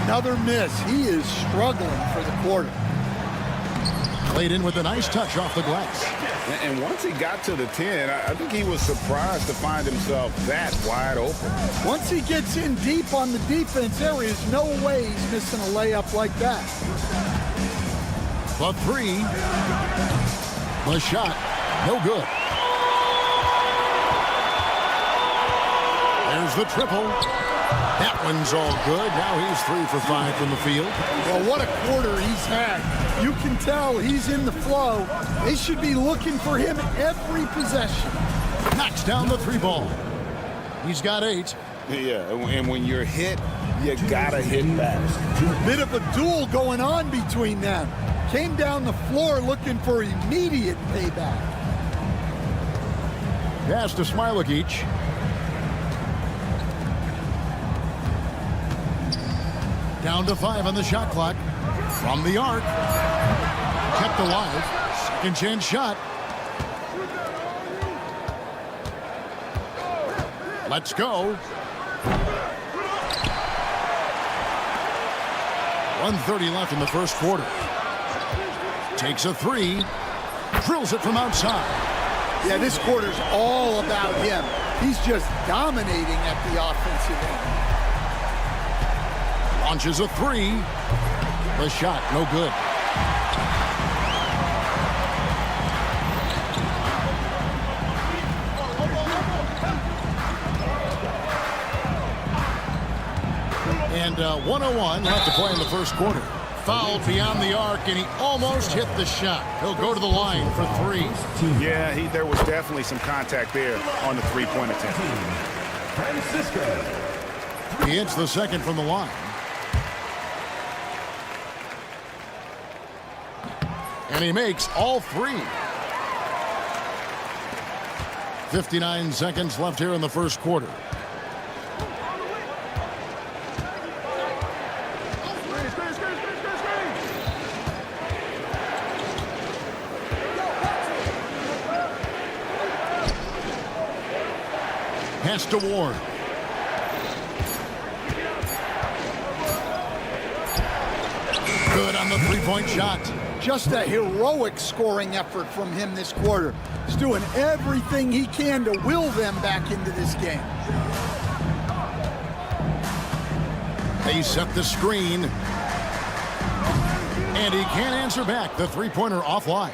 Another miss. He is struggling for the quarter. Played in with a nice touch off the glass. And once he got to the 10, I think he was surprised to find himself that wide open. Once he gets in deep on the defense, there is no way he's missing a layup like that. The 3. The shot, no good. There's the triple. That one's all good. Now he's 3 for 5 from the field. Well, what a quarter he's had. You can tell he's in the flow. They should be looking for him every possession. Knocks down the 3 ball. He's got 8. Yeah, and when you're hit, you gotta hit back. Bit of a duel going on between them. Came down the floor looking for immediate payback. Pass to Smilagic. Down to 5 on the shot clock. From the arc. Kept alive. Second chance shot. Let's go. 1:30 left in the first quarter. Takes a 3. Drills it from outside. Yeah, this quarter's all about him. He's just dominating at the offensive end. Launches a 3. The shot, no good. And 1:01 left to play in the first quarter. Fouled beyond the arc, and he almost hit the shot. He'll go to the line for 3. Yeah, there was definitely some contact there on the 3-point attempt. He hits the second from the line. And he makes all 3. 59 seconds left here in the first quarter. Pass to Ward. Good on the three-point shot. Just a heroic scoring effort from him this quarter. He's doing everything he can to will them back into this game. They set the screen. And he can't answer back. The three-pointer offline.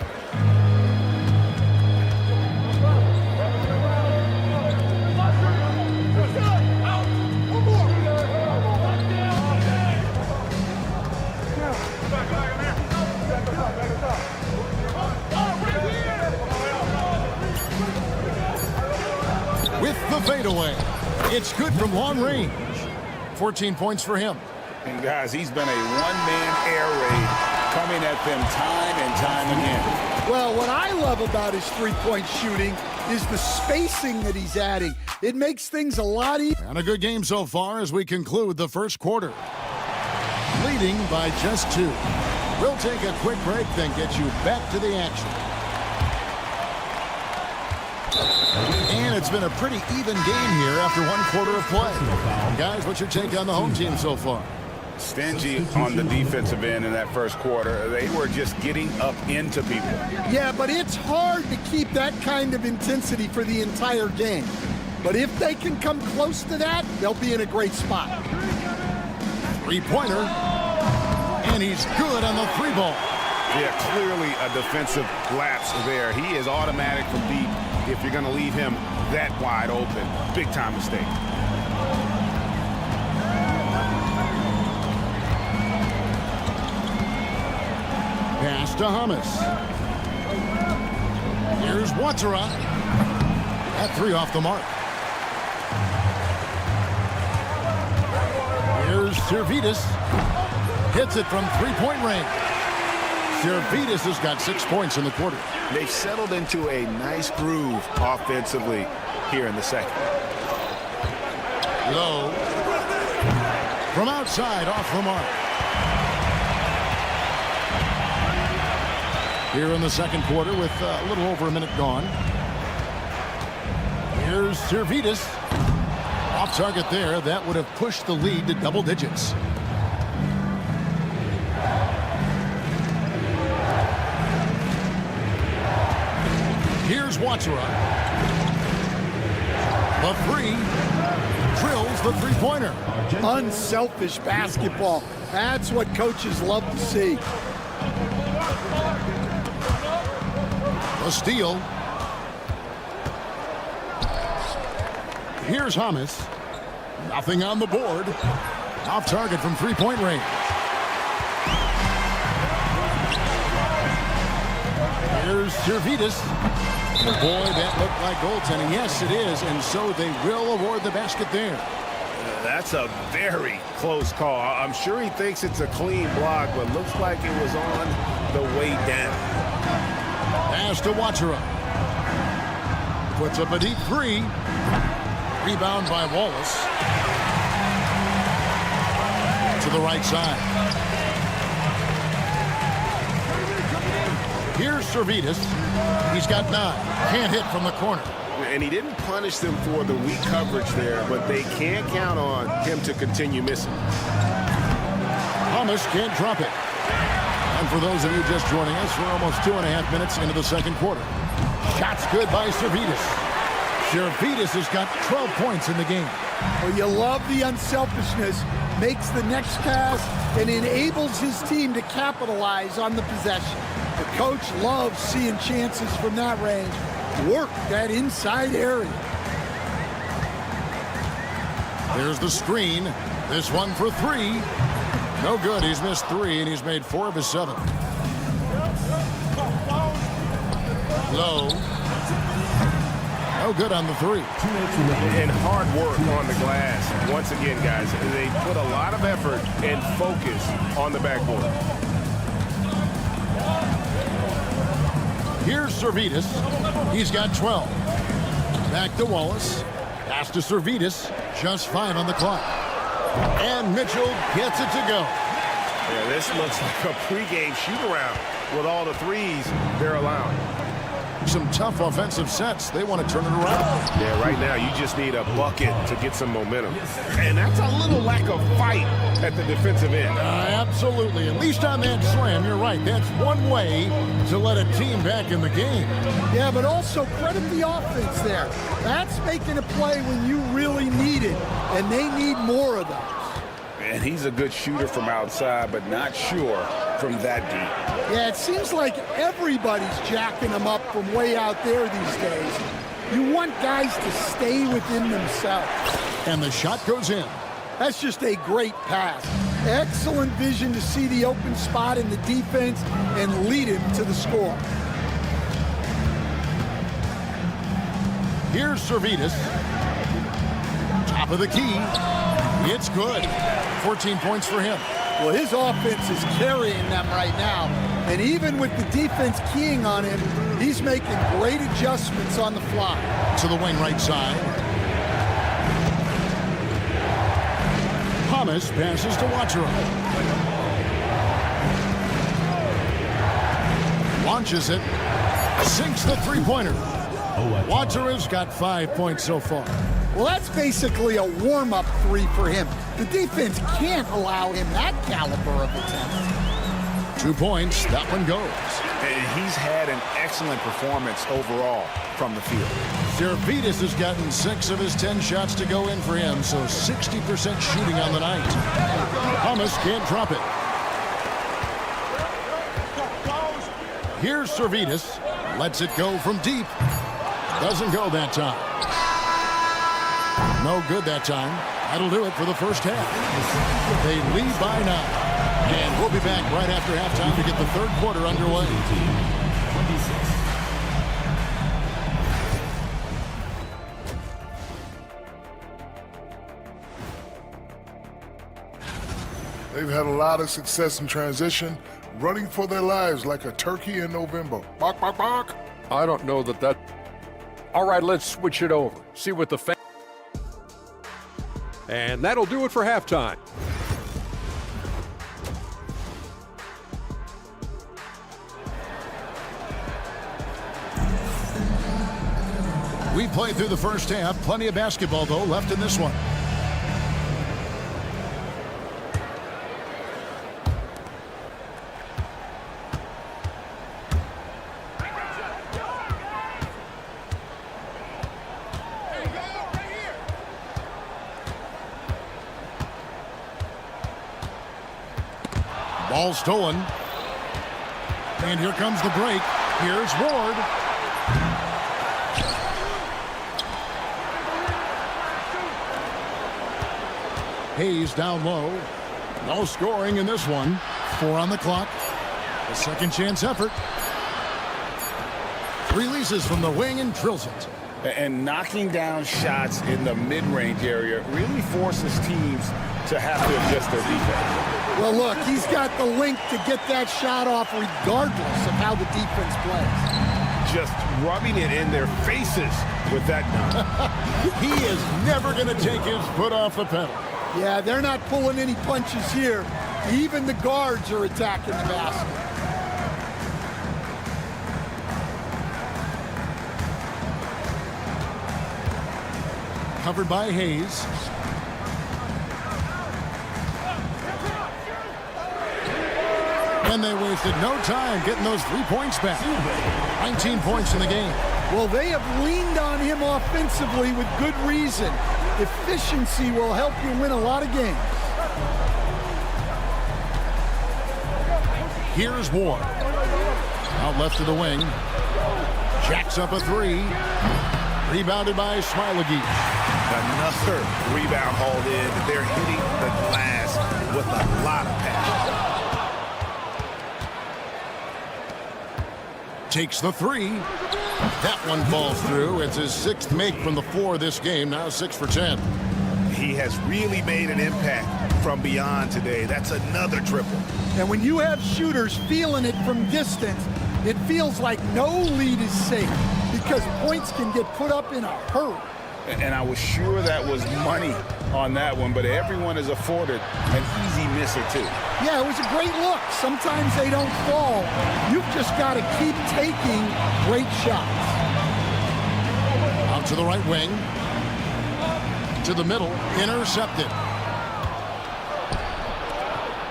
With the fadeaway. It's good from long range. 14 points for him. And guys, he's been a one-man air raid coming at them time and time again. Well, what I love about his three-point shooting is the spacing that he's adding. It makes things a lot easier. And a good game so far as we conclude the first quarter. Leading by just 2. We'll take a quick break, then get you back to the action. And it's been a pretty even game here after 1 quarter of play. Guys, what's your take on the home team so far? Stingy on the defensive end in that first quarter. They were just getting up into people. Yeah, but it's hard to keep that kind of intensity for the entire game. But if they can come close to that, they'll be in a great spot. Three-pointer. And he's good on the three ball. Yeah, clearly a defensive lapse there. He is automatic from deep if you're going to leave him that wide open. Big time mistake. Pass to Hamas. Here's Watara. That 3 off the mark. Here's Servidis. Hits it from three-point range. Servidis has got 6 points in the quarter. They've settled into a nice groove offensively here in the second. Low. From outside, off the mark. Here in the second quarter with a little over a minute gone. Here's Servidis. Off target there. That would have pushed the lead to double digits. Here's Watara. The 3. Drills the three-pointer. Unselfish basketball. That's what coaches love to see. The steal. Here's Hamas. Nothing on the board. Off target from three-point range. Here's Servidis. Boy, that looked like goaltending. Yes, it is, and so they will award the basket there. That's a very close call. I'm sure he thinks it's a clean block, but looks like it was on the way down. Pass to Watara. Puts up a deep 3. Rebound by Wallace. To the right side. Here's Servidis. He's got 9. Can't hit from the corner. And he didn't punish them for the weak coverage there, but they can't count on him to continue missing. Hamas can't drop it. And for those of you just joining us, we're almost 2.5 minutes into the second quarter. Shots good by Servidis. Servidis has got 12 points in the game. Well, you love the unselfishness. Makes the next pass and enables his team to capitalize on the possession. The coach loves seeing chances from that range. Work that inside area. There's the screen. This one for 3. No good. He's missed 3, and he's made 4 of his 7. Low. No good on the 3. And hard work on the glass. Once again, guys, they put a lot of effort and focus on the backboard. Here's Servidis. He's got 12. Back to Wallace. Pass to Servetus. Just 5 on the clock. And Mitchell gets it to go. Yeah, this looks like a pregame shoot-around with all the threes they're allowing. Some tough offensive sets. They want to turn it around. Yeah, right now you just need a bucket to get some momentum. And that's a little lack of fight at the defensive end. Absolutely. At least on that slam, you're right. That's one way to let a team back in the game. Yeah, but also credit the offense there. That's making a play when you really need it, and they need more of those. And he's a good shooter from outside, but not sure from that deep. Yeah, it seems like everybody's jacking them up from way out there these days. You want guys to stay within themselves. And the shot goes in. That's just a great pass. Excellent vision to see the open spot in the defense and lead him to the score. Here's Servetus. Top of the key. It's good. 14 points for him. Well, his offense is carrying them right now. And even with the defense keying on him, he's making great adjustments on the fly. To the wing right side. Thomas passes to Watero. Launches it. Sinks the three-pointer. Watero's got 5 points so far. Well, that's basically a warm-up three for him. The defense can't allow him that caliber of attempt. 2 points. That one goes. And he's had an excellent performance overall from the field. Servetus has gotten 6 of his 10 shots to go in for him, so 60% shooting on the night. Thomas can't drop it. Here's Servetus. Lets it go from deep. Doesn't go that time. No good that time. That'll do it for the first half. They lead by 9. And we'll be back right after halftime to get the third quarter underway. They've had a lot of success in transition, running for their lives like a turkey in November. Bark, bark, bark. I don't know that. All right, let's switch it over. See what the fans. And that'll do it for halftime. We played through the first half. Plenty of basketball, though, left in this one. Ball stolen. And here comes the break. Here's Ward. Hayes down low. No scoring in this one. 4 on the clock. A second chance effort. Releases from the wing and drills it. And knocking down shots in the mid-range area really forces teams to have to adjust their defense. Well, look, he's got the length to get that shot off regardless of how the defense plays. Just rubbing it in their faces with that dunk. He is never going to take his foot off the pedal. Yeah, they're not pulling any punches here. Even the guards are attacking the basket. Covered by Hayes. And they wasted no time getting those 3 points back. 19 points in the game. Well, they have leaned on him offensively with good reason. Efficiency will help you win a lot of games. Here's Ward. Out left to the wing. Jacks up a 3. Rebounded by Smiley. Another rebound hauled in. They're hitting the glass with a lot of passion. Takes the 3. That one falls through. It's his 6th make from the floor this game. Now 6 for 10. He has really made an impact from beyond today. That's another triple. And when you have shooters feeling it from distance, it feels like no lead is safe because points can get put up in a hurry. And I was sure that was money on that one, but everyone is afforded an easy misser too. Yeah, it was a great look. Sometimes they don't fall. You've just got to keep taking great shots. Out to the right wing. To the middle. Intercepted.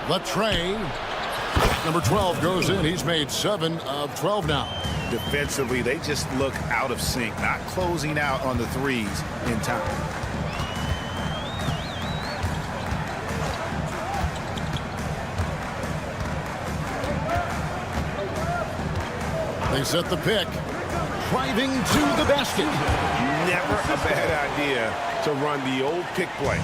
Latrey. Number 12 goes in. He's made 7 of 12 now. Defensively, they just look out of sync, not closing out on the threes in time. They set the pick. Driving to the basket. Never a bad idea to run the old pick play.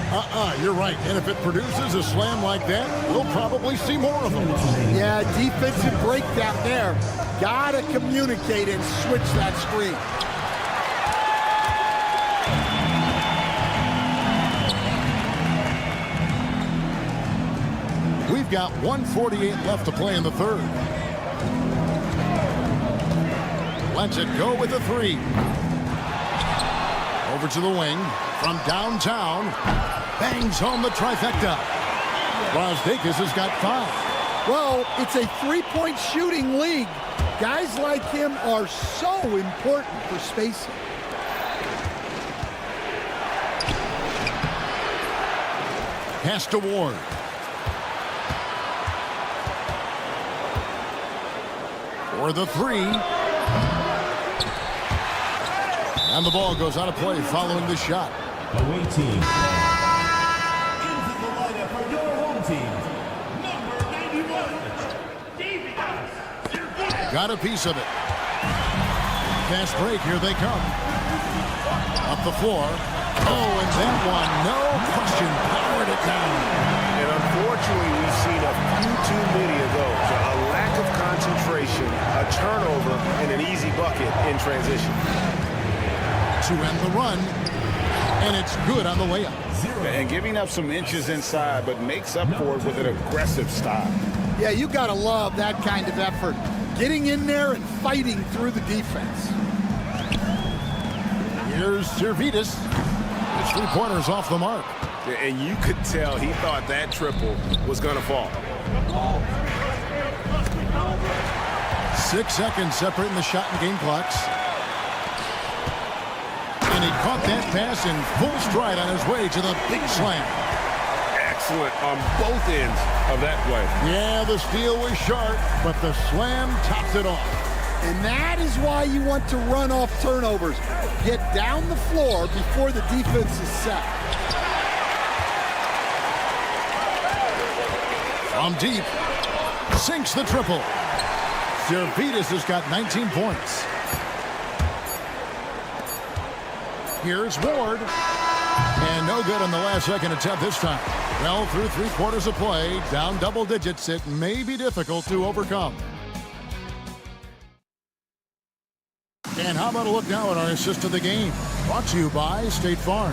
You're right. And if it produces a slam like that, we'll probably see more of them. Yeah, defensive breakdown there. Gotta communicate and switch that screen. We've got 1:48 left to play in the third. Lets it go with a 3. Over to the wing from downtown. Bangs home the trifecta. Brosdakis has got 5. Well, it's a three-point shooting league. Guys like him are so important for spacing. Pass to Ward. For the 3. And the ball goes out of play following the shot. Away team. Into the lineup for your home team. Number 91. Got a piece of it. Fast break. Here they come. Up the floor. Oh, and that one, no question, powered it down. And unfortunately, we've seen a few too many of those. A lack of concentration, a turnover, and an easy bucket in transition. To end the run, and it's good on the layup. And giving up some inches inside, but makes up for it with an aggressive style. Yeah, you got to love that kind of effort. Getting in there and fighting through the defense. Here's Servidis. His 3-pointer's off the mark. And you could tell he thought that triple was going to fall. 6 seconds separating the shot and game clocks. And he caught that pass in full stride on his way to the big slam. Excellent on both ends of that play. Yeah, the steal was sharp, but the slam tops it off. And that is why you want to run off turnovers. Get down the floor before the defense is set. From deep, sinks the triple. Servidis has got 19 points. Here's Ward. And no good on the last second attempt this time. Well, through 3 quarters of play, down double digits, it may be difficult to overcome. And how about a look now at our assist of the game? Brought to you by State Farm.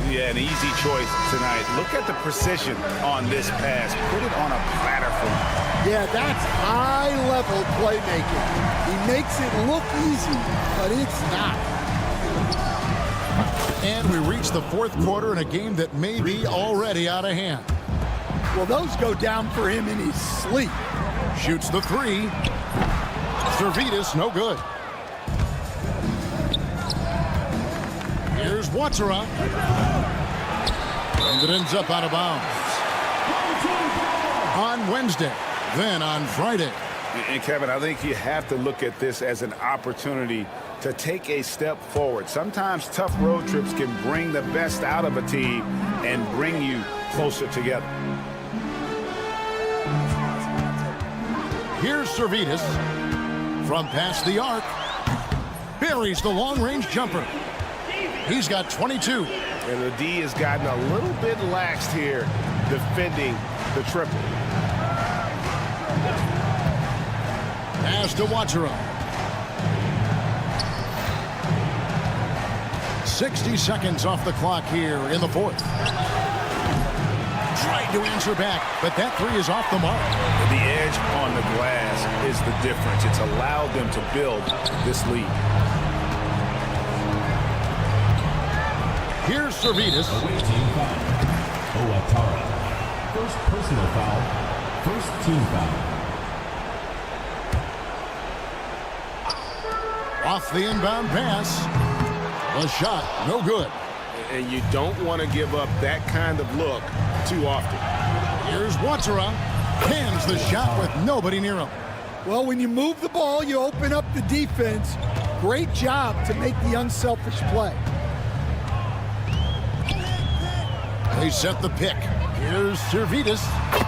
Yeah, an easy choice tonight. Look at the precision on this pass. Put it on a platter for him. Yeah, that's high-level playmaking. He makes it look easy, but it's not. And we reach the 4th quarter in a game that may be already out of hand. Well, those go down for him in his sleep. Shoots the 3. Servidis, no good. Here's Watsara. And it ends up out of bounds. On Wednesday, then on Friday. And Kevin, I think you have to look at this as an opportunity to take a step forward. Sometimes tough road trips can bring the best out of a team and bring you closer together. Here's Servidis from past the arc. Buries the long-range jumper. He's got 22. And the D has gotten a little bit laxed here defending the triple. Pass to Watsara. 60 seconds off the clock here in the 4th. Tried to answer back, but that 3 is off the mark. The edge on the glass is the difference. It's allowed them to build this lead. Here's Servetus. Away team foul. Owatara. First personal foul. First team foul. Off the inbound pass. The shot, no good. And you don't want to give up that kind of look too often. Here's Watara. Hands the shot with nobody near him. Well, when you move the ball, you open up the defense. Great job to make the unselfish play. They set the pick. Here's Servetus.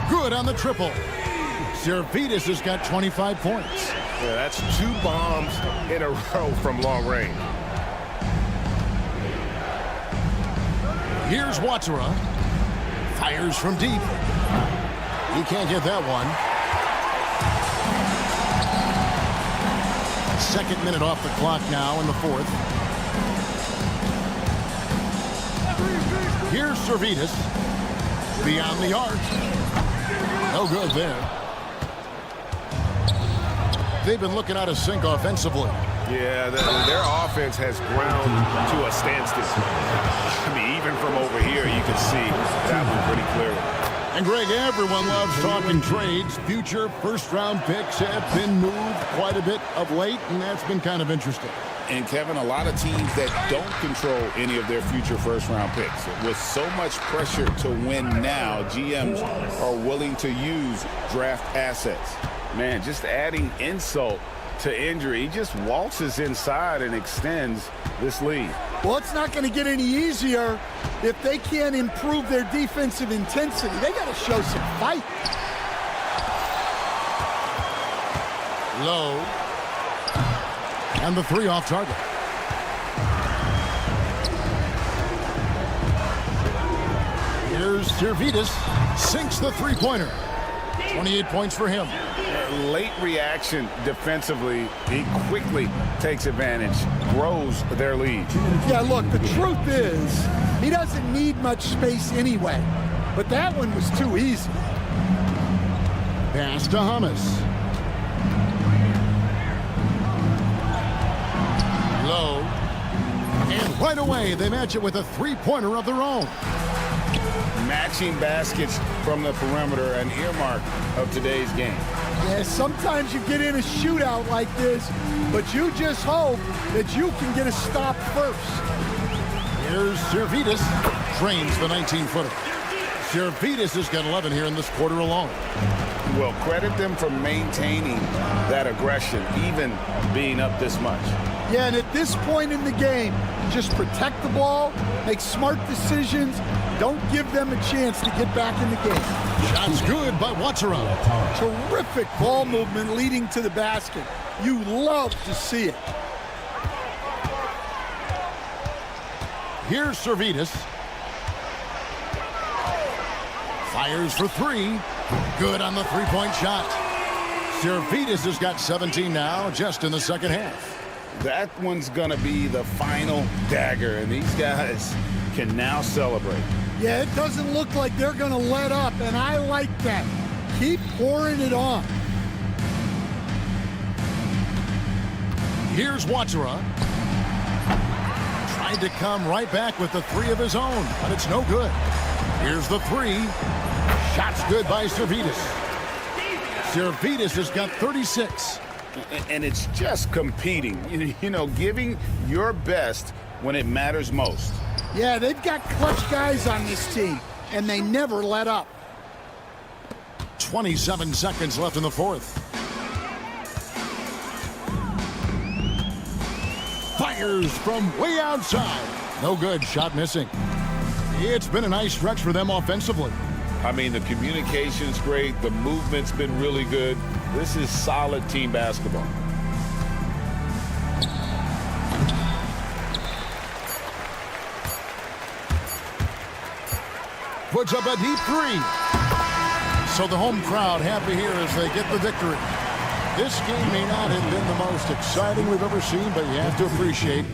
Good on the triple. Servetus has got 25 points. Yeah, that's 2 bombs in a row from long range. Here's Watara. Fires from deep. He can't get that one. Second minute off the clock now in the fourth. Here's Servetus. Beyond the arc. No good there. They've been looking out of sync offensively. Yeah, their offense has ground to a standstill. I mean, even from over here, you can see that one pretty clearly. And Greg, everyone loves talking trades. Future first-round picks have been moved quite a bit of late, and that's been kind of interesting. And Kevin, a lot of teams that don't control any of their future first-round picks. With so much pressure to win now, GMs are willing to use draft assets. Man, just adding insult to injury, he just waltzes inside and extends this lead. Well, it's not going to get any easier if they can't improve their defensive intensity. They got to show some fight. Low. And the 3 off target. Here's Servetus. Sinks the 3-pointer. 28 points for him. Late reaction defensively. He quickly takes advantage, grows their lead. Yeah, look, the truth is, he doesn't need much space anyway. But that one was too easy. Pass to Hummus. Low. And right away, they match it with a 3-pointer of their own. Matching baskets from the perimeter, an earmark of today's game. Yeah, sometimes you get in a shootout like this, but you just hope that you can get a stop first. Here's Servetus. Drains the 19-footer. Servetus has got 11 here in this quarter alone. Well, credit them for maintaining that aggression, even being up this much. Yeah, and at this point in the game, just protect the ball, make smart decisions, don't give them a chance to get back in the game. Shots good by Watara. Terrific ball movement leading to the basket. You love to see it. Here's Servetus. Fires for 3. Good on the 3-point shot. Servetus has got 17 now, just in the second half. That one's going to be the final dagger, and these guys can now celebrate. Yeah, it doesn't look like they're going to let up, and I like that. Keep pouring it on. Here's Watara. Tried to come right back with the 3 of his own, but it's no good. Here's the 3. Shots good by Servetus. Servetus has got 36. And it's just competing, you know, giving your best when it matters most. Yeah, they've got clutch guys on this team, and they never let up. 27 seconds left in the fourth. Fires from way outside. No good. Shot missing. It's been a nice stretch for them offensively. I mean, the communication's great. The movement's been really good. This is solid team basketball. Puts up a deep 3. So the home crowd happy here as they get the victory. This game may not have been the most exciting we've ever seen, but you have to appreciate